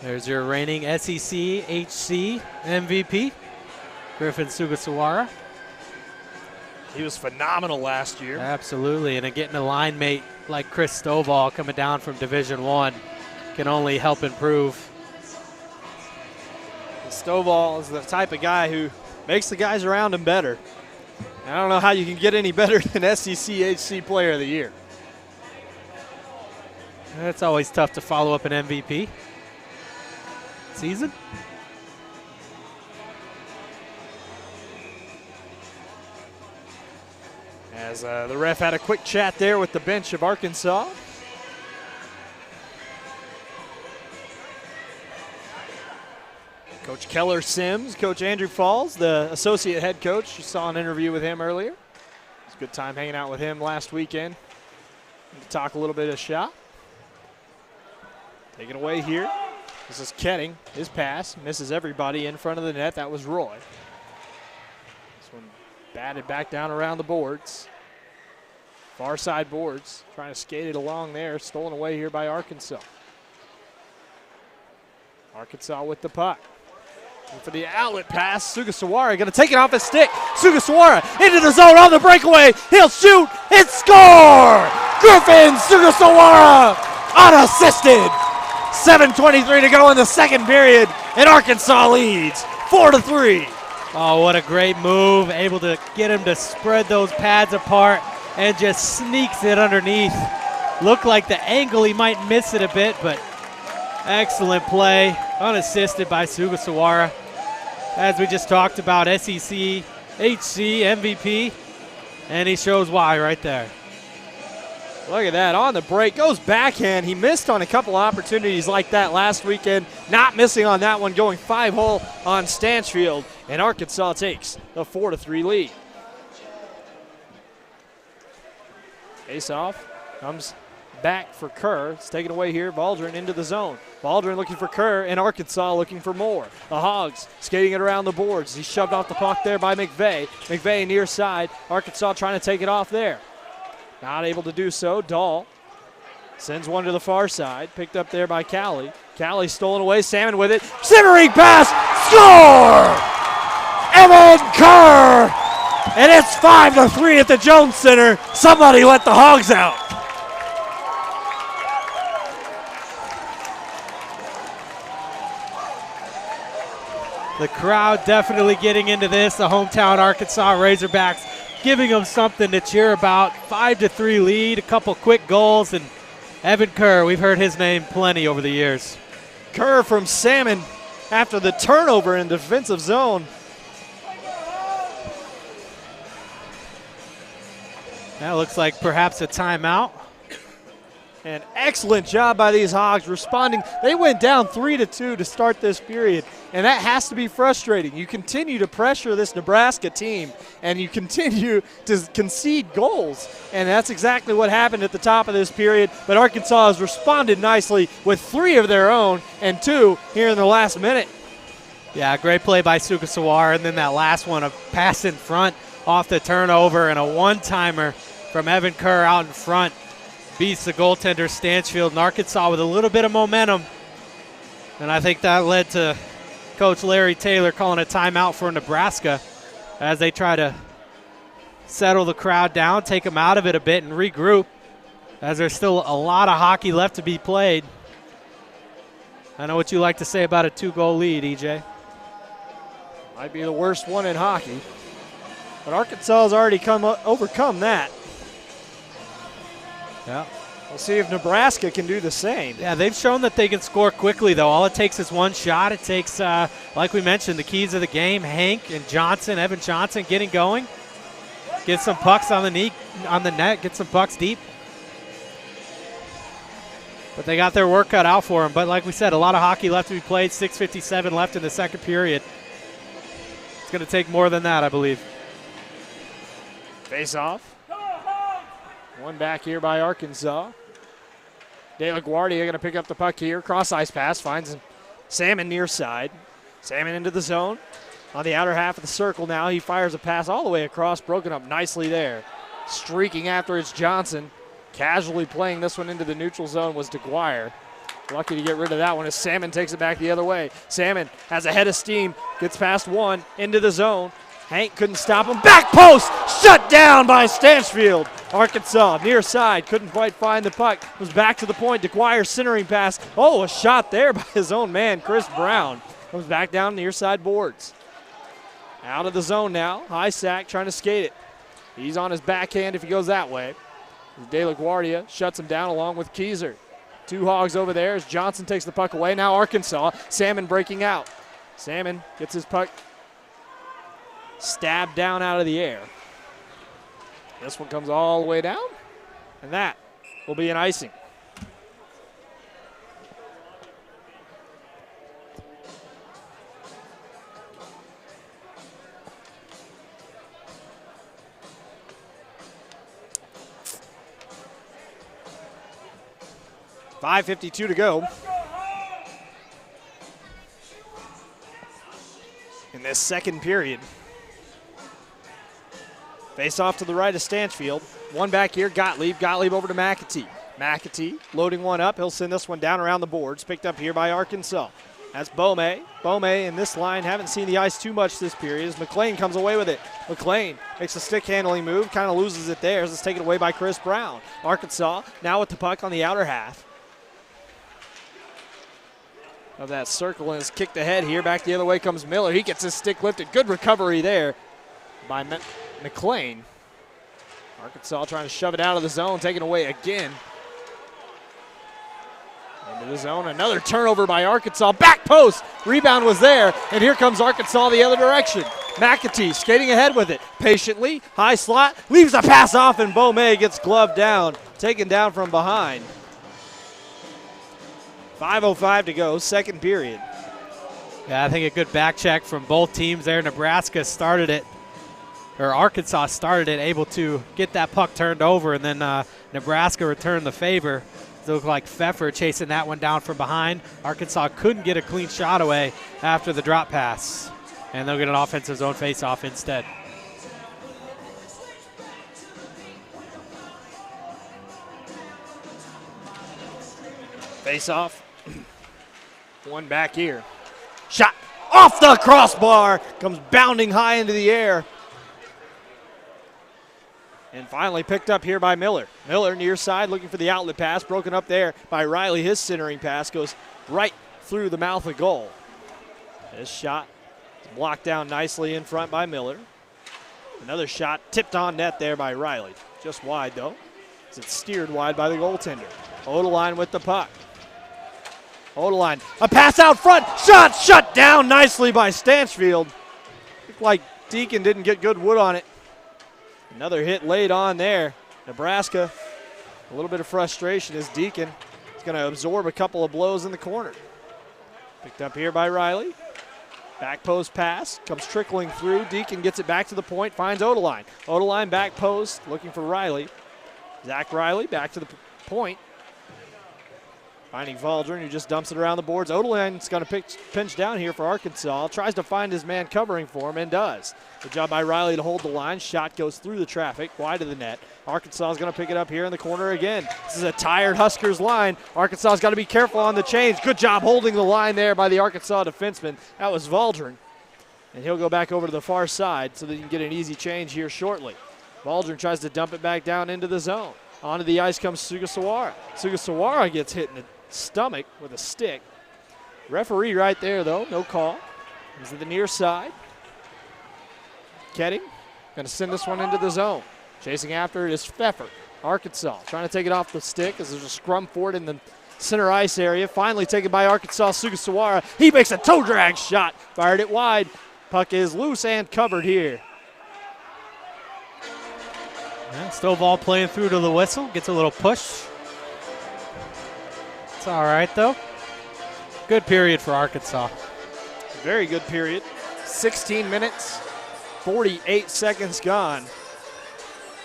B: There's your reigning SEC HC MVP, Griffin Sugasawara.
A: He was phenomenal last year.
B: Absolutely, and getting a line mate like Chris Stovall coming down from Division I can only help improve.
A: Stovall is the type of guy who makes the guys around him better. And I don't know how you can get any better than SEC HC Player of the Year.
B: It's always tough to follow up an MVP season.
A: As the ref had a quick chat there with the bench of Arkansas. Coach Keller Sims, Coach Andrew Falls, the associate head coach. You saw an interview with him earlier. It's a good time hanging out with him last weekend to talk a little bit of shop. Taken away here. This is Ketting. His pass misses everybody in front of the net. That was Roy. This one batted back down around the boards. Far side boards. Trying to skate it along there. Stolen away here by Arkansas. Arkansas with the puck. And for the outlet pass, Sugasawara going to take it off his stick. Sugasawara into the zone on the breakaway. He'll shoot and score! Griffin Sugasawara unassisted. 7:23 to go in the second period, and Arkansas leads 4-3.
B: Oh, what a great move. Able to get him to spread those pads apart and just sneaks it underneath. Looked like the angle he might miss it a bit, but excellent play, unassisted by Sugasawara. As we just talked about, SEC HC MVP, and he shows why right there.
A: Look at that, on the break, goes backhand. He missed on a couple opportunities like that last weekend. Not missing on that one, going 5-hole on Stanchfield, and Arkansas takes the 4-3 lead. Face-off comes back for Kerr. It's taken away here. Baldwin into the zone. Baldwin looking for Kerr, and Arkansas looking for more. The Hogs skating it around the boards. He's shoved off the puck there by McVeigh. McVeigh near side. Arkansas trying to take it off there. Not able to do so. Dahl sends one to the far side. Picked up there by Callie. Callie stolen away. Salmon with it. Centering pass. Score! Evan Kerr! And it's 5-3 at the Jones Center. Somebody let the Hogs out.
B: The crowd definitely getting into this. The hometown Arkansas Razorbacks giving them something to cheer about. 5-3 lead, a couple quick goals, and Evan Kerr, we've heard his name plenty over the years.
A: Kerr from Salmon after the turnover in the defensive zone.
B: That looks like perhaps a timeout.
A: An excellent job by these Hogs responding. They went down 3-2 to start this period, and that has to be frustrating. You continue to pressure this Nebraska team, and you continue to concede goals, and that's exactly what happened at the top of this period. But Arkansas has responded nicely with 3 of their own and 2 here in the last minute.
B: Yeah, great play by Sukasawar, and then that last one, a pass in front off the turnover, and a one-timer from Evan Kerr out in front. Beats the goaltender Stanchfield, and Arkansas with a little bit of momentum. And I think that led to Coach Larry Taylor calling a timeout for Nebraska as they try to settle the crowd down, take them out of it a bit, and regroup, as there's still a lot of hockey left to be played. I know what you like to say about a 2-goal lead, EJ.
A: Might be the worst one in hockey, but Arkansas has already overcome that.
B: Yeah.
A: We'll see if Nebraska can do the same.
B: Yeah, they've shown that they can score quickly, though. All it takes is one shot. It takes, like we mentioned, the keys of the game, Hank and Johnson, Evan Johnson getting going. Get some pucks on the net, get some pucks deep. But they got their work cut out for them. But like we said, a lot of hockey left to be played, 6:57 left in the second period. It's going to take more than that, I believe.
A: Face off. One back here by Arkansas. De La Guardia going to pick up the puck here. Cross ice pass, finds Salmon near side. Salmon into the zone. On the outer half of the circle now, he fires a pass all the way across, broken up nicely there. Streaking after it's Johnson. Casually playing this one into the neutral zone was DeGuire. Lucky to get rid of that one as Salmon takes it back the other way. Salmon has a head of steam, gets past one, into the zone. Hank couldn't stop him. Back post! Shut down by Stanchfield. Arkansas near side. Couldn't quite find the puck. Was back to the point. DeGuire centering pass. Oh, a shot there by his own man, Chris Brown. Comes back down near side boards. Out of the zone now. High sack trying to skate it. He's on his backhand if he goes that way. De La Guardia shuts him down along with Keyser. 2 Hogs over there as Johnson takes the puck away. Now Arkansas. Salmon breaking out. Salmon gets his puck stabbed down out of the air. This one comes all the way down, and that will be an icing. .5:52 to go in this second period. Face off to the right of Stanchfield. One back here, Gottlieb. Gottlieb over to McAtee. McAtee loading one up. He'll send this one down around the boards. Picked up here by Arkansas. That's Bome. Bome in this line, haven't seen the ice too much this period as McLean comes away with it. McLean makes a stick handling move, kind of loses it there as it's taken away by Chris Brown. Arkansas now with the puck on the outer half of that circle and is kicked ahead here. Back the other way comes Miller. He gets his stick lifted. Good recovery there by McLean. Arkansas trying to shove it out of the zone, taken away again. Into the zone, another turnover by Arkansas. Back post, rebound was there, and here comes Arkansas the other direction. McAtee skating ahead with it. Patiently, high slot, leaves a pass off, and Bome gets gloved down, taken down from behind. 5:05 to go, second period.
B: Yeah, I think a good back check from both teams there. Nebraska started it, or Arkansas started it, able to get that puck turned over, and then Nebraska returned the favor. It looked like Pfeffer chasing that one down from behind. Arkansas couldn't get a clean shot away after the drop pass, and they'll get an offensive zone face-off instead.
A: Face-off. One back here. Shot off the crossbar. Comes bounding high into the air. And finally picked up here by Miller. Miller near side looking for the outlet pass. Broken up there by Riley. His centering pass goes right through the mouth of goal. This shot is blocked down nicely in front by Miller. Another shot tipped on net there by Riley. Just wide though, as it's steered wide by the goaltender. Odeline with the puck. Odeline, a pass out front. Shot shut down nicely by Stanchfield. Looked like Deacon didn't get good wood on it. Another hit laid on there. Nebraska A little bit of frustration as Deacon is going to absorb a couple of blows in the corner. Picked up here by Riley. Back post pass, comes trickling through. Deacon gets it back to the point, finds Odeline. Odeline back post, looking for Riley. Zach Riley back to the point. Finding Valdron, who just dumps it around the boards. Odeline's going to pinch down here for Arkansas. Tries to find his man covering for him and does. Good job by Riley to hold the line. Shot goes through the traffic, wide of the net. Arkansas is going to pick it up here in the corner again. This is a tired Huskers line. Arkansas's got to be careful on the change. Good job holding the line there by the Arkansas defenseman. That was Valdron. And he'll go back over to the far side so that you can get an easy change here shortly. Valdron tries to dump it back down into the zone. Onto the ice comes Sugasawara. Sugasawara gets hit in the stomach with a stick. Referee right there, though. No call. He's at the near side. Ketting going to send this one into the zone. Chasing after it is Pfeffer. Arkansas trying to take it off the stick as there's a scrum for it in the center ice area. Finally taken by Arkansas, Sugasawara. He makes a toe drag shot. Fired it wide. Puck is loose and covered here.
B: Yeah, Stovall playing through to the whistle. Gets a little push. It's all right, though. Good period for Arkansas.
A: Very good period. 16 minutes, 48 seconds gone.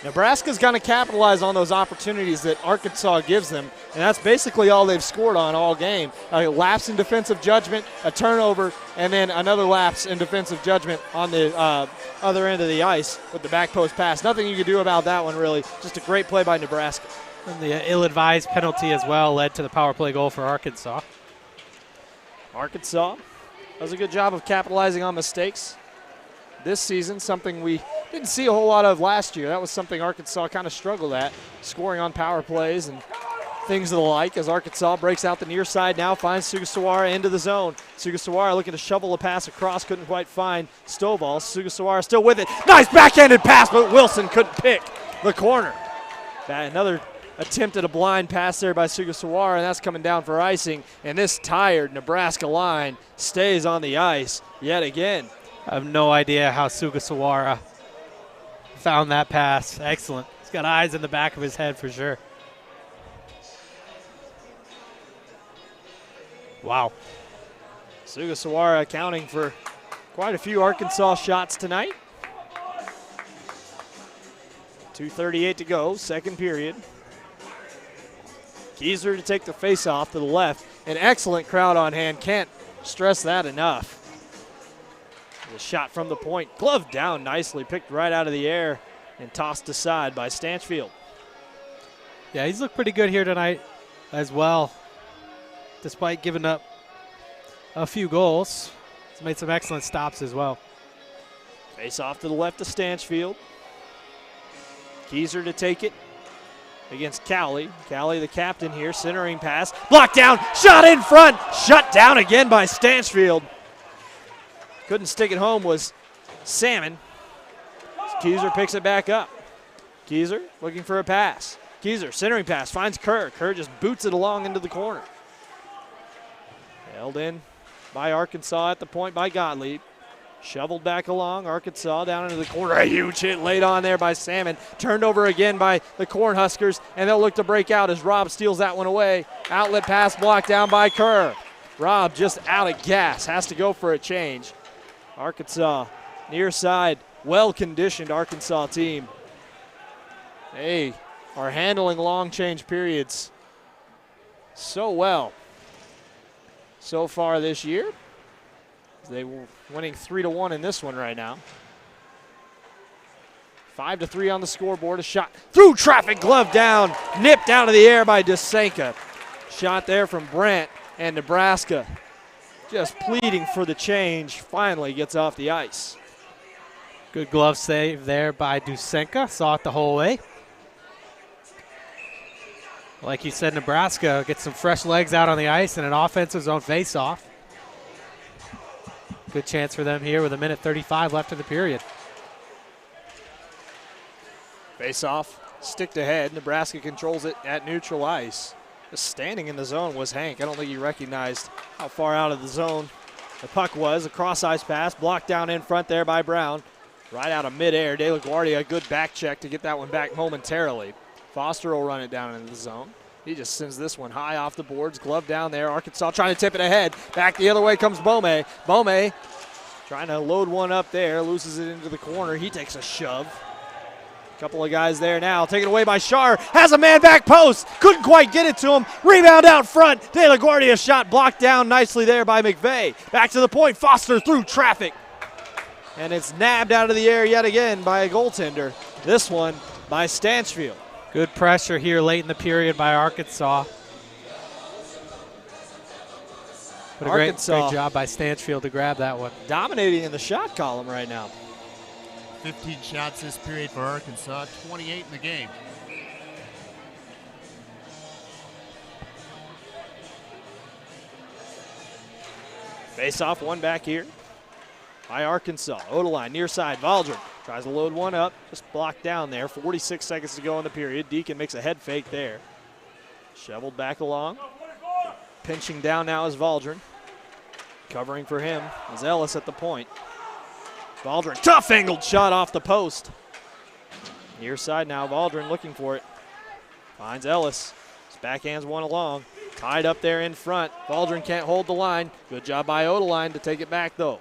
A: Nebraska's going to capitalize on those opportunities that Arkansas gives them, and that's basically all they've scored on all game. A lapse in defensive judgment, a turnover, and then another lapse in defensive judgment on the other end of the ice with the back post pass. Nothing you can do about that one, really. Just a great play by Nebraska.
B: And the ill-advised penalty as well led to the power play goal for Arkansas.
A: Arkansas does a good job of capitalizing on mistakes this season, something we didn't see a whole lot of last year. That was something Arkansas kind of struggled at, scoring on power plays and things of the like, as Arkansas breaks out the near side now, finds Sugasawara into the zone. Sugasawara looking to shovel a pass across, couldn't quite find Stovall. Sugasawara still with it. Nice backhanded pass, but Wilson couldn't pick the corner. Another attempt at a blind pass there by Sugasawara, and that's coming down for icing. And this tired Nebraska line stays on the ice yet again.
B: I have no idea how Sugasawara found that pass. Excellent. He's got eyes in the back of his head for sure. Wow.
A: Sugasawara accounting for quite a few Arkansas shots tonight. 2:38 to go, second period. Keyser to take the face-off to the left. An excellent crowd on hand. Can't stress that enough. The shot from the point, gloved down nicely, picked right out of the air and tossed aside by Stanchfield.
B: Yeah, he's looked pretty good here tonight as well, despite giving up a few goals. He's made some excellent stops as well.
A: Face off to the left of Stanchfield. Keyser to take it against Cowley. Cowley, the captain here, centering pass. Blocked down, shot in front, shut down again by Stanchfield. Couldn't stick it home was Salmon. Keyser picks it back up. Keyser looking for a pass. Keyser, centering pass, finds Kerr. Kerr just boots it along into the corner. Held in by Arkansas at the point by Gottlieb. Shoveled back along, Arkansas down into the corner. A huge hit laid on there by Salmon. Turned over again by the Cornhuskers, and they'll look to break out as Robb steals that one away. Outlet pass blocked down by Kerr. Robb just out of gas, has to go for a change. Arkansas, near side, well-conditioned Arkansas team. They are handling long change periods so well so far this year. They were winning 3-1 in this one right now. 5-3 on the scoreboard. A shot through traffic, glove down, nipped out of the air by Dusenka. Shot there from Brandt, and Nebraska just pleading for the change, finally gets off the ice.
B: Good glove save there by Dusenka. Saw it the whole way. Like you said, Nebraska gets some fresh legs out on the ice and an offensive zone face-off. Good chance for them here with 1:35 left in the period.
A: Face-off, stick to head. Nebraska controls it at neutral ice. Just standing in the zone was Hank. I don't think he recognized how far out of the zone the puck was. A cross-ice pass, blocked down in front there by Brown. Right out of midair. De La Guardia, a good back check to get that one back momentarily. Foster will run it down into the zone. He just sends this one high off the boards. Glove down there. Arkansas trying to tip it ahead. Back the other way comes Bome. Bome trying to load one up there. Loses it into the corner. He takes a shove. Couple of guys there now. Taken away by Shar. Has a man back post. Couldn't quite get it to him. Rebound out front. De La Guardia shot blocked down nicely there by McVeigh. Back to the point. Foster through traffic. And it's nabbed out of the air yet again by a goaltender. This one by Stanchfield.
B: Good pressure here late in the period by Arkansas. But a great job by Stanchfield to grab that one.
A: Dominating in the shot column right now.
C: 15 shots this period for Arkansas, 28 in the game.
A: Face off, one back here by Arkansas. Odeline near side. Valdrin tries to load one up. Just blocked down there. 46 seconds to go in the period. Deacon makes a head fake there. Shoveled back along. Pinching down now is Valdrin. Covering for him is Ellis at the point. Valdrin, tough angled shot off the post. Near side now, Valdrin looking for it. Finds Ellis. His backhands one along. Tied up there in front. Valdrin can't hold the line. Good job by Odeline to take it back though.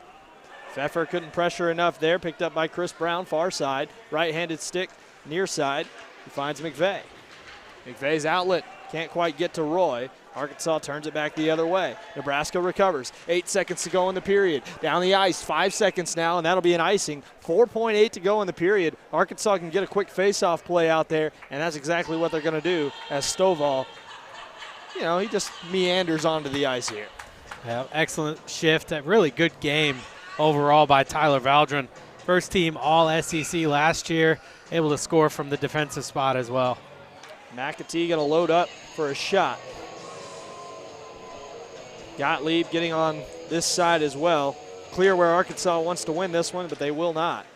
A: Pfeffer couldn't pressure enough there. Picked up by Chris Brown, far side. Right-handed stick, near side. He finds McVeigh. McVeigh's outlet can't quite get to Roy. Arkansas turns it back the other way. Nebraska recovers. 8 seconds to go in the period. Down the ice, 5 seconds now, and that'll be an icing. 4.8 to go in the period. Arkansas can get a quick face-off play out there, and that's exactly what they're going to do as Stovall, he just meanders onto the ice here.
B: Yeah, excellent shift. A really good game overall by Tyler Valdrin. First team All-SEC last year, able to score from the defensive spot as well.
A: McAtee going to load up for a shot. Gottlieb getting on this side as well. Clear where Arkansas wants to win this one, but they will not.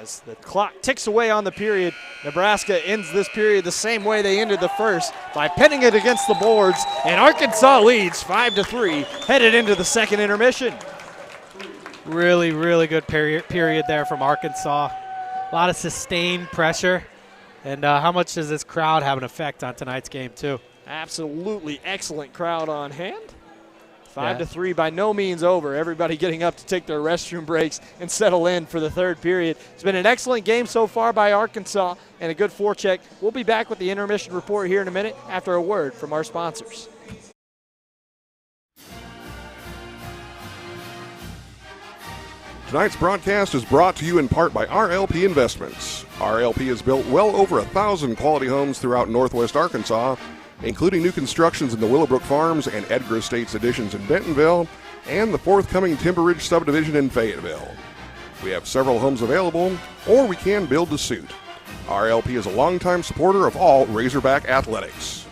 A: As the clock ticks away on the period, Nebraska ends this period the same way they ended the first, by pinning it against the boards, and Arkansas leads 5-3, headed into the second intermission.
B: Really, really good period there from Arkansas. A lot of sustained pressure. And how much does this crowd have an effect on tonight's game, too?
A: Absolutely excellent crowd on hand. 5-3, by no means over. Everybody getting up to take their restroom breaks and settle in for the third period. It's been an excellent game so far by Arkansas and a good forecheck. We'll be back with the intermission report here in a minute after a word from our sponsors.
D: Tonight's broadcast is brought to you in part by RLP Investments. RLP has built well over 1,000 quality homes throughout Northwest Arkansas, including new constructions in the Willowbrook Farms and Edgar Estates additions in Bentonville, and the forthcoming Timber Ridge subdivision in Fayetteville. We have several homes available, or we can build to suit. RLP is a longtime supporter of all Razorback athletics.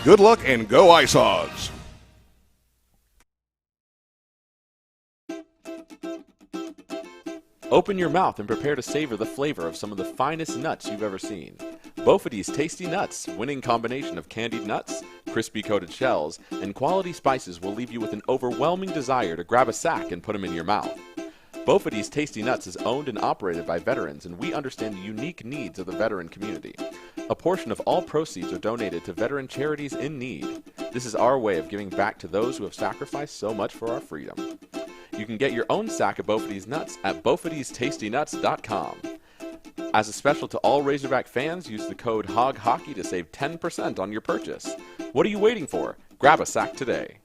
D: Good luck and go Ice Hogs!
E: Open your mouth and prepare to savor the flavor of some of the finest nuts you've ever seen. Bophades Tasty Nuts, winning combination of candied nuts, crispy coated shells, and quality spices will leave you with an overwhelming desire to grab a sack and put them in your mouth. Bophades Tasty Nuts is owned and operated by veterans, and we understand the unique needs of the veteran community. A portion of all proceeds are donated to veteran charities in need. This is our way of giving back to those who have sacrificed so much for our freedom. You can get your own sack of Bophades nuts at BophadesTastyNuts.com. As a special to all Razorback fans, use the code HOGHOCKEY to save 10% on your purchase. What are you waiting for? Grab a sack today.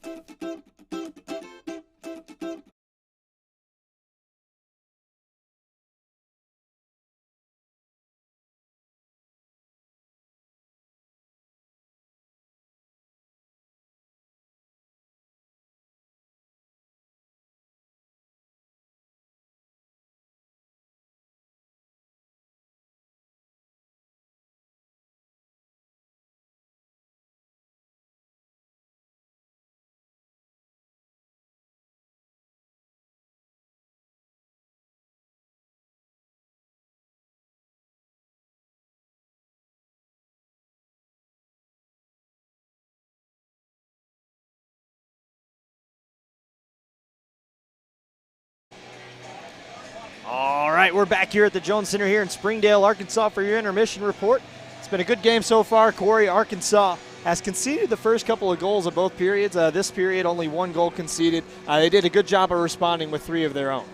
A: All right, we're back here at the Jones Center here in Springdale, Arkansas for your intermission report. It's been a good game so far. Corry, Arkansas has conceded the first couple of goals of both periods. This period, only 1 goal conceded. They did a good job of responding with 3 of their own.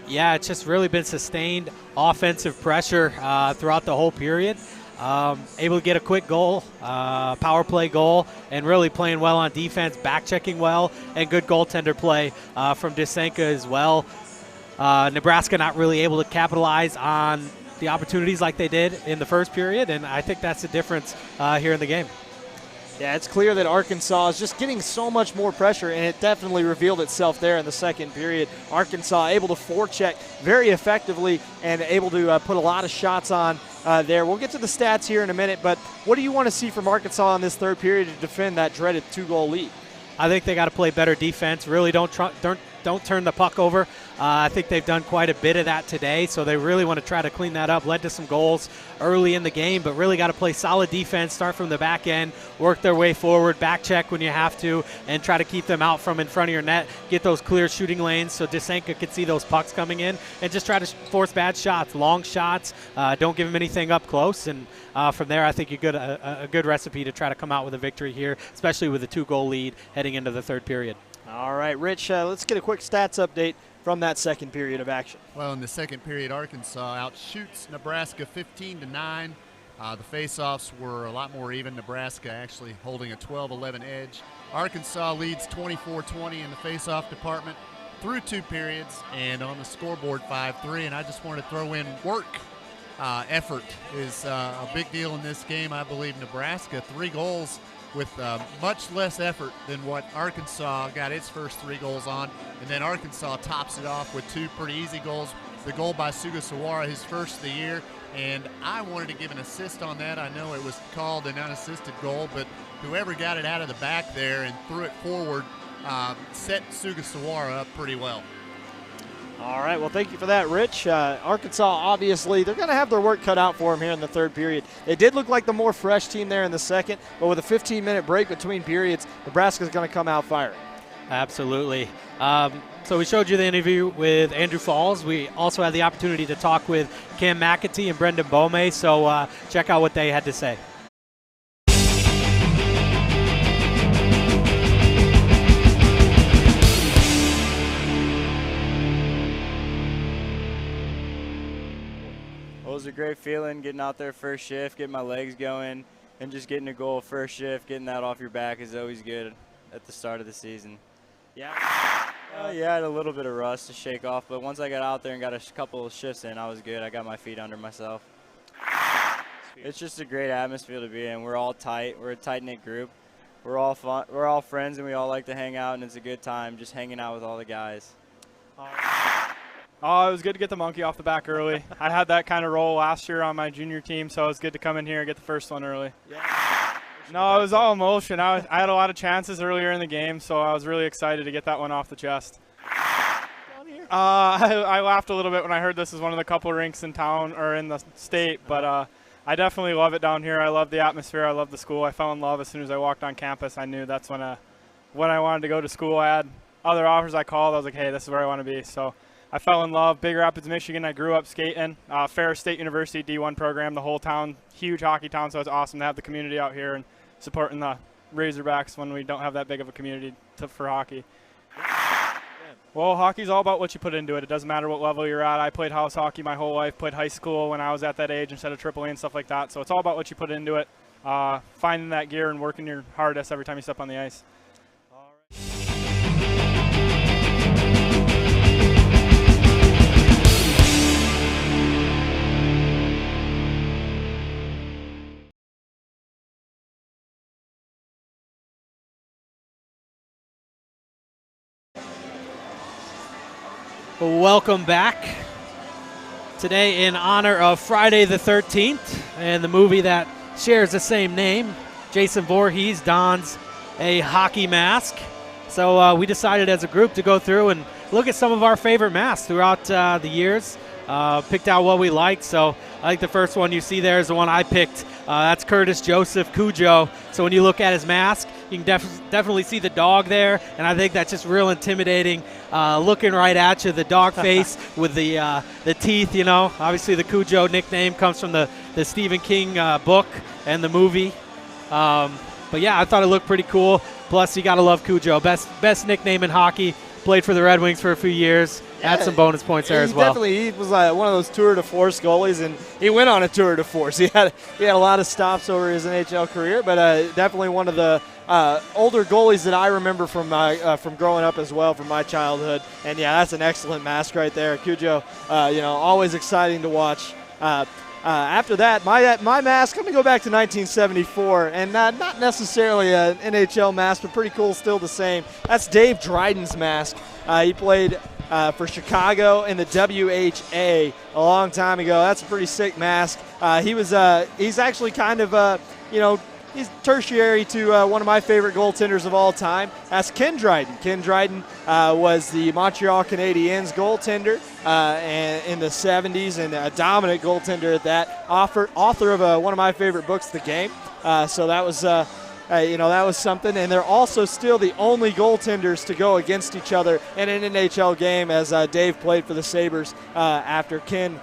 B: Yeah, it's just really been sustained offensive pressure throughout the whole period. Able to get a quick goal, power play goal, and really playing well on defense, back checking well, and good goaltender play from Dysenka as well. Nebraska not really able to capitalize on the opportunities like they did in the first period, and I think that's the difference here in the game.
A: Yeah, it's clear that Arkansas is just getting so much more pressure, and it definitely revealed itself there in the second period. Arkansas able to forecheck very effectively and able to put a lot of shots on there. We'll get to the stats here in a minute, but what do you want to see from Arkansas in this third period to defend that dreaded 2-goal lead?
B: I think they got to play better defense. Really don't turn the puck over. I think they've done quite a bit of that today, so they really want to try to clean that up. Led to some goals early in the game, but really got to play solid defense, start from the back end, work their way forward, back check when you have to, and try to keep them out from in front of your net, get those clear shooting lanes so Dysenka could see those pucks coming in, and just try to force bad shots, long shots. Don't give them anything up close, and from there I think a good recipe to try to come out with a victory here, especially with a 2-goal lead heading into the third period.
A: All right, Rich, let's get a quick stats update from that second period of action.
C: Well, in the second period, Arkansas outshoots Nebraska 15-9. The face-offs were a lot more even. Nebraska actually holding a 12-11 edge. Arkansas leads 24-20 in the face-off department through 2 periods, and on the scoreboard 5-3. And I just want to throw in work. Effort is a big deal in this game. I believe Nebraska 3 goals with much less effort than what Arkansas got its first 3 goals on. And then Arkansas tops it off with 2 pretty easy goals. The goal by Sugasawara, his first of the year. And I wanted to give an assist on that. I know it was called an unassisted goal, but whoever got it out of the back there and threw it forward set Sugasawara up pretty well.
A: All right, well, thank you for that, Rich. Arkansas, obviously, they're going to have their work cut out for them here in the third period. They did look like the more fresh team there in the second, but with a 15-minute break between periods, Nebraska's going to come out firing.
B: Absolutely. So we showed you the interview with Andrew Falls. We also had the opportunity to talk with Cam McAtee and Brendan Bome, so check out what they had to say.
G: It was a great feeling getting out there first shift, getting my legs going, and just getting a goal first shift. Getting that off your back is always good at the start of the season.
A: Yeah.
G: I had a little bit of rust to shake off, but once I got out there and got a couple of shifts in, I was good. I got my feet under myself. It's just a great atmosphere to be in. We're all tight. We're a tight-knit group. We're all fun. We're all friends, and we all like to hang out, and it's a good time just hanging out with all the guys.
H: Oh, it was good to get the monkey off the back early. I had that kind of role last year on my junior team, so it was good to come in here and get the first one early.
A: Yeah.
H: No, it was all emotion. I had a lot of chances earlier in the game, so I was really excited to get that one off the chest. I laughed a little bit when I heard this is one of the couple rinks in town or in the state, but I definitely love it down here. I love the atmosphere. I love the school. I fell in love as soon as I walked on campus. I knew that's when I wanted to go to school. I had other offers I called. I was like, hey, this is where I want to be. So I fell in love. Big Rapids, Michigan. I grew up skating. Ferris State University D1 program. The whole town, huge hockey town. So it's awesome to have the community out here and supporting the Razorbacks when we don't have that big of a community for hockey. Well, hockey's all about what you put into it. It doesn't matter what level you're at. I played house hockey my whole life. Played high school when I was at that age instead of AAA and stuff like that. So it's all about what you put into it. Finding that gear and working your hardest every time you step on the ice.
B: Welcome back. Today in honor of Friday the 13th and the movie that shares the same name, Jason Voorhees dons a hockey mask. So we decided as a group to go through and look at some of our favorite masks throughout the years. Picked out what we liked. So I think the first one you see there is the one I picked That's Curtis Joseph Cujo. So when you look at his mask, you can definitely see the dog there, and I think that's just real intimidating, looking right at you, the dog face with the teeth, you know. Obviously the Cujo nickname comes from the Stephen King book and the movie. But yeah, I thought it looked pretty cool. Plus, you got to love Cujo. Best nickname in hockey. Played for the Red Wings for a few years. Had some bonus points there as well.
A: He was one of those tour de force goalies, and he went on a tour de force. He had a lot of stops over his NHL career, but definitely one of the older goalies that I remember from growing up as well, from my childhood. And yeah, that's an excellent mask right there, Cujo. Always exciting to watch. After that, my mask, I'm going to go back to 1974, and not necessarily an NHL mask, but pretty cool, still the same. That's Dave Dryden's mask. He played for Chicago in the WHA a long time ago. That's a pretty sick mask. He's actually kind of, he's tertiary to one of my favorite goaltenders of all time. That's Ken Dryden. Ken Dryden was the Montreal Canadiens goaltender in the 70s, and a dominant goaltender at that. Author of one of my favorite books, The Game. So that was that was something. And they're also still the only goaltenders to go against each other in an NHL game, as Dave played for the Sabres after Ken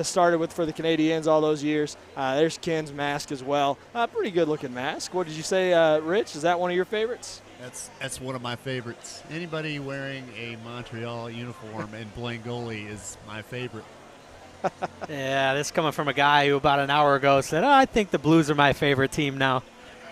A: started for the Canadiens all those years. There's Ken's mask as well. Pretty good looking mask. What did you say, Rich? Is that one of your favorites?
C: That's one of my favorites. Anybody wearing a Montreal uniform and playing goalie is my favorite.
B: Yeah, this coming from a guy who about an hour ago said, I think the Blues are my favorite team now.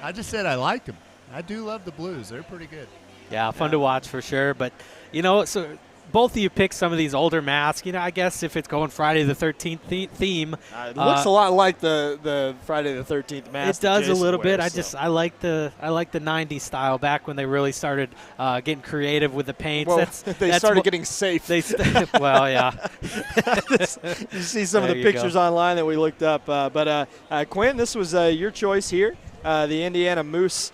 C: I just said I liked them. I do love the Blues. They're pretty good.
B: Yeah, fun to watch for sure. But, so both of you picked some of these older masks. I guess if it's going Friday the 13th theme.
A: It looks a lot like the Friday the 13th mask.
B: It does a little bit.
A: Wears,
B: I like the 90s style back when they really started getting creative with the paints.
A: Well, they started getting safe.
B: Well, yeah.
A: You see some of the pictures online that we looked up. But Quinn, this was your choice here, the Indiana Moose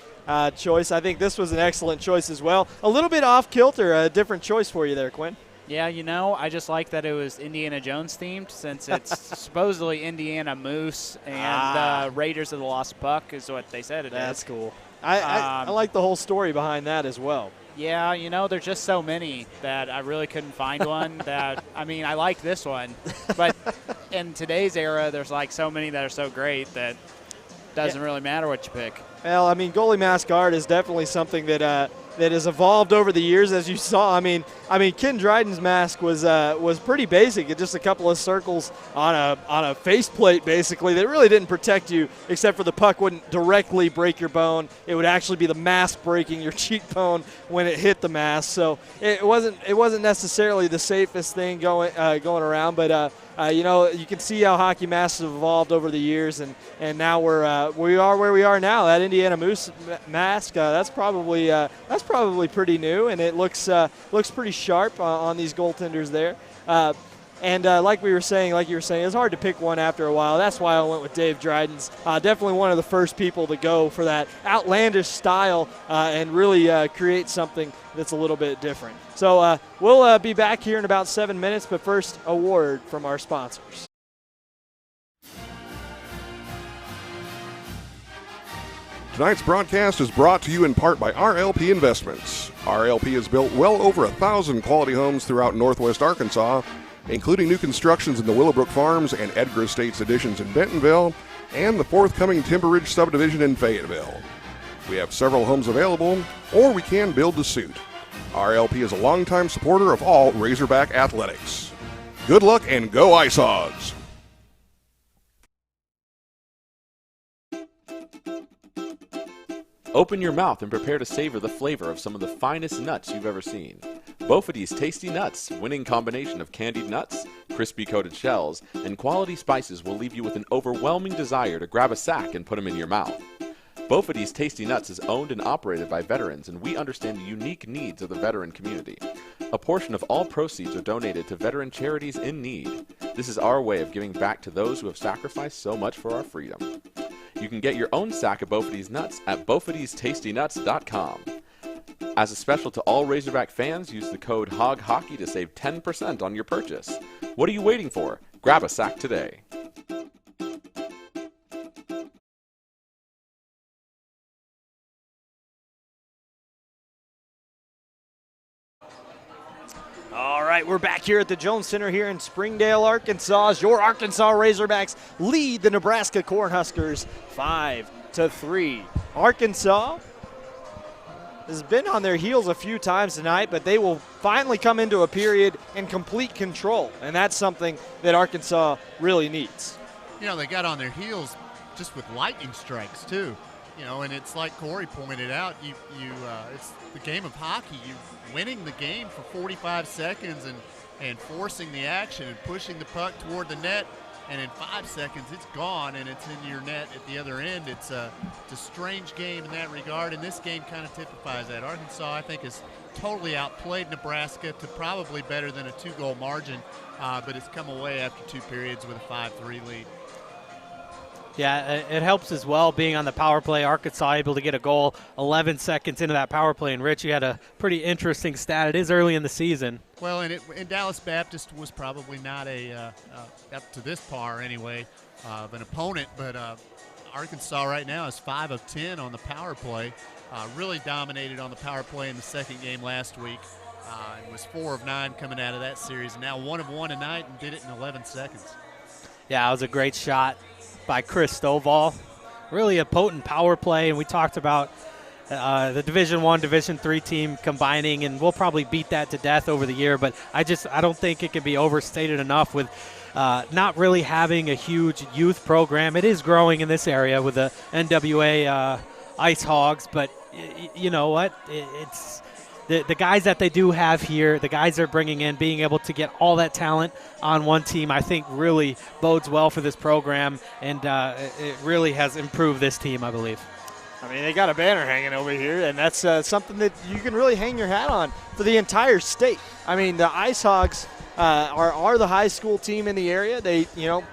A: choice. I think this was an excellent choice as well. A little bit off kilter, a different choice for you there, Quinn.
I: Yeah, I just like that it was Indiana Jones themed, since it's supposedly Indiana Moose and Raiders of the Lost Buck is what they said it is.
A: That's cool. I like the whole story behind that as well.
I: Yeah, there's just so many that I really couldn't find one I like this one, but in today's era, there's so many that are so great that doesn't really matter what you pick.
A: Well, goalie mask art is definitely something that has evolved over the years, as you saw. Ken Dryden's mask was pretty basic. It's just a couple of circles on a faceplate, basically, that really didn't protect you, except for the puck wouldn't directly break your bone. It would actually be the mask breaking your cheekbone when it hit the mask. So it wasn't necessarily the safest thing going around, but you can see how hockey masks have evolved over the years, and now we are where we are now. That Indiana Moose mask, that's probably pretty new, and it looks pretty sharp on these goaltenders there. And like you were saying, it's hard to pick one after a while. That's why I went with Dave Dryden's. Definitely one of the first people to go for that outlandish style and really create something that's a little bit different. So we'll be back here in about 7 minutes, but first, a word from our sponsors.
D: Tonight's broadcast is brought to you in part by RLP Investments. RLP has built well over 1,000 quality homes throughout Northwest Arkansas, including new constructions in the Willowbrook Farms and Edgar Estates additions in Bentonville, and the forthcoming Timber Ridge subdivision in Fayetteville. We have several homes available, or we can build to suit. RLP is a longtime supporter of all Razorback athletics. Good luck and go Ice Hogs!
E: Open your mouth and prepare to savor the flavor of some of the finest nuts you've ever seen. Beaufort's Tasty Nuts, winning combination of candied nuts, crispy coated shells, and quality spices will leave you with an overwhelming desire to grab a sack and put them in your mouth. Beaufort's Tasty Nuts is owned and operated by veterans, and we understand the unique needs of the veteran community. A portion of all proceeds are donated to veteran charities in need. This is our way of giving back to those who have sacrificed so much for our freedom. You can get your own sack of Beaufort's Nuts at Beaufort'sTastyNuts.com. As a special to all Razorback fans, use the code HOGHOCKEY to save 10% on your purchase. What are you waiting for? Grab a sack today.
A: right, we're back here at the Jones Center here in Springdale, Arkansas, as your Arkansas Razorbacks lead the Nebraska Cornhuskers 5-3. Arkansas has been on their heels a few times tonight, but they will finally come into a period in complete control, and that's something that Arkansas really needs.
C: You know, they got on their heels just with lightning strikes too. You know, and it's like Corry pointed out, it's the game of hockey. You winning the game for 45 seconds and forcing the action and pushing the puck toward the net, and in 5 seconds it's gone and it's in your net at the other end. It's a strange game in that regard, and this game kind of typifies that. Arkansas, I think, has totally outplayed Nebraska to probably better than a 2-goal margin, but it's come away after 2 periods with a 5-3 lead.
B: Yeah, it helps as well being on the power play. Arkansas able to get a goal 11 seconds into that power play. And, Rich, you had a pretty interesting stat. It is early in the season.
C: Well, and Dallas Baptist was probably not up to this par anyway, of an opponent. But Arkansas right now is 5 of 10 on the power play. Really dominated on the power play in the second game last week. And was 4 of 9 coming out of that series. Now 1 of 1 tonight and did it in 11 seconds.
B: Yeah, it was a great shot by Chris Stovall. Really a potent power play, and we talked about the Division I, Division III team combining, and we'll probably beat that to death over the year, but I don't think it can be overstated enough with not really having a huge youth program. It is growing in this area with the NWA Ice Hogs, but you know what? It's the guys that they do have here, the guys they're bringing in, being able to get all that talent on one team, I think really bodes well for this program, and it really has improved this team, I believe.
A: I mean, they got a banner hanging over here, and that's something that you can really hang your hat on for the entire state. I mean, the Ice Hogs are the high school team in the area. They,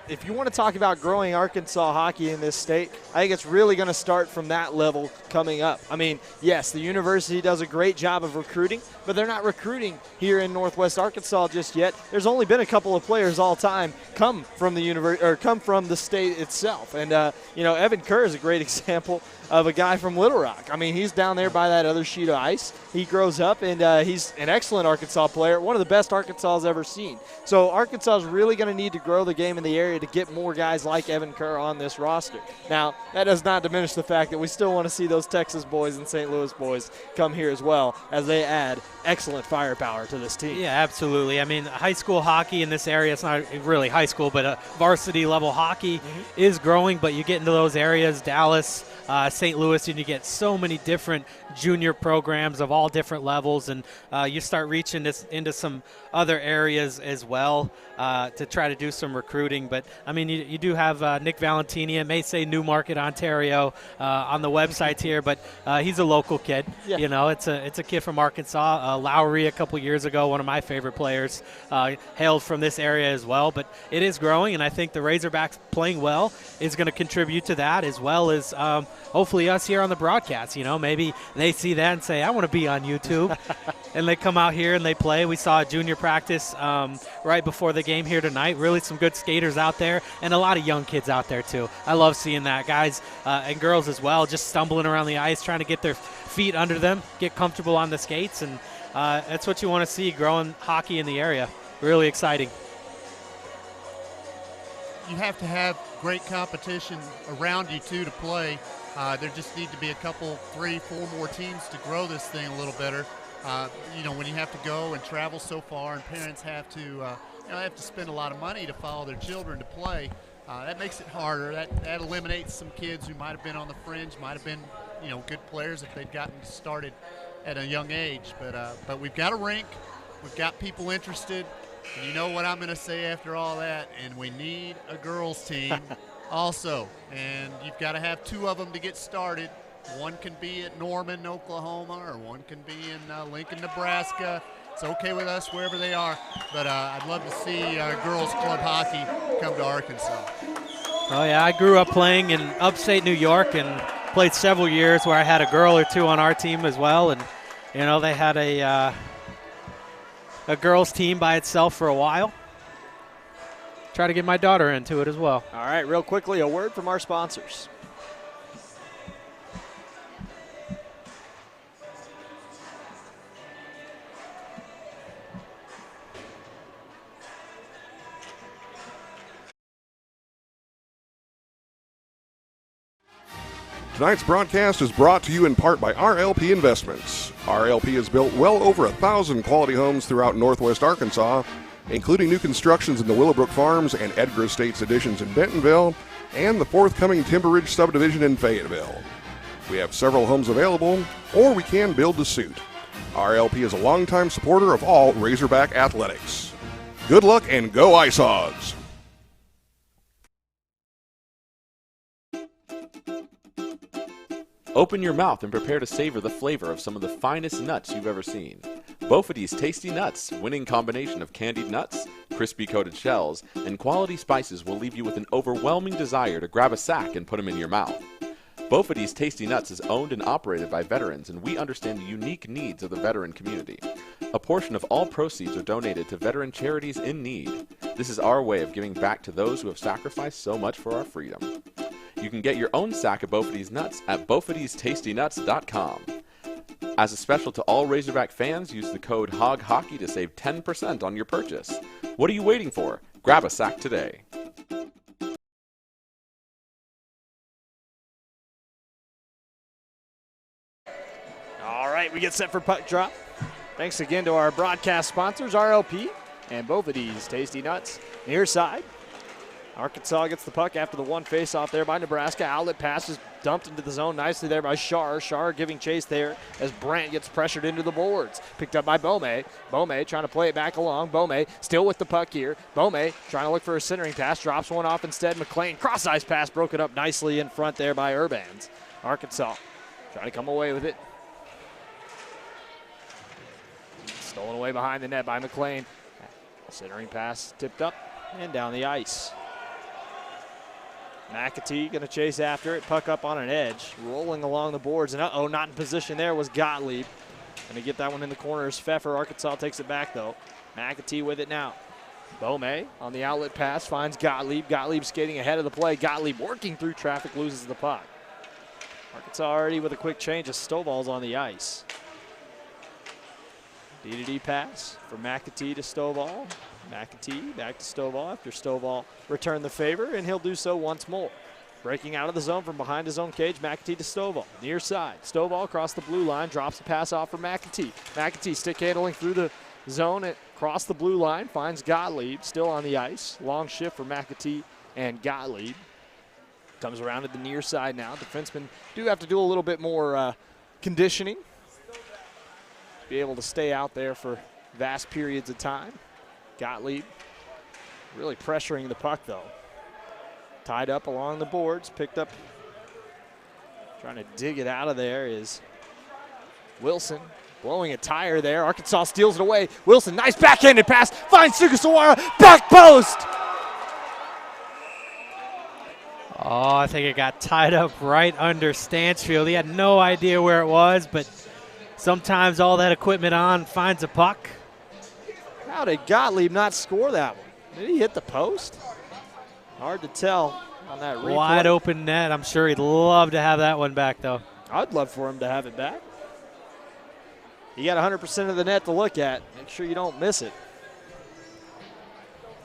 A: if you want to talk about growing Arkansas hockey in this state, I think it's really going to start from that level coming up. I mean, yes, the university does a great job of recruiting, but they're not recruiting here in Northwest Arkansas just yet. There's only been a couple of players all time come from the state itself, and Evan Kerr is a great example of a guy from Little Rock. I mean, he's down there by that other sheet of ice. He grows up, and he's an excellent Arkansas player, one of the best Arkansas has ever seen. So Arkansas is really going to need to grow the game in the area to get more guys like Evan Kerr on this roster. Now, that does not diminish the fact that we still want to see those Texas boys and St. Louis boys come here as well, as they add excellent firepower to this team.
B: Yeah, absolutely. I mean, high school hockey in this area, it's not really high school, but varsity level hockey is growing, but you get into those areas, Dallas, St. Louis, and you get so many different junior programs of all different levels, and you start reaching into some other areas as well to try to do some recruiting. But, I mean, you do have Nick Valentini. It may say Newmarket, Ontario on the websites here, but he's a local kid. Yeah. It's a kid from Arkansas. Lowry a couple years ago, one of my favorite players, hailed from this area as well. But it is growing, and I think the Razorbacks playing well is going to contribute to that, as well as hopefully us here on the broadcast. Maybe they see that and say, I want to be on YouTube. And they come out here and they play. We saw a junior practice right before the game here tonight. Really some good skaters out there, and a lot of young kids out there too. I love seeing that. Guys and girls as well, just stumbling around the ice, trying to get their feet under them, get comfortable on the skates, and that's what you want to see growing hockey in the area. Really exciting.
C: You have to have great competition around you too to play. There just need to be a couple, 3, 4 more teams to grow this thing a little better. When you have to go and travel so far, and parents have to spend a lot of money to follow their children to play, that makes it harder. That eliminates some kids who might have been on the fringe, might have been, good players if they'd gotten started at a young age. But we've got a rink, we've got people interested. And you know what I'm going to say after all that, and we need a girls team also. And you've got to have 2 of them to get started. One can be at Norman, Oklahoma, or one can be in Lincoln, Nebraska. It's okay with us wherever they are, but I'd love to see girls club hockey come to Arkansas.
B: Oh, yeah, I grew up playing in upstate New York and played several years where I had a girl or 2 on our team as well, and, they had a girls team by itself for a while. Try to get my daughter into it as well.
A: All right, real quickly, a word from our sponsors.
D: Tonight's broadcast is brought to you in part by RLP Investments. RLP has built well over 1,000 quality homes throughout Northwest Arkansas, including new constructions in the Willowbrook Farms and Edgar Estates additions in Bentonville, and the forthcoming Timber Ridge subdivision in Fayetteville. We have several homes available, or we can build to suit. RLP is a longtime supporter of all Razorback athletics. Good luck and go Ice Hogs!
E: Open your mouth and prepare to savor the flavor of some of the finest nuts you've ever seen. Bofady's Tasty Nuts, winning combination of candied nuts, crispy coated shells, and quality spices will leave you with an overwhelming desire to grab a sack and put them in your mouth. Bofady's Tasty Nuts is owned and operated by veterans, and we understand the unique needs of the veteran community. A portion of all proceeds are donated to veteran charities in need. This is our way of giving back to those who have sacrificed so much for our freedom. You can get your own sack of Bofady's nuts at Bofady'sTastyNuts.com. As a special to all Razorback fans, use the code HOGHOCKEY to save 10% on your purchase. What are you waiting for? Grab a sack today.
A: All right, we get set for puck drop. Thanks again to our broadcast sponsors, RLP and Bofady's Tasty Nuts. Near side. Arkansas gets the puck after the one face-off there by Nebraska. Outlet pass is dumped into the zone nicely there by Shar. Shar giving chase there as Brandt gets pressured into the boards. Picked up by Bome. Bome trying to play it back along. Bome still with the puck here. Bome trying to look for a centering pass. Drops one off instead. McLean cross-ice pass broken up nicely in front there by Urbans. Arkansas trying to come away with it. Stolen away behind the net by McLean. Centering pass tipped up and down the ice. McAtee going to chase after it. Puck up on an edge. Rolling along the boards. And not in position there was Gottlieb. Going to get that one in the corner as Pfeffer. Arkansas takes it back though. McAtee with it now. Bome on the outlet pass finds Gottlieb. Gottlieb skating ahead of the play. Gottlieb working through traffic, loses the puck. Arkansas already with a quick change as Stovall's on the ice. D-to-D pass from McAtee to Stovall. McAtee back to Stovall after Stovall returned the favor, and he'll do so once more. Breaking out of the zone from behind his own cage, McAtee to Stovall. Near side, Stovall across the blue line, drops the pass off for McAtee. McAtee stick handling through the zone across the blue line, finds Gottlieb still on the ice. Long shift for McAtee and Gottlieb. Comes around to the near side now. Defensemen do have to do a little bit more conditioning. Be able to stay out there for vast periods of time. Gottlieb really pressuring the puck though. Tied up along the boards, picked up, trying to dig it out of there is Wilson. Blowing a tire there. Arkansas steals it away. Wilson, nice backhanded pass, finds Sugawara, back post!
B: Oh, I think it got tied up right under Stanchfield. He had no idea where it was, but sometimes all that equipment on finds a puck.
A: How did Gottlieb not score that one? Did he hit the post? Hard to tell on that replay.
B: Wide open net. I'm sure he'd love to have that one back, though.
A: I'd love for him to have it back. You got 100% of the net to look at. Make sure you don't miss it.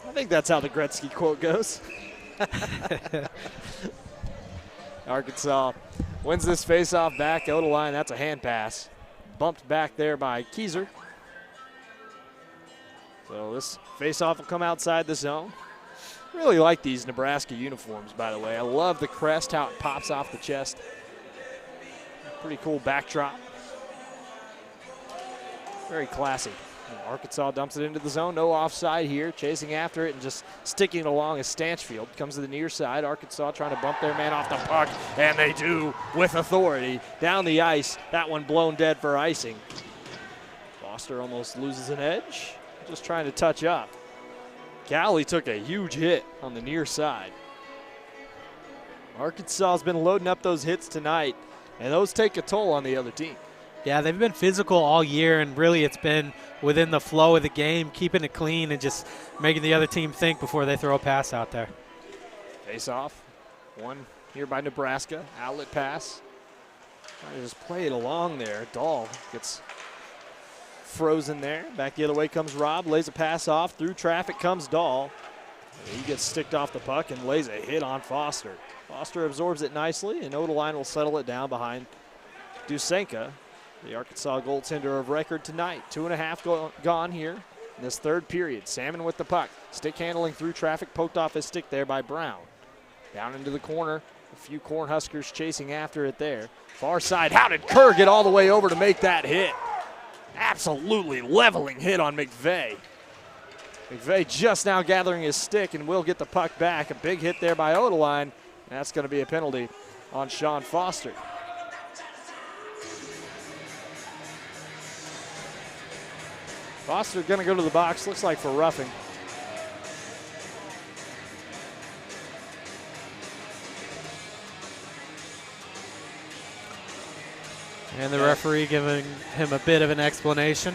A: I think that's how the Gretzky quote goes. Arkansas wins this faceoff back. Go to line. That's a hand pass. Bumped back there by Keyser. So this faceoff will come outside the zone. Really like these Nebraska uniforms, by the way. I love the crest, how it pops off the chest. Pretty cool backdrop. Very classy. Arkansas dumps it into the zone. No offside here. Chasing after it and just sticking it along as Stanchfield comes to the near side. Arkansas trying to bump their man off the puck, and they do with authority. Down the ice. That one blown dead for icing. Foster almost loses an edge. Just trying to touch up. Cowley took a huge hit on the near side. Arkansas has been loading up those hits tonight, and those take a toll on the other team.
B: Yeah, they've been physical all year, and really it's been within the flow of the game, keeping it clean and just making the other team think before they throw a pass out there.
A: Face off. One here by Nebraska. Outlet pass. Trying to just play it along there. Dahl gets frozen there. Back the other way comes Robb. Lays a pass off. Through traffic comes Dahl. He gets sticked off the puck and lays a hit on Foster. Foster absorbs it nicely, and Odeline will settle it down behind Dusenka, the Arkansas goaltender of record tonight. 2.5 gone here in this third period. Salmon with the puck. Stick handling through traffic, poked off his stick there by Brown. Down into the corner. A few Cornhuskers chasing after it there. Far side. How did Kerr get all the way over to make that hit? Absolutely leveling hit on McVeigh. McVeigh just now gathering his stick and will get the puck back. A big hit there by Odeline. And that's going to be a penalty on Sean Foster. Foster going to go to the box, looks like for roughing.
B: And the referee giving him a bit of an explanation.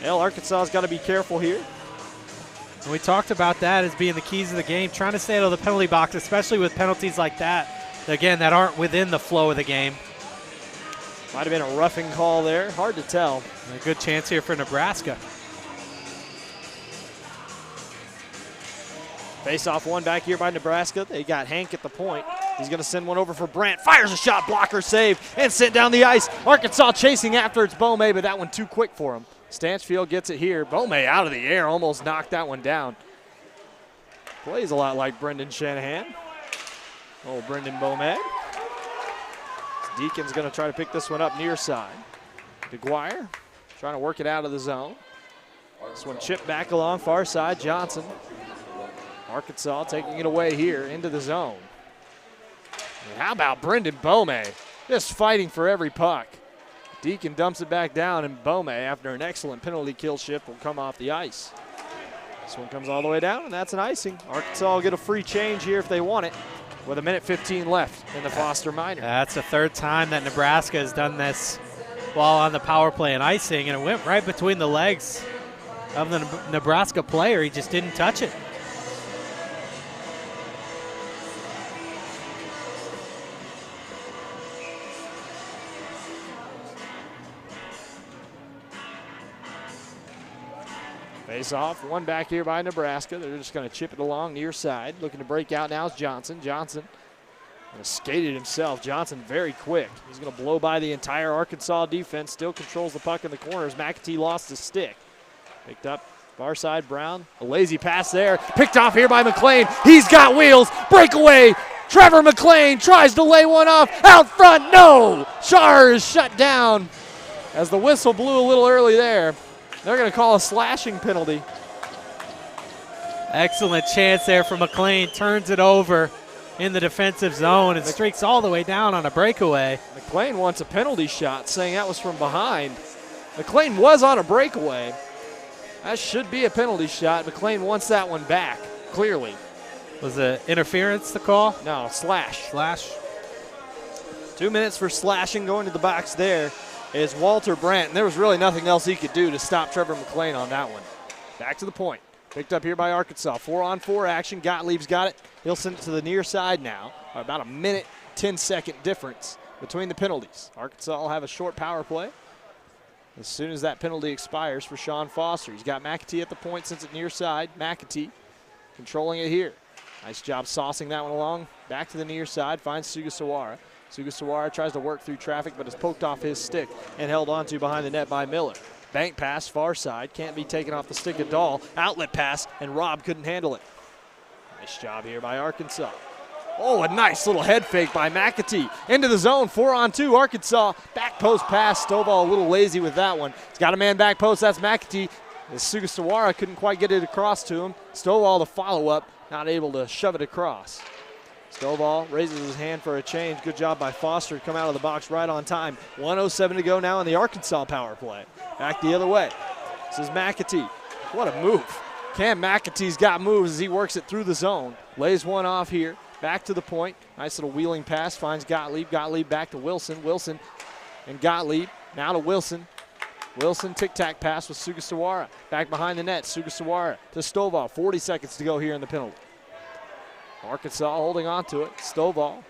A: Well, Arkansas's got to be careful here.
B: And we talked about that as being the keys of the game, trying to stay out of the penalty box, especially with penalties like that, again, that aren't within the flow of the game.
A: Might have been a roughing call there. Hard to tell.
B: A good chance here for Nebraska.
A: Face-off one back here by Nebraska. They got Hank at the point. He's going to send one over for Brandt. Fires a shot, blocker save, and sent down the ice. Arkansas chasing after it's Bome, but that one too quick for him. Stanchfield gets it here. Bome out of the air, almost knocked that one down. Plays a lot like Brendan Shanahan. Oh, Brendan Bome. Deacon's going to try to pick this one up near side. DeGuire trying to work it out of the zone. This one chipped back along far side. Johnson. Arkansas taking it away here into the zone. And how about Brendan Bome? Just fighting for every puck. Deacon dumps it back down, and Bome, after an excellent penalty kill shift, will come off the ice. This one comes all the way down, and that's an icing. Arkansas will get a free change here if they want it, with 1:15 left in the Foster minor.
B: That's the third time that Nebraska has done this while on the power play and icing, and it went right between the legs of the Nebraska player. He just didn't touch it.
A: Face off, one back here by Nebraska. They're just going to chip it along near side. Looking to break out now is Johnson. Johnson skated himself. Johnson very quick. He's going to blow by the entire Arkansas defense. Still controls the puck in the corners. McAtee lost his stick. Picked up far side, Brown. A lazy pass there. Picked off here by McLean. He's got wheels. Breakaway. Trevor McLean tries to lay one off. Out front, no. Shar is shut down as the whistle blew a little early there. They're going to call a slashing penalty.
B: Excellent chance there for McLean. Turns it over in the defensive zone and streaks all the way down on a breakaway.
A: McLean wants a penalty shot, saying that was from behind. McLean was on a breakaway. That should be a penalty shot. McLean wants that one back, clearly.
B: Was it interference the call?
A: No, slash.
B: Slash.
A: 2 minutes for slashing. Going to the box there is Walter Brandt, and there was really nothing else he could do to stop Trevor McLean on that one. Back to the point. Picked up here by Arkansas. 4-on-4 action. Gottlieb's got it. He'll send it to the near side now. About a minute, 10-second difference between the penalties. Arkansas will have a short power play as soon as that penalty expires for Sean Foster. He's got McAtee at the point, sends it near side. McAtee controlling it here. Nice job saucing that one along. Back to the near side, finds Sugasawara. Sugasawara tries to work through traffic, but is poked off his stick and held onto behind the net by Miller. Bank pass, far side, can't be taken off the stick at all. Outlet pass, and Robb couldn't handle it. Nice job here by Arkansas. Oh, a nice little head fake by McAtee. Into the zone, 4-on-2, Arkansas. Back post pass, Stovall a little lazy with that one. He's got a man back post, that's McAtee. As Sugasawara couldn't quite get it across to him. Stovall the follow-up, not able to shove it across. Stovall raises his hand for a change. Good job by Foster to come out of the box right on time. 1:07 to go now in the Arkansas power play. Back the other way. This is McAtee. What a move. Cam McAtee's got moves as he works it through the zone. Lays one off here. Back to the point. Nice little wheeling pass. Finds Gottlieb. Gottlieb back to Wilson. Wilson and Gottlieb. Now to Wilson. Wilson tic-tac pass with Sugasawara. Back behind the net. Sugasawara to Stovall. 40 seconds to go here in the penalty. Arkansas holding on to it. Stovall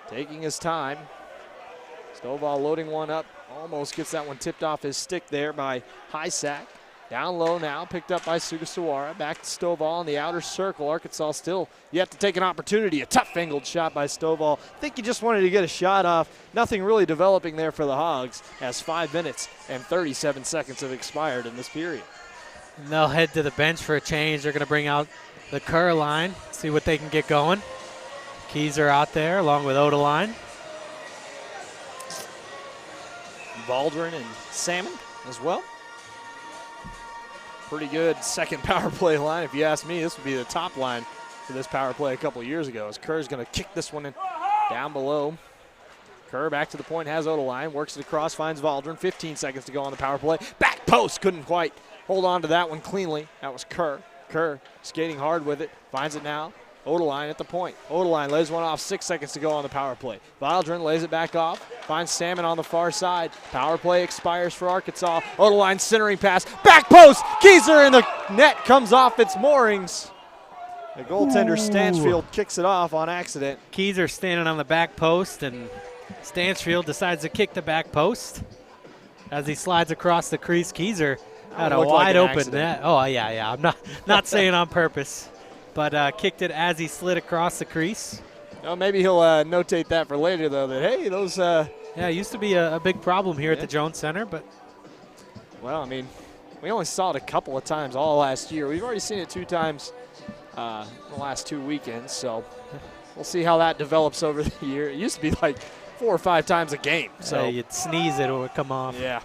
A: taking his time. Stovall loading one up. Almost gets that one tipped off his stick there by Hysack. Down low now, picked up by Sugasawara. Back to Stovall in the outer circle. Arkansas still yet to take an opportunity. A tough angled shot by Stovall. I think he just wanted to get a shot off. Nothing really developing there for the Hogs as 5 minutes and 37 seconds have expired in this period.
B: And they'll head to the bench for a change. They're going to bring out the Kerr line, see what they can get going. Keyser out there along with Odeline.
A: Baldwin and Salmon as well. Pretty good second power play line. If you ask me, this would be the top line for this power play a couple years ago. As Kerr's going to kick this one in down below. Kerr back to the point, has Odeline, works it across, finds Valdrin. 15 seconds to go on the power play. Back post, couldn't quite hold on to that one cleanly. That was Kerr. Kerr skating hard with it, finds it now. Odeline at the point. Odeline lays one off, 6 seconds to go on the power play. Valdrin lays it back off, finds Salmon on the far side. Power play expires for Arkansas. Odeline centering pass, back post, Keyser in the net, comes off its moorings. The goaltender Stansfield kicks it off on accident.
B: Keyser standing on the back post, and Stansfield decides to kick the back post. As he slides across the crease, Keyser had a wide open net. Oh, yeah. I'm not saying on purpose. But kicked it as he slid across the crease.
A: Well, maybe he'll notate that for later, though, that, hey, those
B: yeah, it used to be a big problem here at the Jones Center. But
A: well, I mean, we only saw it a couple of times all last year. We've already seen it 2 times the last 2 weekends, so we'll see how that develops over the year. It used to be like 4 or 5 times a game. So
B: you'd sneeze it or it would come off.
A: Yeah.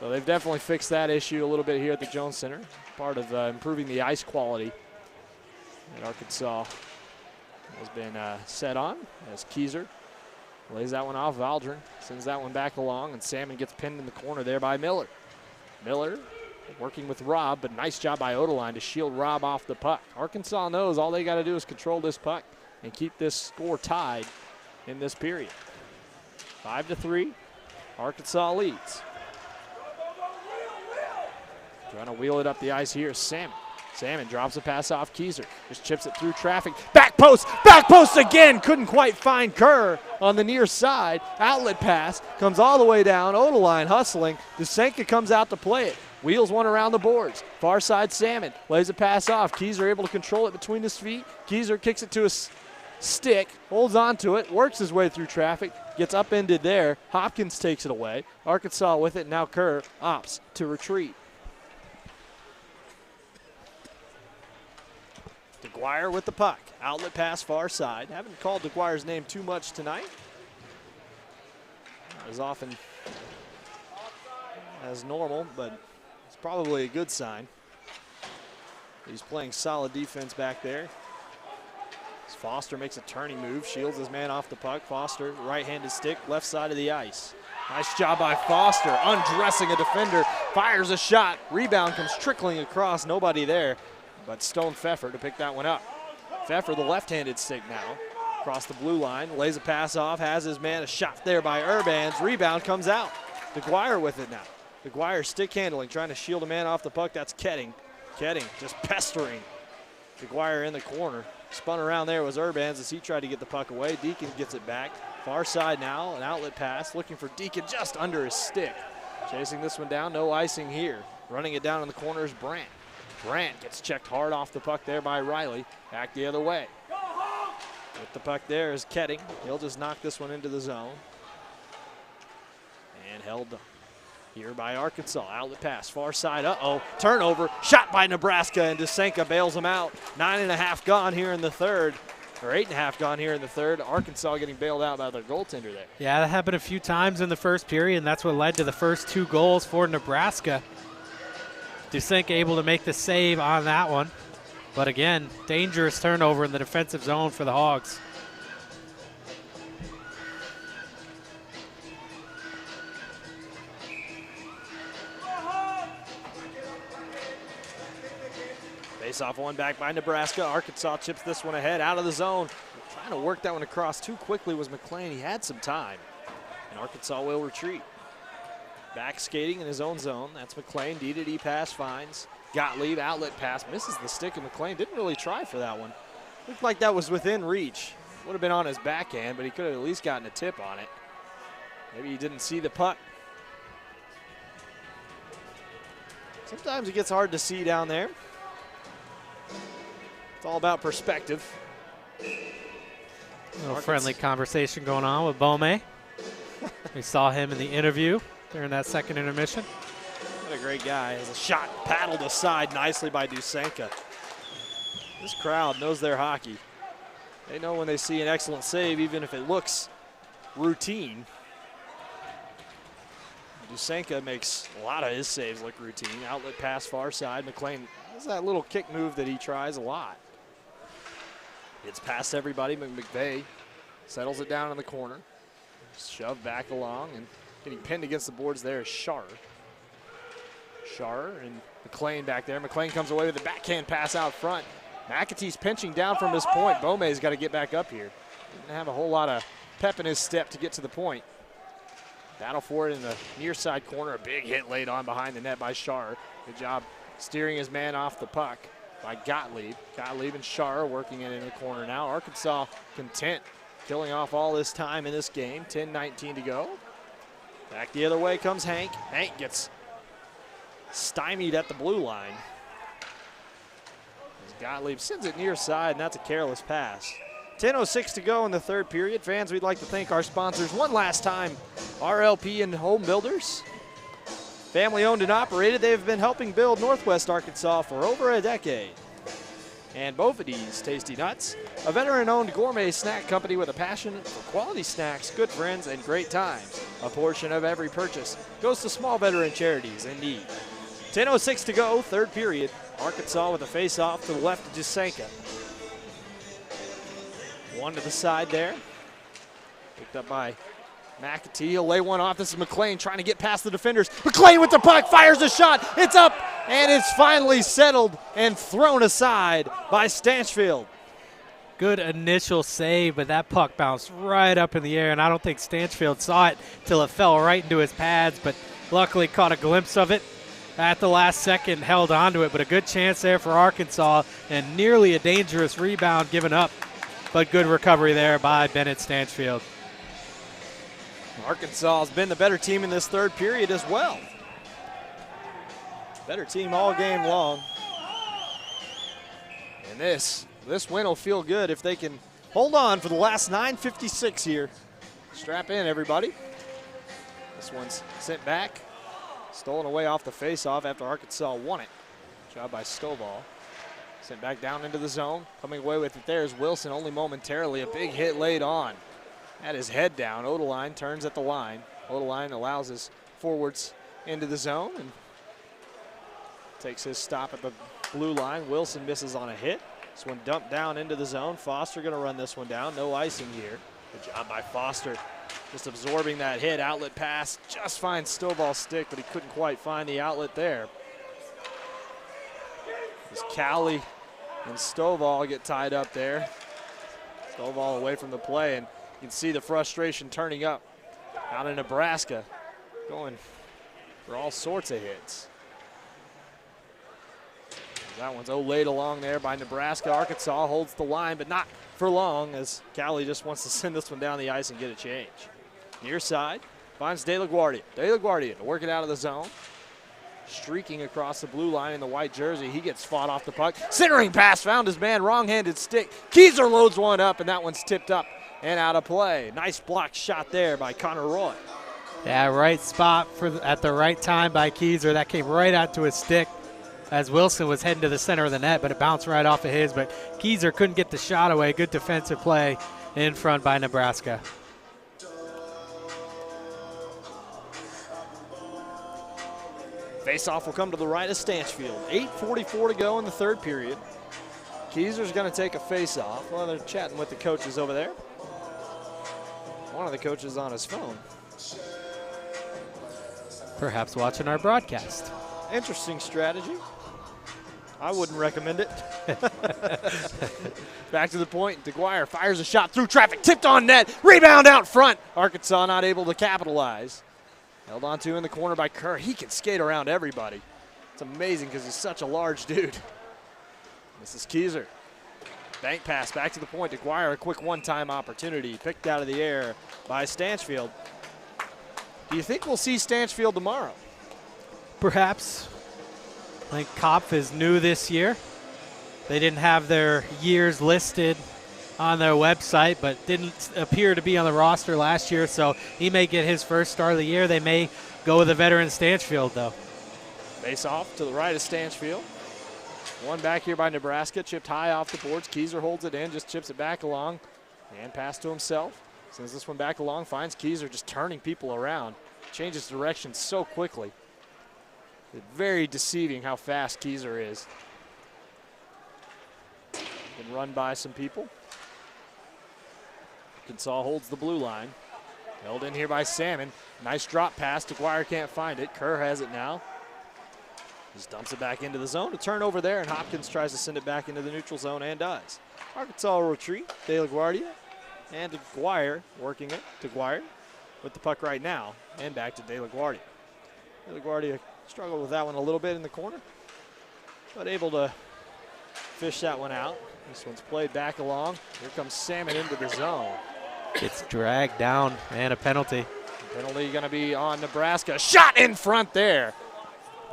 A: So they've definitely fixed that issue a little bit here at the Jones Center. Part of improving the ice quality that Arkansas has been set on as Keyser lays that one off. Valdrin sends that one back along, and Salmon gets pinned in the corner there by Miller. Miller working with Robb, but nice job by Odeline to shield Robb off the puck. Arkansas knows all they got to do is control this puck and keep this score tied in this period. 5-3, Arkansas leads. Trying to wheel it up the ice here is Salmon. Salmon drops a pass off Keyser. Just chips it through traffic. Back post again. Couldn't quite find Kerr on the near side. Outlet pass comes all the way down. Odeline hustling. Dusenka comes out to play it. Wheels one around the boards. Far side Salmon lays a pass off. Keyser able to control it between his feet. Keyser kicks it to a stick, holds on to it, works his way through traffic, gets upended there. Hopkins takes it away. Arkansas with it. Now Kerr opts to retreat. DeGuire with the puck. Outlet pass far side. Haven't called DeGuire's name too much tonight. Not as often as normal, but it's probably a good sign. He's playing solid defense back there. As Foster makes a turning move, shields his man off the puck. Foster, right-handed stick, left side of the ice. Nice job by Foster, undressing a defender, fires a shot. Rebound comes trickling across, nobody there. But Stone Pfeffer to pick that one up. Pfeffer, the left-handed stick now. Across the blue line, lays a pass off, has his man, a shot there by Urbans. Rebound comes out. DeGuire with it now. DeGuire stick handling, trying to shield a man off the puck. That's Ketting. Ketting just pestering DeGuire in the corner. Spun around there was Urbans as he tried to get the puck away. Deacon gets it back. Far side now, an outlet pass. Looking for Deacon just under his stick. Chasing this one down, no icing here. Running it down in the corner is Brandt. Brandt gets checked hard off the puck there by Riley. Back the other way. With the puck there is Ketting. He'll just knock this one into the zone. And held here by Arkansas. Outlet pass, far side. Uh-oh, turnover. Shot by Nebraska, and Dusenka bails him out. 9.5 gone here in the third. Or 8.5 gone here in the third. Arkansas getting bailed out by their goaltender there.
B: Yeah, that happened a few times in the first period, and that's what led to the first 2 goals for Nebraska. Dusenka able to make the save on that one. But again, dangerous turnover in the defensive zone for the Hogs.
A: Face-off one back by Nebraska. Arkansas chips this one ahead out of the zone. Trying to work that one across too quickly was McLean. He had some time. And Arkansas will retreat. Back skating in his own zone. That's McLean. D-to-D pass finds Gottlieb. Outlet pass. Misses the stick, and McLean didn't really try for that one. Looked like that was within reach. Would have been on his backhand, but he could have at least gotten a tip on it. Maybe he didn't see the puck. Sometimes it gets hard to see down there. It's all about perspective.
B: A little friendly conversation going on with Bome. We saw him in the interview during that second intermission.
A: What a great guy. Has a shot paddled aside nicely by Dusenka. This crowd knows their hockey. They know when they see an excellent save, even if it looks routine. Dusenka makes a lot of his saves look routine. Outlet pass far side. McLean has that little kick move that he tries a lot. Gets past everybody. McVeigh settles it down in the corner. Shoved back along, and getting pinned against the boards there is Schar. Schar and McLean back there. McLean comes away with a backhand pass out front. McAtee's pinching down from his point. Bome's got to get back up here. Didn't have a whole lot of pep in his step to get to the point. Battle for it in the near side corner. A big hit laid on behind the net by Schar. Good job steering his man off the puck by Gottlieb. Gottlieb and Schar working it in the corner now. Arkansas content, killing off all this time in this game. 10-19 to go. Back the other way comes Hank. Hank gets stymied at the blue line. As Gottlieb sends it near side, and that's a careless pass. 10:06 to go in the third period. Fans, we'd like to thank our sponsors one last time, RLP and Home Builders. Family owned and operated, they've been helping build Northwest Arkansas for over a decade. And Bophades Tasty Nuts, a veteran-owned gourmet snack company with a passion for quality snacks, good friends, and great times. A portion of every purchase goes to small veteran charities in need. 10:06 to go, third period. Arkansas with a face-off to the left of Dusenka. One to the side there. Picked up by McAtee. He'll lay one off. This is McLean trying to get past the defenders. McLean with the puck, fires a shot. It's up, and it's finally settled and thrown aside by Stanchfield.
B: Good initial save, but that puck bounced right up in the air, and I don't think Stanchfield saw it till it fell right into his pads, but luckily caught a glimpse of it at the last second, held onto it. But a good chance there for Arkansas, and nearly a dangerous rebound given up, but good recovery there by Bennett Stanchfield.
A: Arkansas has been the better team in this third period as well. Better team all game long. And this win will feel good if they can hold on for the last 9:56 here. Strap in, everybody. This one's sent back. Stolen away off the face-off after Arkansas won it. Job by Stovall. Sent back down into the zone. Coming away with it there is Wilson, only momentarily. A big hit laid on. Had his head down. Odeline turns at the line. Odeline allows his forwards into the zone and takes his stop at the blue line. Wilson misses on a hit. This one dumped down into the zone. Foster going to run this one down. No icing here. Good job by Foster. Just absorbing that hit. Outlet pass. Just finds Stovall's stick, but he couldn't quite find the outlet there. As Cowley and Stovall get tied up there. Stovall away from the play, and you can see the frustration turning up out in Nebraska, going for all sorts of hits. That one's laid along there by Nebraska. Arkansas holds the line, but not for long, as Cowley just wants to send this one down the ice and get a change. Near side, finds De La Guardia. De La Guardia to work it out of the zone. Streaking across the blue line in the white jersey. He gets fought off the puck. Centering pass, found his man, wrong-handed stick. Keyser loads one up, and that one's tipped up and out of play. Nice block shot there by Connor Roy.
B: Yeah, right spot at the right time by Keyser. That came right out to his stick as Wilson was heading to the center of the net, but it bounced right off of his. But Keyser couldn't get the shot away. Good defensive play in front by Nebraska.
A: Faceoff will come to the right of Stanchfield. 8:44 to go in the third period. Keyser's going to take a faceoff. Well, they're chatting with the coaches over there. One of the coaches on his phone.
B: Perhaps watching our broadcast.
A: Interesting strategy. I wouldn't recommend it. Back to the point. DeGuire fires a shot through traffic. Tipped on net. Rebound out front. Arkansas not able to capitalize. Held on to in the corner by Kerr. He can skate around everybody. It's amazing because he's such a large dude. This is Keyser. Bank pass back to the point. DeGuire, a quick one-time opportunity. Picked out of the air by Stanchfield. Do you think we'll see Stanchfield tomorrow?
B: Perhaps. I think Kopf is new this year. They didn't have their years listed on their website, but didn't appear to be on the roster last year, so he may get his first start of the year. They may go with a veteran Stanchfield, though.
A: Face off to the right of Stanchfield. One back here by Nebraska, chipped high off the boards. Keyser holds it in, just chips it back along, and pass to himself. Sends this one back along, finds Keyser just turning people around. Changes direction so quickly. It's very deceiving how fast Keyser is. Been run by some people. Arkansas holds the blue line. Held in here by Salmon. Nice drop pass. DeGuire can't find it. Kerr has it now. Just dumps it back into the zone. A turnover there, and Hopkins tries to send it back into the neutral zone and does. Arkansas will retreat. De La Guardia and DeGuire working it. DeGuire with the puck right now and back to De La Guardia. De La Guardia struggled with that one a little bit in the corner, but able to fish that one out. This one's played back along. Here comes Salmon into the zone.
B: Gets dragged down and a penalty.
A: Penalty going to be on Nebraska. Shot in front there.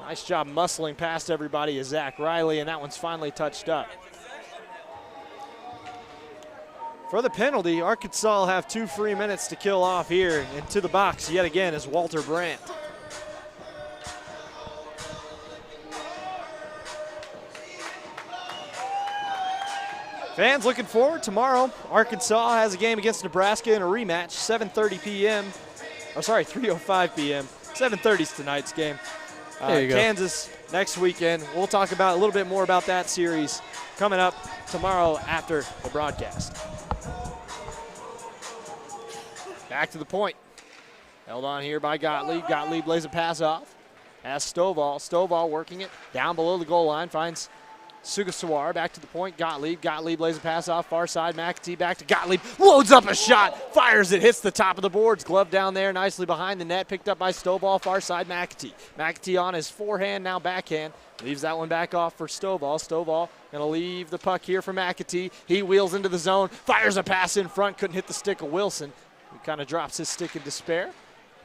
A: Nice job muscling past everybody is Zach Riley, and that one's finally touched up. For the penalty, Arkansas will have 2 free minutes to kill off here. Into the box yet again is Walter Brandt. Fans looking forward tomorrow. Arkansas has a game against Nebraska in a rematch, 7:30 p.m. Or sorry, 3:05 p.m. 7:30 is tonight's game.
B: There you go.
A: Kansas next weekend. We'll talk about a little bit more about that series coming up tomorrow after the broadcast. Back to the point. Held on here by Gottlieb. Gottlieb lays a pass off. Has Stovall. Stovall working it down below the goal line. Finds Sugasawara back to the point. Gottlieb. Gottlieb lays a pass off far side. McAtee back to Gottlieb. Loads up a shot. Fires it. Hits the top of the boards. Glove down there nicely behind the net. Picked up by Stovall. Far side McAtee. McAtee on his forehand, now backhand. Leaves that one back off for Stovall. Stovall going to leave the puck here for McAtee. He wheels into the zone. Fires a pass in front. Couldn't hit the stick of Wilson. He kind of drops his stick in despair.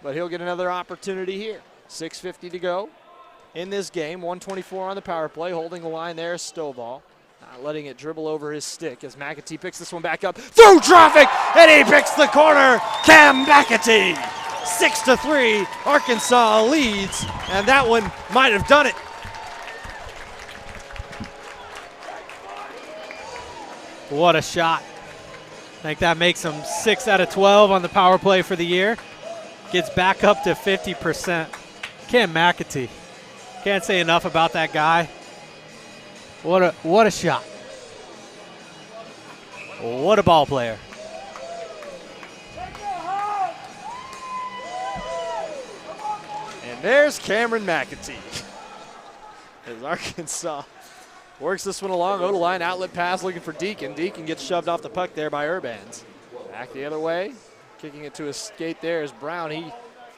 A: But he'll get another opportunity here. 6:50 to go in this game. 124 on the power play. Holding the line there is Stovall. Not letting it dribble over his stick as McAtee picks this one back up through traffic, and he picks the corner. Cam McAtee, 6-3. Arkansas leads, and that one might have done it.
B: What a shot. I think that makes him 6 out of 12 on the power play for the year. Gets back up to 50%. Cam McAtee. Can't say enough about that guy. What a shot. What a ball player.
A: And there's Cameron McAtee. As Arkansas works this one along. Odeline outlet pass looking for Deacon. Deacon gets shoved off the puck there by Urbans. Back the other way. Kicking it to his skate there is Brown. He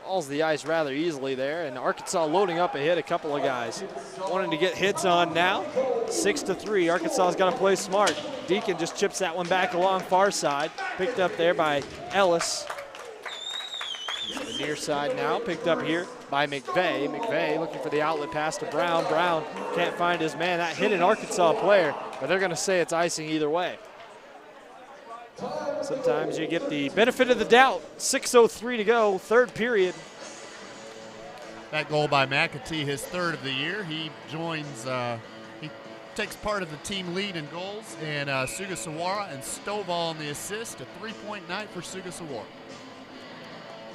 A: falls the ice rather easily there, and Arkansas loading up a hit. A couple of guys wanting to get hits on now. 6-3. Arkansas's got to play smart. Deacon just chips that one back along far side. Picked up there by Ellis. The near side now, picked up here by McVeigh. McVeigh looking for the outlet pass to Brown. Brown can't find his man. That hit an Arkansas player, but they're going to say it's icing either way. Sometimes you get the benefit of the doubt. 6:03 to go, third period.
C: That goal by McAtee, his third of the year. He joins, he takes part of the team lead in goals, and Sugasawara and Stovall on the assist. A 3-point night for Sugasawara.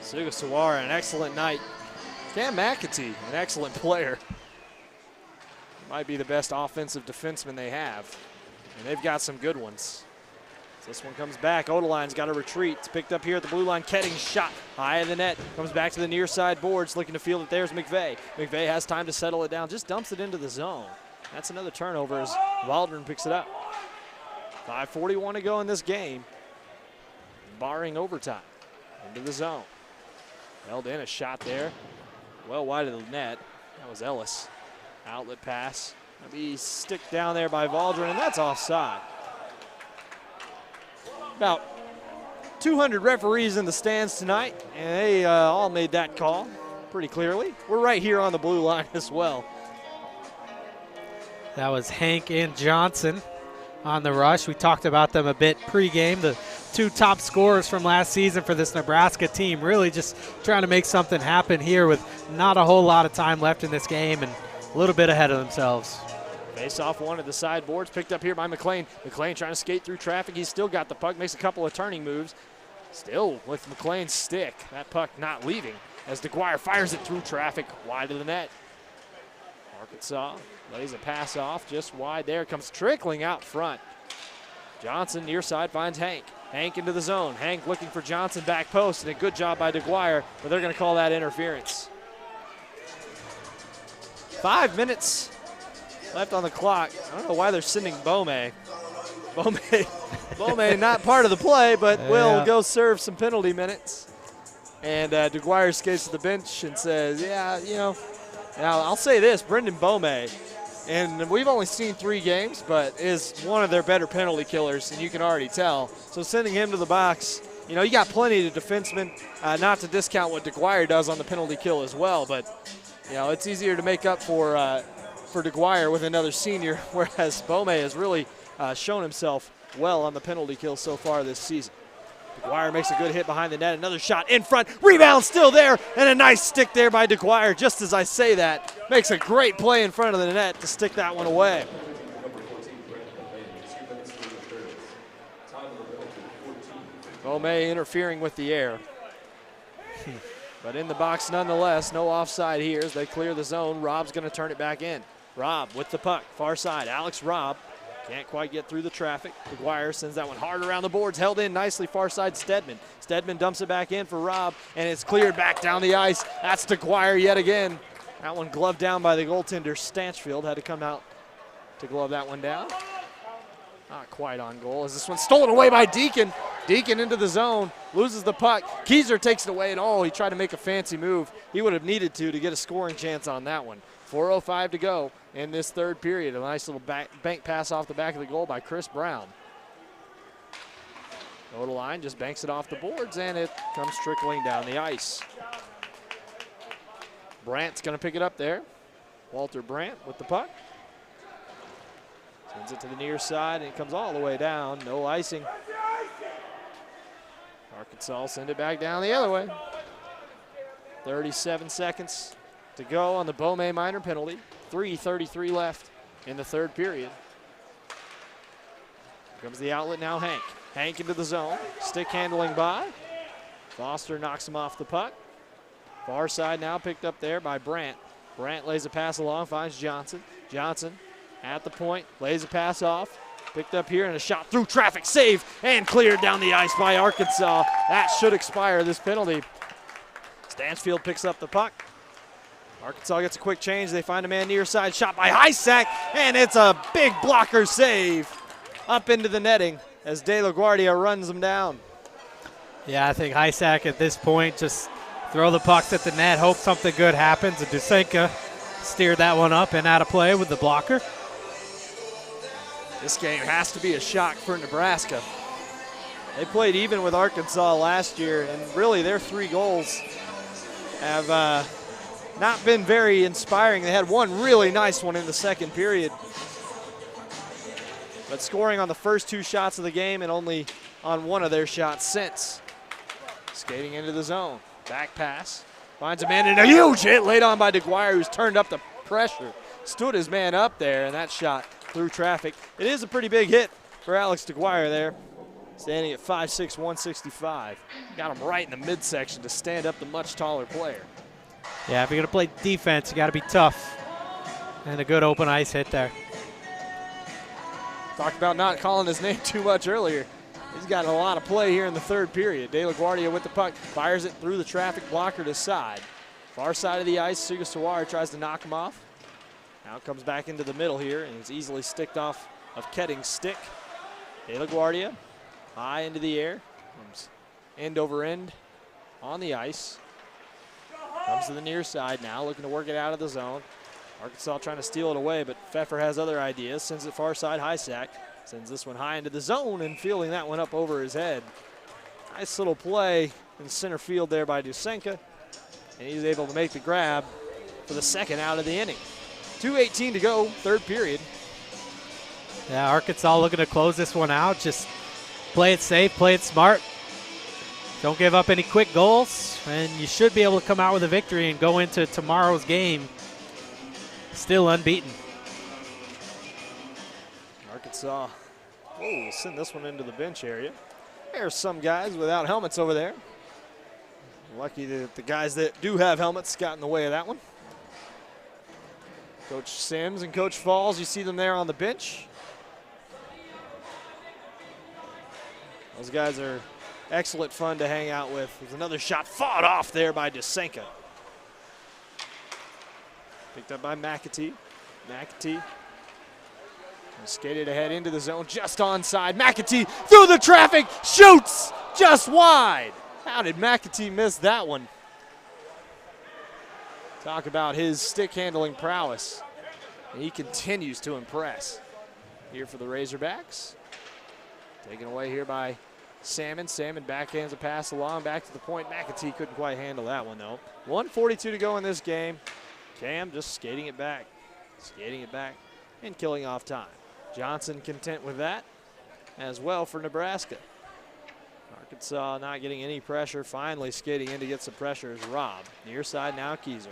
A: Sugasawara, an excellent night. Cam McAtee, an excellent player. Might be the best offensive defenseman they have, and they've got some good ones. This one comes back. Odeline's got to retreat. It's picked up here at the blue line. Ketting shot high in the net. Comes back to the near side boards. Looking to field it. There's McVeigh. McVeigh has time to settle it down. Just dumps it into the zone. That's another turnover as Waldron picks it up. 5:41 to go in this game, barring overtime. Into the zone. Held in a shot there. Well wide of the net. That was Ellis. Outlet pass. Maybe stick down there by Waldron, and that's offside. About 200 referees in the stands tonight, and they all made that call pretty clearly. We're right here on the blue line as well.
B: That was Hank and Johnson on the rush. We talked about them a bit pregame, the two top scorers from last season for this Nebraska team, really just trying to make something happen here with not a whole lot of time left in this game and a little bit ahead of themselves.
A: Face off one of the sideboards, picked up here by McLean. McLean trying to skate through traffic. He's still got the puck, makes a couple of turning moves. Still with McLean's stick. That puck not leaving as DeGuire fires it through traffic wide of the net. Arkansas lays a pass off just wide there. Comes trickling out front. Johnson near side finds Hank. Hank into the zone. Hank looking for Johnson back post, and a good job by DeGuire, but they're going to call that interference. 5 minutes left on the clock. I don't know why they're sending Bome. Bome not part of the play, but will go serve some penalty minutes. And DeGuire skates to the bench and says, yeah, you know, now I'll say this, Brendan Bome, and we've only seen 3 games, but is one of their better penalty killers, and you can already tell. So sending him to the box, you know, you got plenty of defensemen, not to discount what DeGuire does on the penalty kill as well, but, you know, it's easier to make up for DeGuire with another senior, whereas Bome has really shown himself well on the penalty kill so far this season. DeGuire makes a good hit behind the net. Another shot in front. Rebound still there. And a nice stick there by DeGuire. Just as I say that, makes a great play in front of the net to stick that one away. Bome interfering with the air. But in the box nonetheless. No offside here as they clear the zone. Rob's going to turn it back in. Rob with the puck. Far side. Alex Rob. Can't quite get through the traffic. DeGuire sends that one hard around the boards. Held in nicely far side Stedman. Stedman dumps it back in for Rob, and it's cleared back down the ice. That's DeGuire yet again. That one gloved down by the goaltender. Stanchfield had to come out to glove that one down. Not quite on goal as this one's stolen away by Deacon. Deacon into the zone, loses the puck. Keyser takes it away, and he tried to make a fancy move. He would have needed to get a scoring chance on that one. 4:05 to go in this third period. A nice little bank pass off the back of the goal by Chris Brown. Go to line, just banks it off the boards, and it comes trickling down the ice. Brandt's going to pick it up there. Walter Brandt with the puck. Sends it to the near side, and it comes all the way down. No icing. Arkansas send it back down the other way. 37 seconds to go on the Bome minor penalty. 3:33 left in the third period. Here comes the outlet now, Hank. Hank into the zone. Stick handling by. Foster knocks him off the puck. Far side now picked up there by Brandt. Brandt lays a pass along, finds Johnson. Johnson at the point, lays a pass off. Picked up here and a shot through traffic. Save and cleared down the ice by Arkansas. That should expire this penalty. Stanchfield picks up the puck. Arkansas gets a quick change. They find a man near side. Shot by Hysack, and it's a big blocker save up into the netting as De La Guardia runs them down.
B: Yeah, I think Hysack at this point just throw the pucks at the net, hope something good happens, and Dusenka steered that one up and out of play with the blocker.
A: This game has to be a shock for Nebraska. They played even with Arkansas last year, and really their 3 goals have not been very inspiring. They had one really nice one in the second period. But scoring on the first 2 shots of the game and only on one of their shots since. Skating into the zone. Back pass. Finds a man in a huge hit laid on by DeGuire, who's turned up the pressure. Stood his man up there, and that shot through traffic. It is a pretty big hit for Alex DeGuire there. Standing at 5'6", 165. Got him right in the midsection to stand up the much taller player.
B: Yeah, if you're going to play defense, you got to be tough. And a good open ice hit there.
A: Talked about not calling his name too much earlier. He's got a lot of play here in the third period. De La Guardia with the puck, fires it through the traffic blocker to side. Far side of the ice, Sugasawara tries to knock him off. Now comes back into the middle here, and he's easily sticked off of Ketting's stick. De La Guardia, high into the air, comes end over end on the ice. Comes to the near side now, looking to work it out of the zone. Arkansas trying to steal it away, but Pfeffer has other ideas. Sends it far side, Hysack. Sends this one high into the zone and fielding that one up over his head. Nice little play in center field there by Dusenka. And he's able to make the grab for the second out of the inning. 2:18 to go, third period.
B: Yeah, Arkansas looking to close this one out. Just play it safe, play it smart. Don't give up any quick goals, and you should be able to come out with a victory and go into tomorrow's game still unbeaten.
A: Arkansas will send this one into the bench area. There's some guys without helmets over there. Lucky that the guys that do have helmets got in the way of that one. Coach Sims and Coach Falls, you see them there on the bench. Those guys are excellent fun to hang out with. There's another shot fought off there by Desenka. Picked up by McAtee. McAtee skated ahead into the zone, just onside. McAtee through the traffic, shoots just wide. How did McAtee miss that one? Talk about his stick handling prowess. And he continues to impress. Here for the Razorbacks. Taken away here by Salmon. Salmon backhands a pass along back to the point. McAtee couldn't quite handle that one though. 1:42 to go in this game. Cam just skating it back, and killing off time. Johnson content with that as well for Nebraska. Arkansas not getting any pressure. Finally skating in to get some pressure is Robb. Near side now Keyser.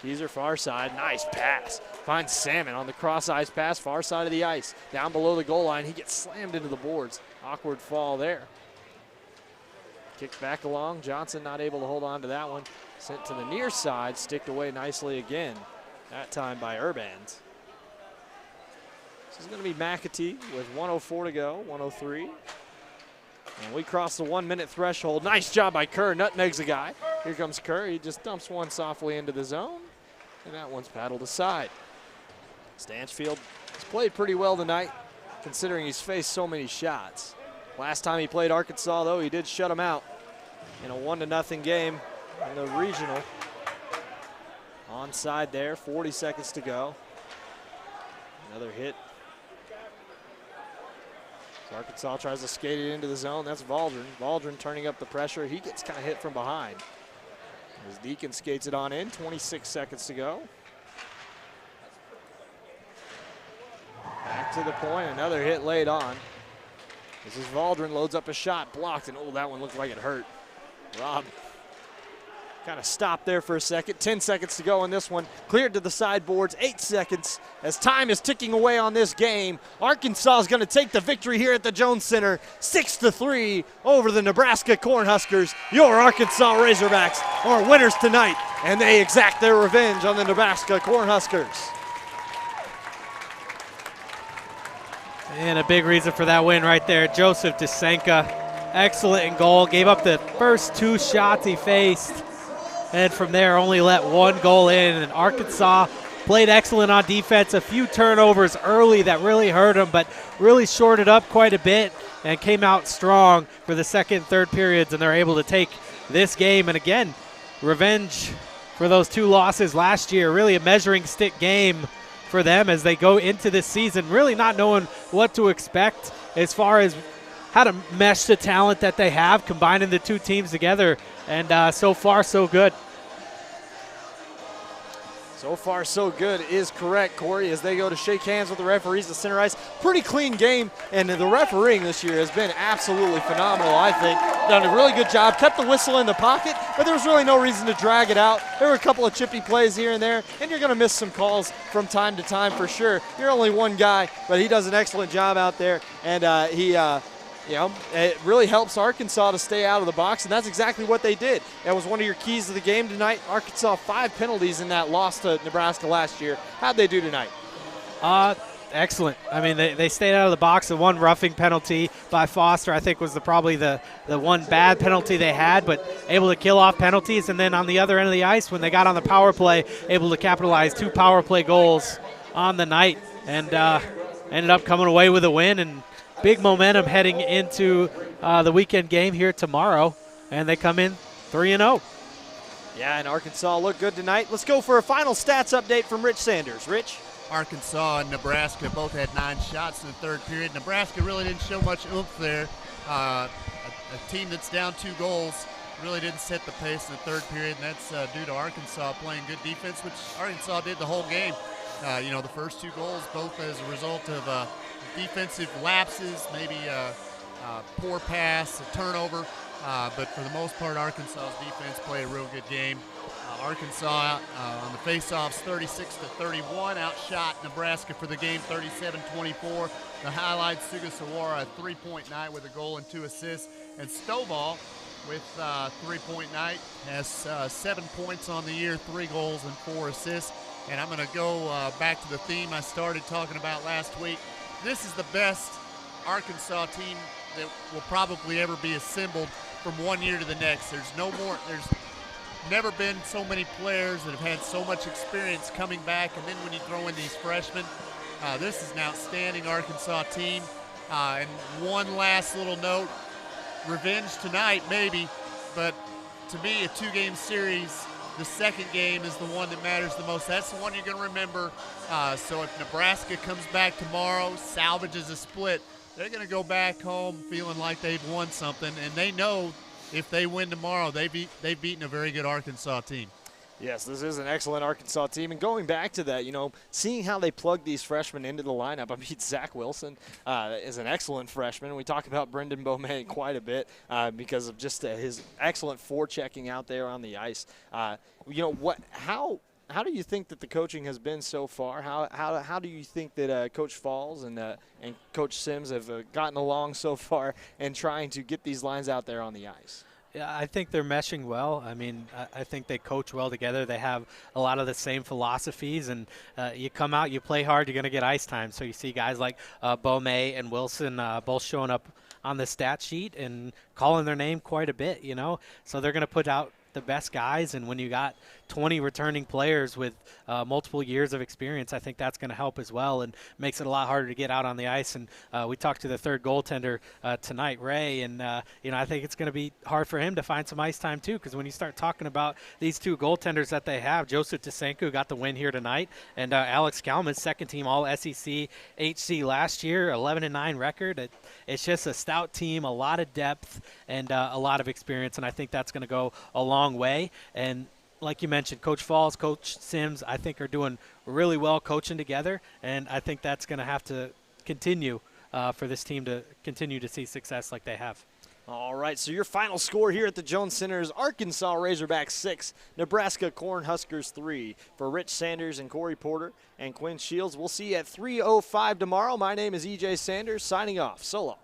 A: Keyser far side, nice pass. Finds Salmon on the cross ice pass, far side of the ice. Down below the goal line, he gets slammed into the boards. Awkward fall there. Kicked back along, Johnson not able to hold on to that one. Sent to the near side, sticked away nicely again. That time by Urbans. This is going to be McAtee with 1:04 to go, 1:03. And we cross the 1 minute threshold. Nice job by Kerr, nutmegs a guy. Here comes Kerr, he just dumps one softly into the zone. And that one's paddled aside. Stanchfield has played pretty well tonight, considering he's faced so many shots. Last time he played Arkansas, though, he did shut him out in a 1-0 game in the regional. Onside there, 40 seconds to go. Another hit. So Arkansas tries to skate it into the zone. That's Valdron. Valdron turning up the pressure. He gets kind of hit from behind. As Deacon skates it on in, 26 seconds to go. Back to the point, another hit laid on. This is Valdron, loads up a shot, blocked, and oh, that one looked like it hurt. Robb kind of stopped there for a second. 10 seconds to go in this one. Cleared to the sideboards, 8 seconds. As time is ticking away on this game, Arkansas is going to take the victory here at the Jones Center, 6-3 over the Nebraska Cornhuskers. Your Arkansas Razorbacks are winners tonight, and they exact their revenge on the Nebraska Cornhuskers.
B: And a big reason for that win right there, Joseph Desenka. Excellent in goal, gave up the first 2 shots he faced. And from there, only let 1 goal in. And Arkansas played excellent on defense. A few turnovers early that really hurt them, but really shorted up quite a bit and came out strong for the second and third periods. And they're able to take this game. And again, revenge for those 2 losses last year. Really a measuring stick game for them as they go into this season, really not knowing what to expect as far as how to mesh the talent that they have, combining the 2 teams together, and so far so good.
A: So far, so good is correct, Corey, as they go to shake hands with the referees at center ice. Pretty clean game, and the refereeing this year has been absolutely phenomenal, I think. Done a really good job, kept the whistle in the pocket, but there was really no reason to drag it out. There were a couple of chippy plays here and there, and you're going to miss some calls from time to time for sure. You're only one guy, but he does an excellent job out there, and it really helps Arkansas to stay out of the box, and that's exactly what they did. That was one of your keys to the game tonight. Arkansas 5 penalties in that loss to Nebraska last year. How'd they do tonight?
B: Excellent. I mean, they stayed out of the box. The one roughing penalty by Foster, I think, was probably the one bad penalty they had, but able to kill off penalties. And then on the other end of the ice, when they got on the power play, able to capitalize 2 power play goals on the night, and ended up coming away with a win and big momentum heading into the weekend game here tomorrow, and they come in 3-0.
A: Yeah, and Arkansas looked good tonight. Let's go for a final stats update from Rich Sanders. Rich?
C: Arkansas and Nebraska both had 9 shots in the third period. Nebraska really didn't show much oomph there. A team that's down 2 goals really didn't set the pace in the third period, and that's due to Arkansas playing good defense, which Arkansas did the whole game. The first 2 goals, both as a result of defensive lapses, maybe a poor pass, a turnover. But for the most part, Arkansas's defense played a real good game. Arkansas on the faceoffs 36-31, outshot Nebraska for the game 37-24. The highlights, Sugasawara, a three-point night with a goal and 2 assists. And Stovall with three-point night has 7 points on the year, 3 goals and 4 assists. And I'm going to go back to the theme I started talking about last week. This is the best Arkansas team that will probably ever be assembled from one year to the next. There's never been so many players that have had so much experience coming back, and then when you throw in these freshmen, this is an outstanding Arkansas team. And one last little note, revenge tonight maybe, but to me a 2-game series, the second game is the one that matters the most. That's the one you're going to remember. So if Nebraska comes back tomorrow, salvages a split, they're going to go back home feeling like they've won something, and they know if they win tomorrow, they've beaten a very good Arkansas team.
A: Yes, this is an excellent Arkansas team. And going back to that, seeing how they plug these freshmen into the lineup. I mean, Zach Wilson is an excellent freshman. We talk about Brendan Bowman quite a bit because of just his excellent forechecking out there on the ice. How do you think that the coaching has been so far? How do you think that Coach Falls and Coach Sims have gotten along so far in trying to get these lines out there on the ice?
B: Yeah, I think they're meshing well. I mean, I think they coach well together. They have a lot of the same philosophies, and you come out, you play hard, you're going to get ice time. So you see guys like Beaumay and Wilson both showing up on the stat sheet and calling their name quite a bit, So they're going to put out the best guys, and when you got 20 returning players with multiple years of experience, I think that's going to help as well and makes it a lot harder to get out on the ice. And we talked to the third goaltender tonight, Ray, and I think it's going to be hard for him to find some ice time too, because when you start talking about these 2 goaltenders that they have, Joseph Tsenko got the win here tonight, and Alex Kalman, second team All SEC HC last year, 11-9 record. It's just a stout team, a lot of depth, and a lot of experience, and I think that's going to go a long way. And like you mentioned, Coach Falls, Coach Sims, I think are doing really well coaching together, and I think that's going to have to continue for this team to continue to see success like they have.
A: All right, so your final score here at the Jones Center is Arkansas Razorbacks 6, Nebraska Cornhuskers 3. For Rich Sanders and Corey Porter and Quinn Shields, we'll see you at 3:05 tomorrow. My name is EJ Sanders, signing off. So long.